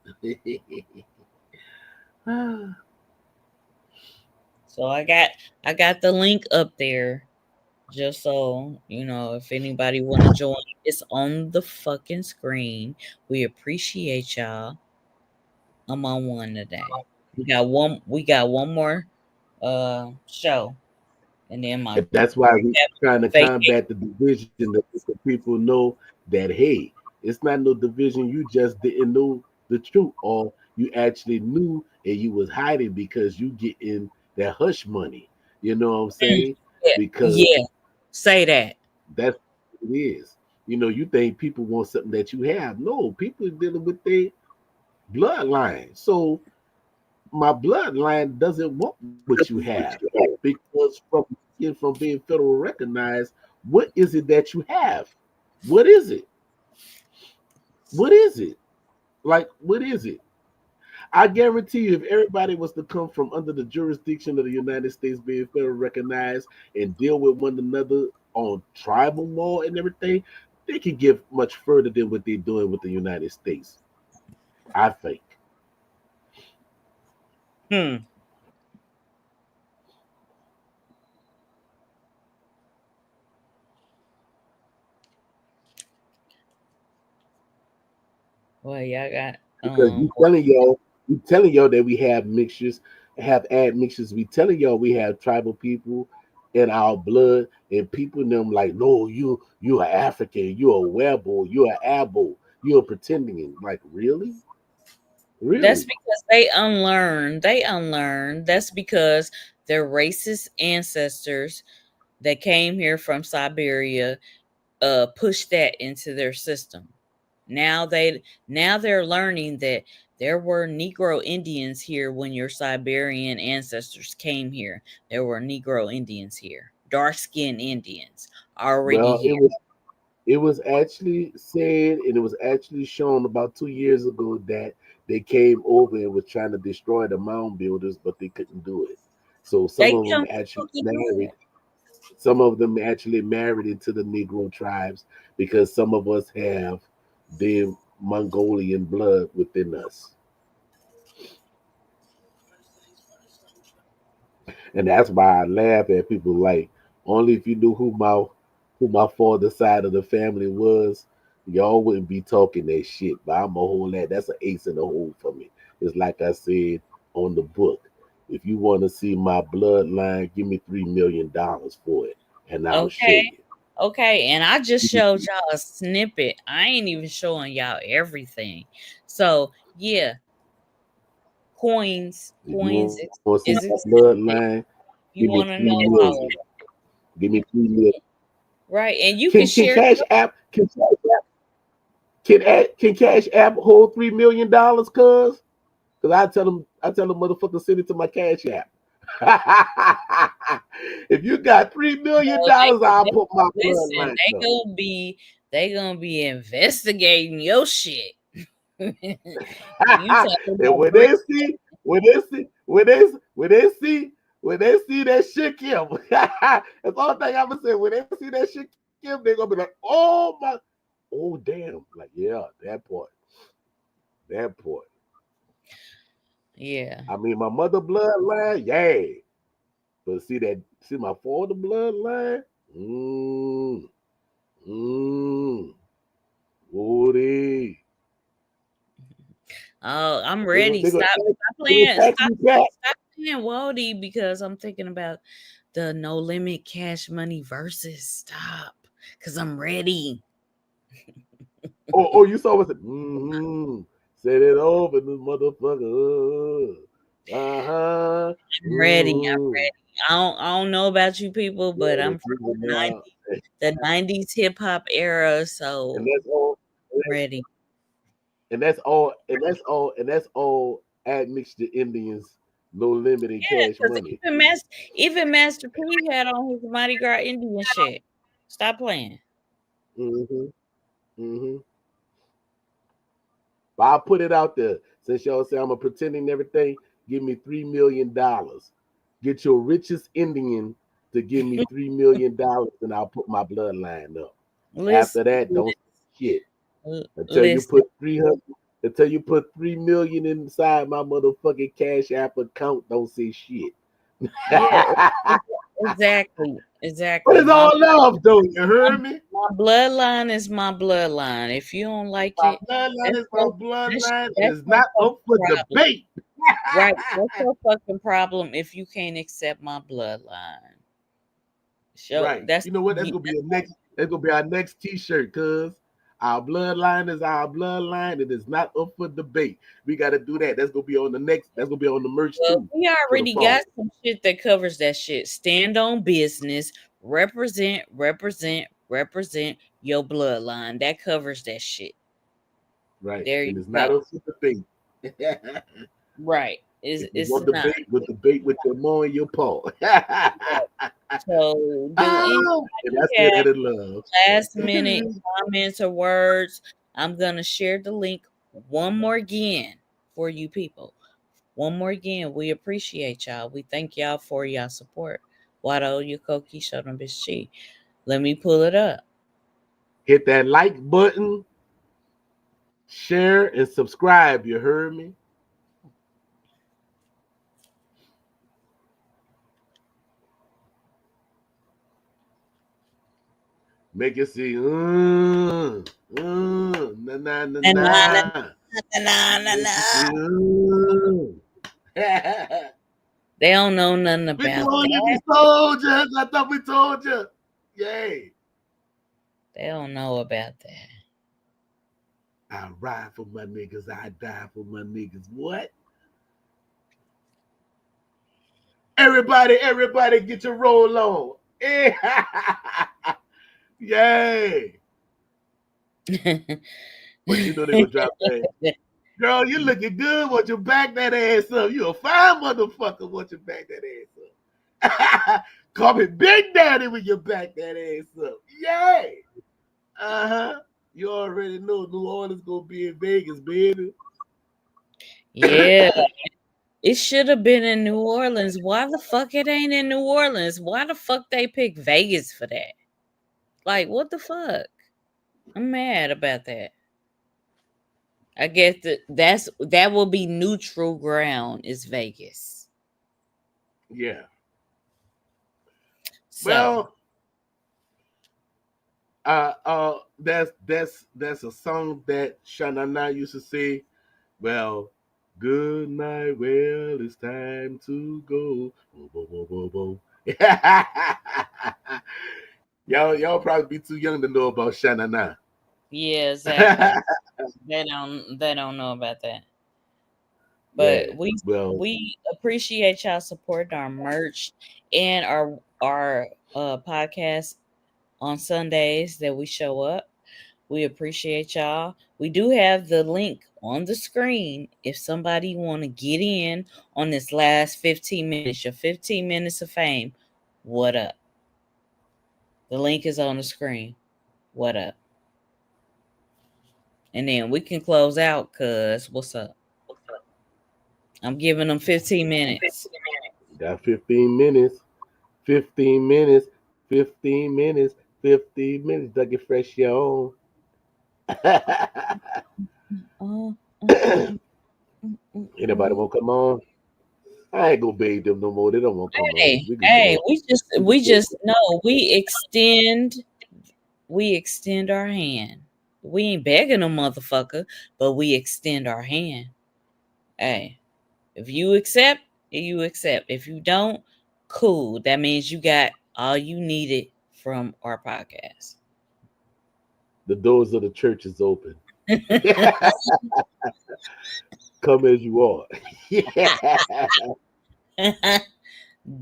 Ah, So I got the link up there, just so you know, if anybody want to join. It's on the fucking screen. We appreciate y'all. I'm on one today. We got one more show, and then my and that's why we're trying to vacation. combat the division to let the people know that, hey, it's not no division. You just didn't know the truth, or you actually knew and you was hiding because you getting that hush money. You know what I'm saying? Yeah, Because yeah. Say that. that's what it is. You know, you think people want something that you have. No, people are dealing with their bloodline. So my bloodline doesn't want what you have because from being federal recognized, what is it that you have? What is it? What is it? Like, what is it? I guarantee you, if everybody was to come from under the jurisdiction of the United States being federal recognized and deal with one another on tribal law and everything, they could get much further than what they're doing with the United States. I think. Hmm. Well, y'all got Because we telling y'all that we have mixtures, have admixtures. We telling y'all we have tribal people in our blood, and people in them like, no, you are African, you are Webo, you are Abo, you are pretending. Like, really, That's really? because they unlearn. They unlearn. That's because their racist ancestors that came here from Siberia pushed that into their system. Now they're learning that there were Negro Indians here when your Siberian ancestors came here. There were Negro Indians here, dark skinned Indians already Well, here. it was actually said, and it was actually shown about 2 years ago that they came over and was trying to destroy the mound builders, but they couldn't do it. So some They of them come actually fucking do married. it. Some of them actually married into the Negro tribes because some of us have the Mongolian blood within us. And that's why I laugh at people like, only if you knew who my father's side of the family was, y'all wouldn't be talking that shit. But I'm a whole that. That's an ace in the hole for me. It's like I said on the book. If you want to see my bloodline, give me $3 million for it, and I'll show Okay. you. Okay, and I just showed y'all a snippet. I ain't even showing y'all everything. So yeah, coins, If you coins want to see my is expensive. bloodline, You give me want to three know how, million. Give me 3 million. right? And you can Can share. Cash App can Cash App hold $3 million? Cause I tell them motherfucker send it to my Cash App. If you got three million Well, dollars, I'll they put my listen. bloodline They up. gonna be investigating your shit. You talking And about three? when they see that shit Kim, that's the only thing I'm gonna say. When they see that shit Kim, they're gonna be like, oh my, oh damn, like yeah, that part. Yeah. I mean, my mother bloodline, yeah, but see my father bloodline, mm, mm, Woody. Oh, I'm They go, ready. they go, Stop they go playing. tax Stop. me back. Stop playing Wody because I'm thinking about the no limit cash money versus. Stop, because I'm ready. Oh, you saw what? Set it over, this motherfucker. Uh huh. I'm ready. I'm Mm-hmm. ready. I don't know about you people, but Yeah, I'm the from juvenile, the 90s hip hop era, so and that's all. I'm ready. And that's all. And that's all. And that's all admixture Indians no limit in Yeah, cash because money. even Master P had on his Mardi Gras Indian shit. Stop playing. Mm-hmm. Mm-hmm. But I'll put it out there. Since y'all say I'm a pretending everything, give me $3 million. Get your richest Indian to give me $3 million, and I'll put my bloodline up. After Listen, that, don't shit. Until you listen. put 300, until you put 3 million inside my motherfucking Cash App account, don't say shit. Yeah, But exactly, exactly. it's all love, though. You heard me? My bloodline is my bloodline. If you don't like My it, bloodline that's is my your bloodline. It that's is your not fucking up for problem. debate. Right. That's your fucking problem if you can't accept my bloodline. So Right. that's You know what? That's gonna be a next. That's gonna be our next T-shirt. Cause our bloodline is our bloodline. It is not up for debate. We got to do that. That's gonna be on the next. That's gonna be on the merch well, too we for the already got fall. some shit that covers that shit. Stand on business, represent your bloodline. That covers that shit. Right. There you And it's not go. up for debate. Right. If you It's want not. debate, with debate with your mom and your paw. So do Oh, and anybody that's the have edit love. last minute comments or words? I'm gonna share the link one more again for you people. One more again. We appreciate y'all. We thank y'all for y'all support. Wado Yukoki Shodombishi. Let me pull it up. Hit that like button, share, and subscribe. You heard me? Make it see, na na na Na, na, na, na. na, na, Make na. it see, They don't know nothing we about told you, that. we told you. I thought we told you. Yay. They don't know about that. I ride for my niggas. I die for my niggas. What? Everybody, get your roll on. Yay. But you know they gonna drop that. Girl, you looking good. Want you back that ass up? You a fine motherfucker. Want you back that ass up? Call me Big Daddy when you back that ass up. Yay. Uh-huh. You already know New Orleans gonna be in Vegas, baby. Yeah. It should have been in New Orleans. Why the fuck it ain't in New Orleans? Why the fuck they pick Vegas for that? Like, what the fuck? I'm mad about that. I guess that will be neutral ground is Vegas. Yeah. So Well, that's a song that Shanana used to say. Well, good night. Well, it's time to go. Bo, bo, bo, bo, bo. Y'all probably be too young to know about Shanana. yeah, exactly. They don't know about that. Yeah. But we Well, we appreciate y'all supporting our merch and our podcast on Sundays that we show up. We appreciate y'all. We do have the link on the screen if somebody want to get in on this last 15 minutes, your 15 minutes of fame. What up? The link is on the screen. What up? And then we can close out cuz what's up? I'm giving them 15 minutes. got 15 minutes. 15 minutes. 15 minutes. 15 minutes. Dougie Fresh, your Oh, own. Anybody want to come on? I ain't gonna bathe them no more. They don't want to come on. Hey, We can hey, go. we just know we extend our hand. We ain't begging a motherfucker, but we extend our hand. Hey, if you accept, you accept. If you don't, cool. That means you got all you needed from our podcast. The doors of the church is open. Come as you are. Yeah.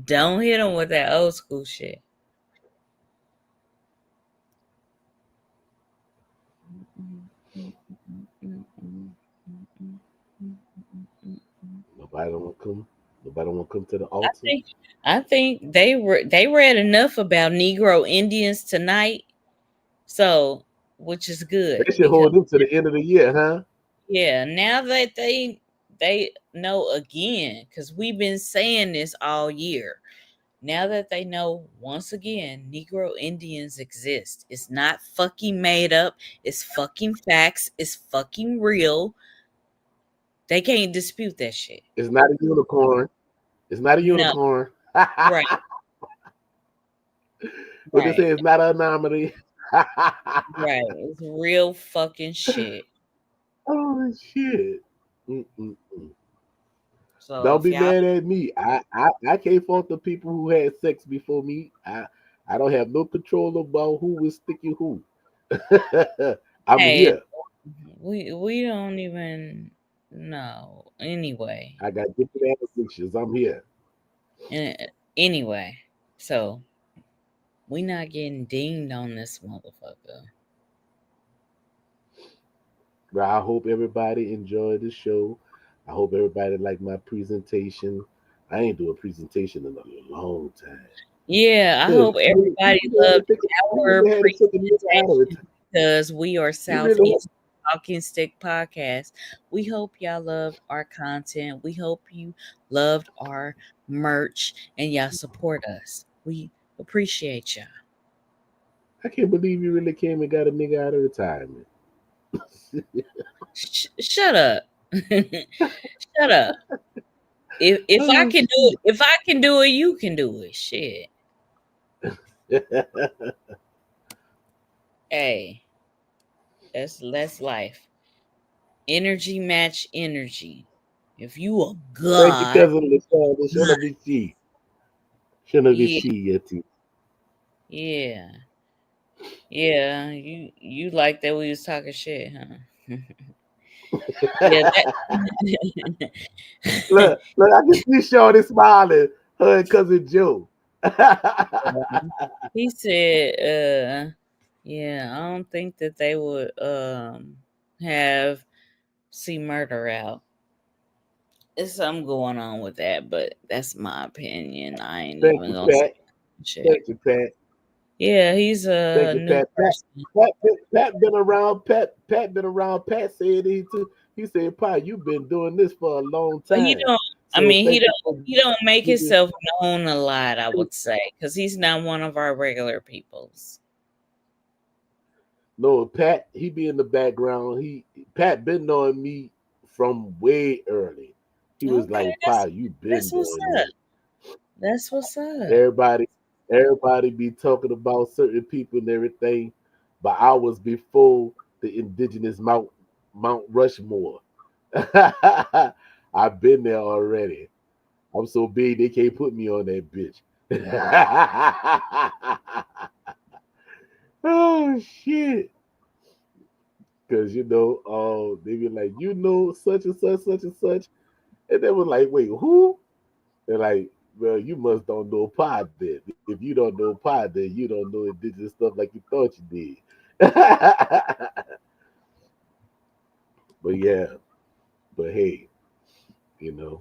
Don't hit them with that old school shit. Nobody don't want to come. Nobody want to come to the I altar. think I think they read enough about Negro Indians tonight, so which is good They should because hold them to the end of the year, huh? yeah, now that they know again, because we've been saying this all year. Now that they know once again, Negro Indians exist. It's not fucking made up. It's fucking facts. It's fucking real. They can't dispute that shit. It's not a unicorn. It's not a No, unicorn. right, What they say right, is not an anomaly. right. It's real fucking shit. Oh shit. Mm-mm. So Don't if be y'all, mad at me. I can't fault the people who had sex before me. I don't have no control about who was sticking who. I'm hey, here. we don't even know anyway. I got different addictions. I'm here. Anyway, so we not getting dinged on this motherfucker. Well, I hope everybody enjoyed the show. I hope everybody liked my presentation. I ain't do a presentation in a long time. Yeah, I Cause hope everybody we really loved had to take we our really had to take a look out of it. presentation because we are We really Southeast Talking Stick Podcast. We hope y'all loved our content. We hope you loved our merch and y'all support us. We appreciate y'all. I can't believe you really came and got a nigga out of retirement. Shut up. Shut up. If I Oh can do it, shit. if I can do it, you can do it. Shit. Hey, that's life. Energy match energy. If you a Thank you, god, cousin LaShawn. Shouldn't be she. Shouldn't be yeah, she yet. yeah, yeah. You like that we was talking shit, huh? Yeah, that. Look, I can see Shorty smiling. Her and cousin Joe. He said, yeah, I don't think that they would have see murder out. There's something going on with that, but that's my opinion. I ain't Thank even you, gonna say Pat. shit. Thank you, Pat. Yeah, he's Thank a you, new Pat. person. Pat been around. Pat been around. Pat said he too. He said, "Pat, you've been doing this for a long But he time." don't. I So mean, thank you for he don't make giving. himself known a lot. I would say because he's not one of our regular peoples. No, Pat, he be in the background. Pat been knowing me from way early. He was Okay, like, "Pa, you been that's what's doing up. this." That's what's up. Everybody, everybody be talking about certain people and everything, but I was before the indigenous Mount Rushmore. I've been there already. I'm so big they can't put me on that bitch. Oh shit. Cause they be like, such and such, such and such. And they was like, wait, who? They're like, well, you must don't know pod then. If you don't know pod, then you don't know indigenous stuff like you thought you did. But yeah, but hey, you know,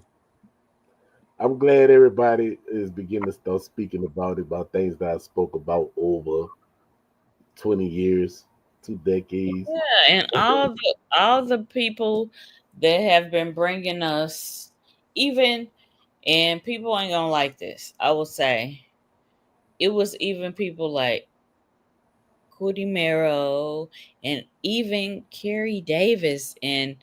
I'm glad everybody is beginning to start speaking about things that I spoke about over 20 years, 2 decades. Yeah, and all the people that have been bringing us, even and people ain't gonna like this. I will say it was even people like Cootie Marrow and even Carrie Davis, and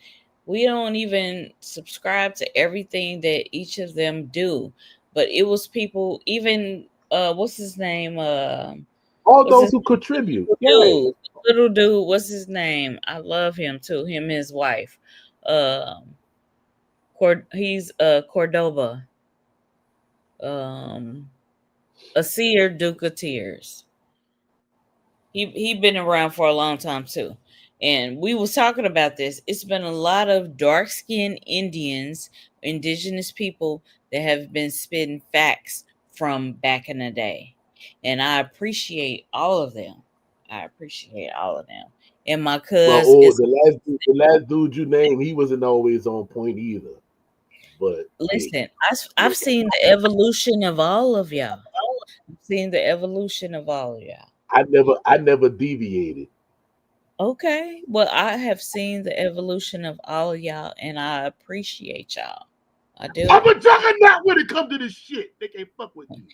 we don't even subscribe to everything that each of them do. But it was people, even what's his name? All What's those his who contribute, right? dude? Little dude, what's his name? I love him too. Him and his wife. Um, he's Cordoba. Um, a seer Duke of Tears. He been around for a long time too. And we was talking about this. It's been a lot of dark skinned Indians, indigenous people that have been spitting facts from back in the day. And I appreciate all of them. I appreciate all of them. And my Well, cuz oh, is the last dude you named, he wasn't always on point either. But hey, Listen, I've seen the evolution of all of y'all. I've seen the evolution of all of y'all. I never deviated. Okay, well, I have seen the evolution of all of y'all, and I appreciate y'all. I do. I'm a juggernaut when it comes to this shit. They can't fuck with me.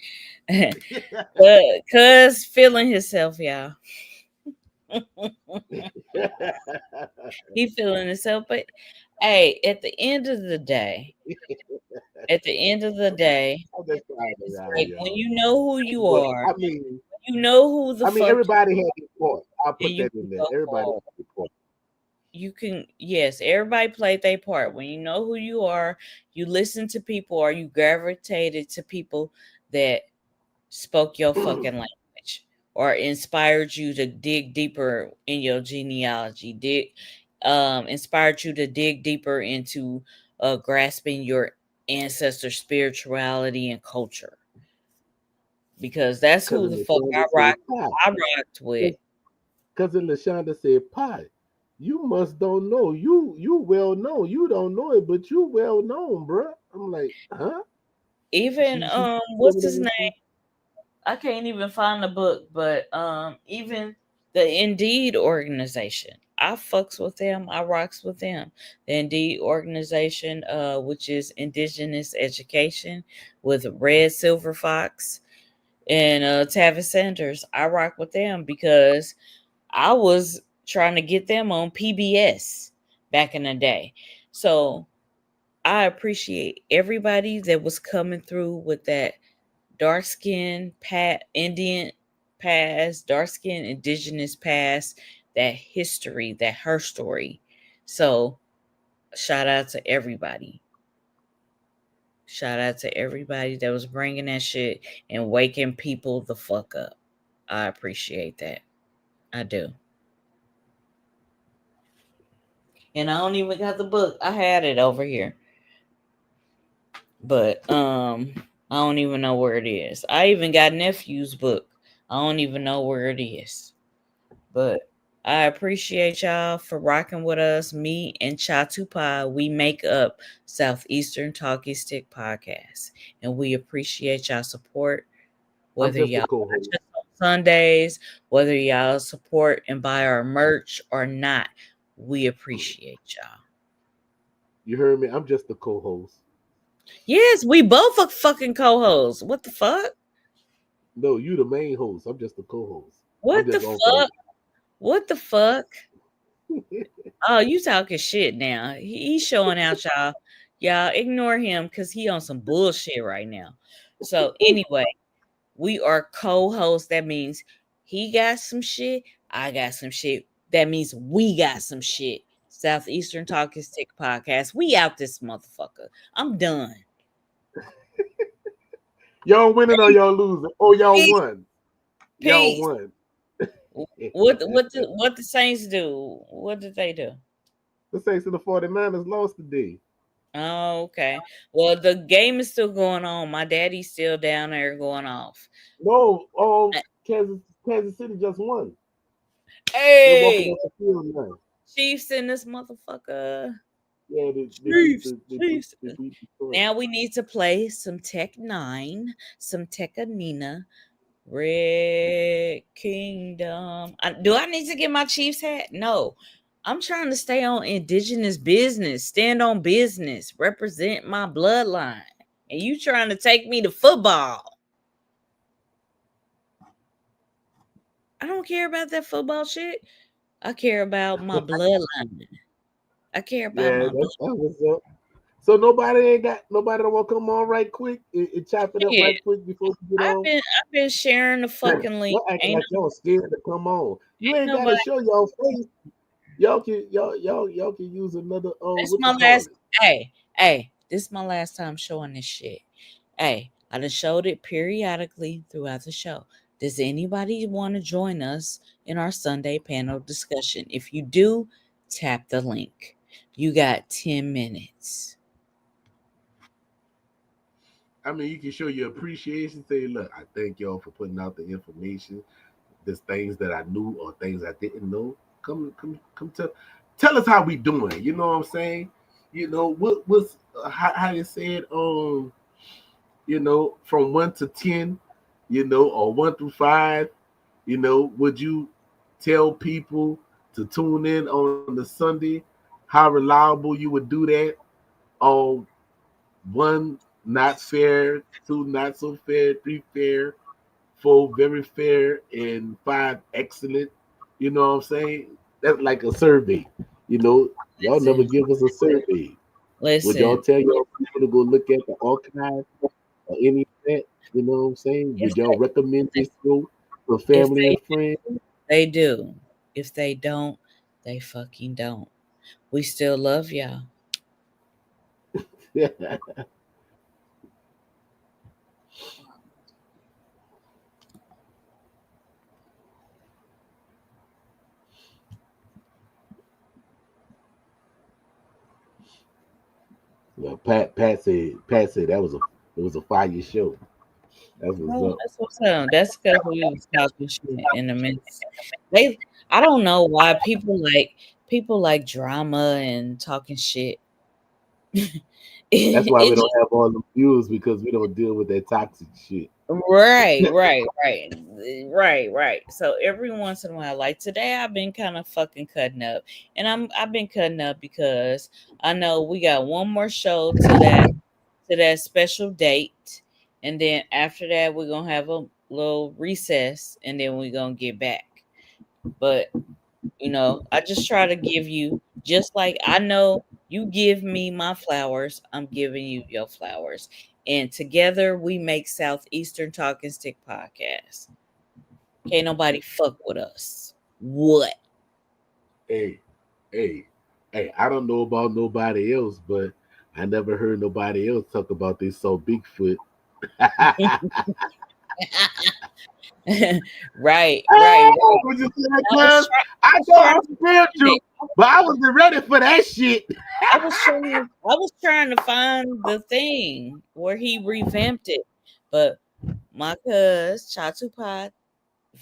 Cuz feeling himself, y'all. He feeling himself, but hey, at the end of the day, I'm just trying it's around, like when y'all. you know who you But are, I mean, you know who the fuck you everybody had their part. I'll and put you that can in there. go Everybody forward. had their part. You can, yes, everybody played their part. When you know who you are, you listen to people, or you gravitated to people that spoke your fucking language or inspired you to dig deeper in your genealogy, inspired you to dig deeper into grasping your ancestor spirituality and culture, because that's who Cousin the fuck LaShonda said, "Pie." I rocked with. Cousin LaShonda said, "Pie. You must don't know. You well known. You don't know it, but you well known, bruh." I'm like, huh? Even She what's his name? I can't even find the book, but even the Indeed organization, I fucks with them. I rocks with them. The Indeed organization, which is Indigenous Education, with Red Silver Fox and Tavis Sanders. I rock with them because I was trying to get them on PBS back in the day. So I appreciate everybody that was coming through with that dark skin Indian past, dark skin indigenous past, that history, that her story. So shout out to everybody. Shout out to everybody that was bringing that shit and waking people the fuck up. I appreciate that. I do. And I don't even got the book. I had it over here. But I don't even know where it is. I even got nephew's book. I don't even know where it is. But I appreciate y'all for rocking with us. Me and Chatupa, we make up Southeastern Talking Stick podcast. And we appreciate y'all support, I'm whether just a y'all watch co-host. us on Sundays, whether y'all support and buy our merch or not. We appreciate y'all. You heard me? I'm just a co-host. Yes, we both are fucking co-hosts. What the fuck? No, you the main host. I'm just the co-host. I'm What the just on for fuck? What the fuck? Oh, you talking shit now. He's showing out, y'all. Y'all ignore him because he on some bullshit right now. So anyway, we are co-hosts. That means he got some shit. I got some shit. That means we got some shit. Southeastern Talking Stick podcast. We out this motherfucker. I'm done. Y'all winning or y'all losing? Oh, y'all Peace. won. Y'all Peace. won. What the Saints do? What did they do? The Saints and the 49ers lost today. Oh, okay. Well, the game is still going on. My daddy's still down there going off. No, Kansas City just won. They're walking Hey, off the field now. Chiefs in this motherfucker. Yeah, they beat Chiefs, the they beat Chiefs. they beat Detroit. Now we need to play some Tech Nine, some Tekanina, Red Kingdom. Do I need to get my Chiefs hat? No. I'm trying to stay on indigenous business, stand on business, represent my bloodline. And you trying to take me to football. I don't care about that football shit. I care about my bloodline. I care about Yeah, my blood. that was up. So nobody don't want to come on right quick and chop it up Shit. right quick before we get on. I've been sharing the fucking link. Y'all acting like y'all scared to come on. You Ain't ain't got to nobody. show y'all face. Y'all can use another This what my you call last. it. Hey, this is my last time showing this shit. Hey, I done showed it periodically throughout the show. Does anybody want to join us in our Sunday panel discussion? If you do, tap the link. You got 10 minutes. I mean, you can show your appreciation. Say, look, I thank y'all for putting out the information. There's things that I knew or things I didn't know. Come tell us how we doing. You know what I'm saying? what was how you said from 1 to 10, or 1 through 5, would you tell people to tune in on the Sunday? How reliable you would do that? Or one not fair, two not so fair, three fair, four very fair, and five excellent. You know what I'm saying? That's like a survey. You know, y'all never Listen, give us a survey. Would y'all listen. tell y'all people to go look at the archive or any of that? You know what I'm saying? If Would y'all recommend this show to if family they and friends? do, they do. If they don't, they fucking don't. We still love y'all. Well, Pat said it was a fire show. That's what's No, up. that's what's up. That's because we was talking shit in the midst. They, I don't know why people like drama and talking shit. That's why we It don't just have all the views because we don't deal with that toxic shit. right. So every once in a while, like today, I've been kind of fucking cutting up, and I've been cutting up because I know we got one more show to that special date, and then after that, we're gonna have a little recess, and then we're gonna get back. But I just try to give you, just like I know you give me my flowers, I'm giving you your flowers. And together we make Southeastern Talking Stick podcast. Can't nobody fuck with us. What? Hey, hey, hey, I don't know about nobody else, but I never heard nobody else talk about they saw Bigfoot. Right. Would you say that, I was cuz? trying I I was know trying I'm to find spiritual, it. but I wasn't ready for that shit. I was trying to find the thing where he revamped it. But my cuz Chatupat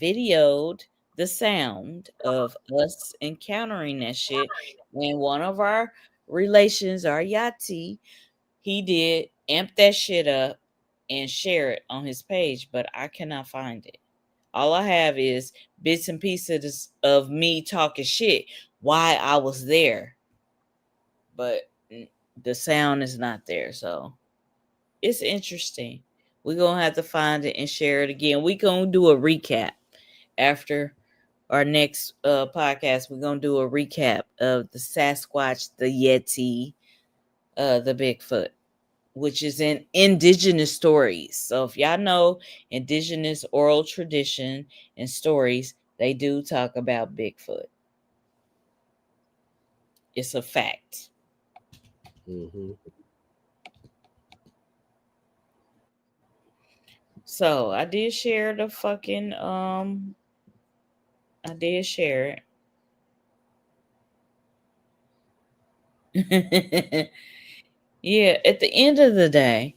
videoed the sound of us encountering that shit. And one of our relations, our Yati, he did amp that shit up and share it on his page, but I cannot find it. All I have is bits and pieces of me talking shit why I was there, but the sound is not there. So it's interesting. We're gonna have to find it and share it again. We're gonna do a recap after our next podcast. We're gonna do a recap of the Sasquatch, the Yeti, the Bigfoot, which is in indigenous stories. So if y'all know indigenous oral tradition and stories, they do talk about Bigfoot. It's a fact. Hmm. So I did share the fucking I did share it. Yeah, at the end of the day,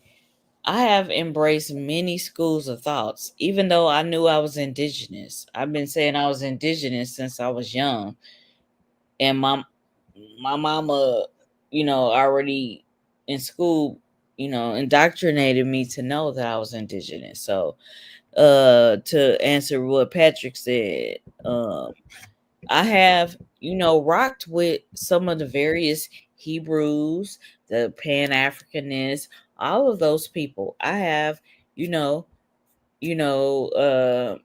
I have embraced many schools of thoughts, even though I knew I was indigenous. I've been saying I was indigenous since I was young, and my mama, already in school, indoctrinated me to know that I was indigenous. So, to answer what Patrick said, I have, rocked with some of the various Hebrews, the Pan Africanists, all of those people. I have, you know, you know, uh,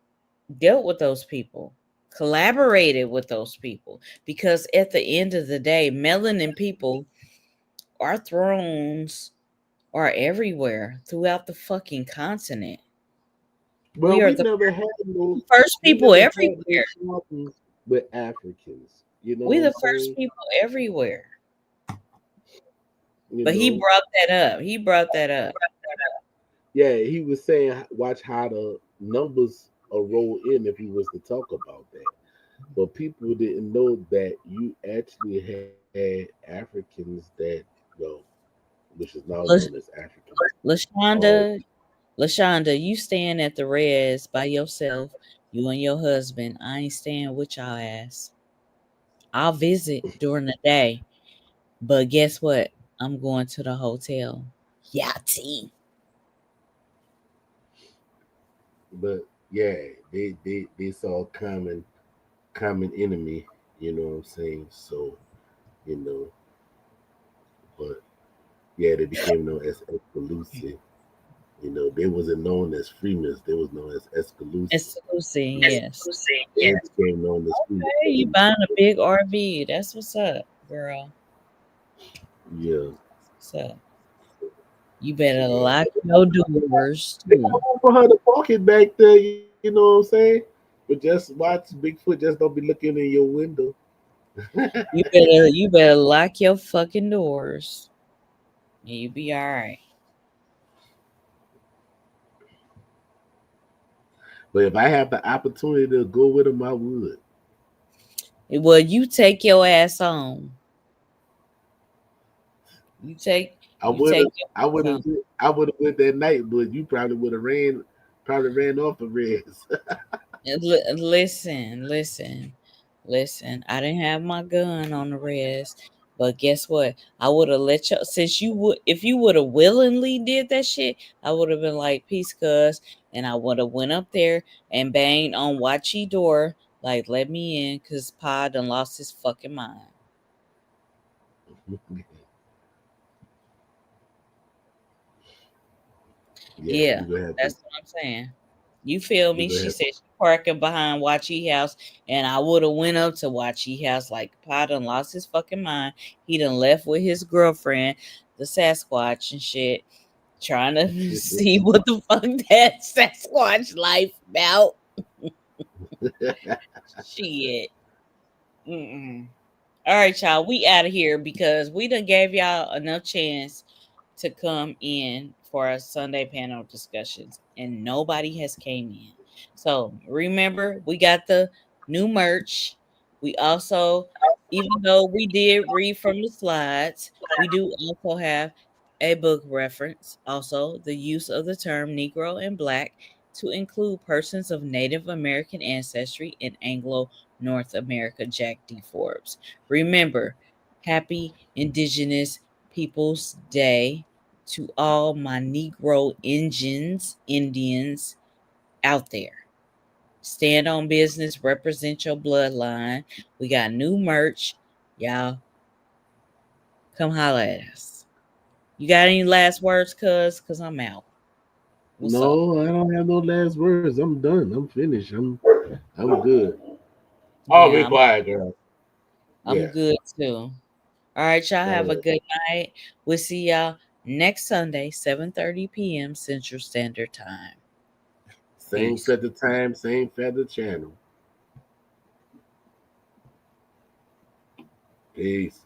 dealt with those people, collaborated with those people, because at the end of the day, melanin people, our thrones are everywhere throughout the fucking continent. Well, We are we the never had no first we people never had no everywhere. problems with Africans. You know We what the I'm first saying? people everywhere. You But he know, brought that up. He brought that up. yeah, he was saying watch how the numbers are roll in if he was to talk about that. But people didn't know that you actually had Africans that, well, which is now known La- as African. Um, Lashonda, Lashonda, you staying at the res by yourself, you and your husband. I ain't staying with y'all ass. I'll visit during the day, but guess what? I'm going to the hotel. Yachty. But yeah, they saw common enemy. You know what I'm saying? So you know, but yeah, they became known as Escaluse. You know, they wasn't known as Freemans. They was known as Escaluse. Exclusive, yes. They became known as Freeman. Hey, you buying a big RV. That's what's up, girl. Yeah. What's up? You So better yeah. lock your doors They too. got room for her to park it back there, you know what I'm saying? But just watch Bigfoot just don't be looking in your window. You better lock your fucking doors. And you be all right. But if I have the opportunity to go with him, I would. Well, you take your ass home. You take I you would have, take your I ass would have, home. I would have went that night, but you probably ran off the res. And listen. I didn't have my gun on the res, but guess what? I would have let you since you would if you would have willingly did that shit. I would have been like peace, cuz, and I would have went up there and banged on Watchy door like let me in, cause Pa done lost his fucking mind. Yeah, Yeah, you gonna have to. that's what I'm saying. You feel You me? gonna She have said she parking behind Watchy House, and I would have went up to Watchy House like Pa done lost his fucking mind. He done left with his girlfriend, the Sasquatch and shit, trying to see what the fuck that Sasquatch life about. Shit. Mm-mm. All right, y'all. We out of here because we done gave y'all enough chance to come in for our Sunday panel discussions, and nobody has came in. So remember, we got the new merch. We also, even though we did read from the slides, we do also have a book reference. Also, the use of the term Negro and Black to include persons of Native American ancestry in Anglo North America. Jack D. Forbes. Remember, happy Indigenous Peoples Day to all my Negro Indians out there. Stand on business, represent your bloodline. We got new merch. Y'all come holla at us. You got any last words, cuz? Cuz I'm out. What's up? No, I don't have no last words. I'm done. I'm finished. I'm good. Oh, be Yeah, quiet, girl. I'm Yeah. good too. All right, y'all All have a right. good night. We'll see y'all next Sunday, 7:30 p.m. Central Standard Time. Same Peace. feather time, same feather channel. Peace.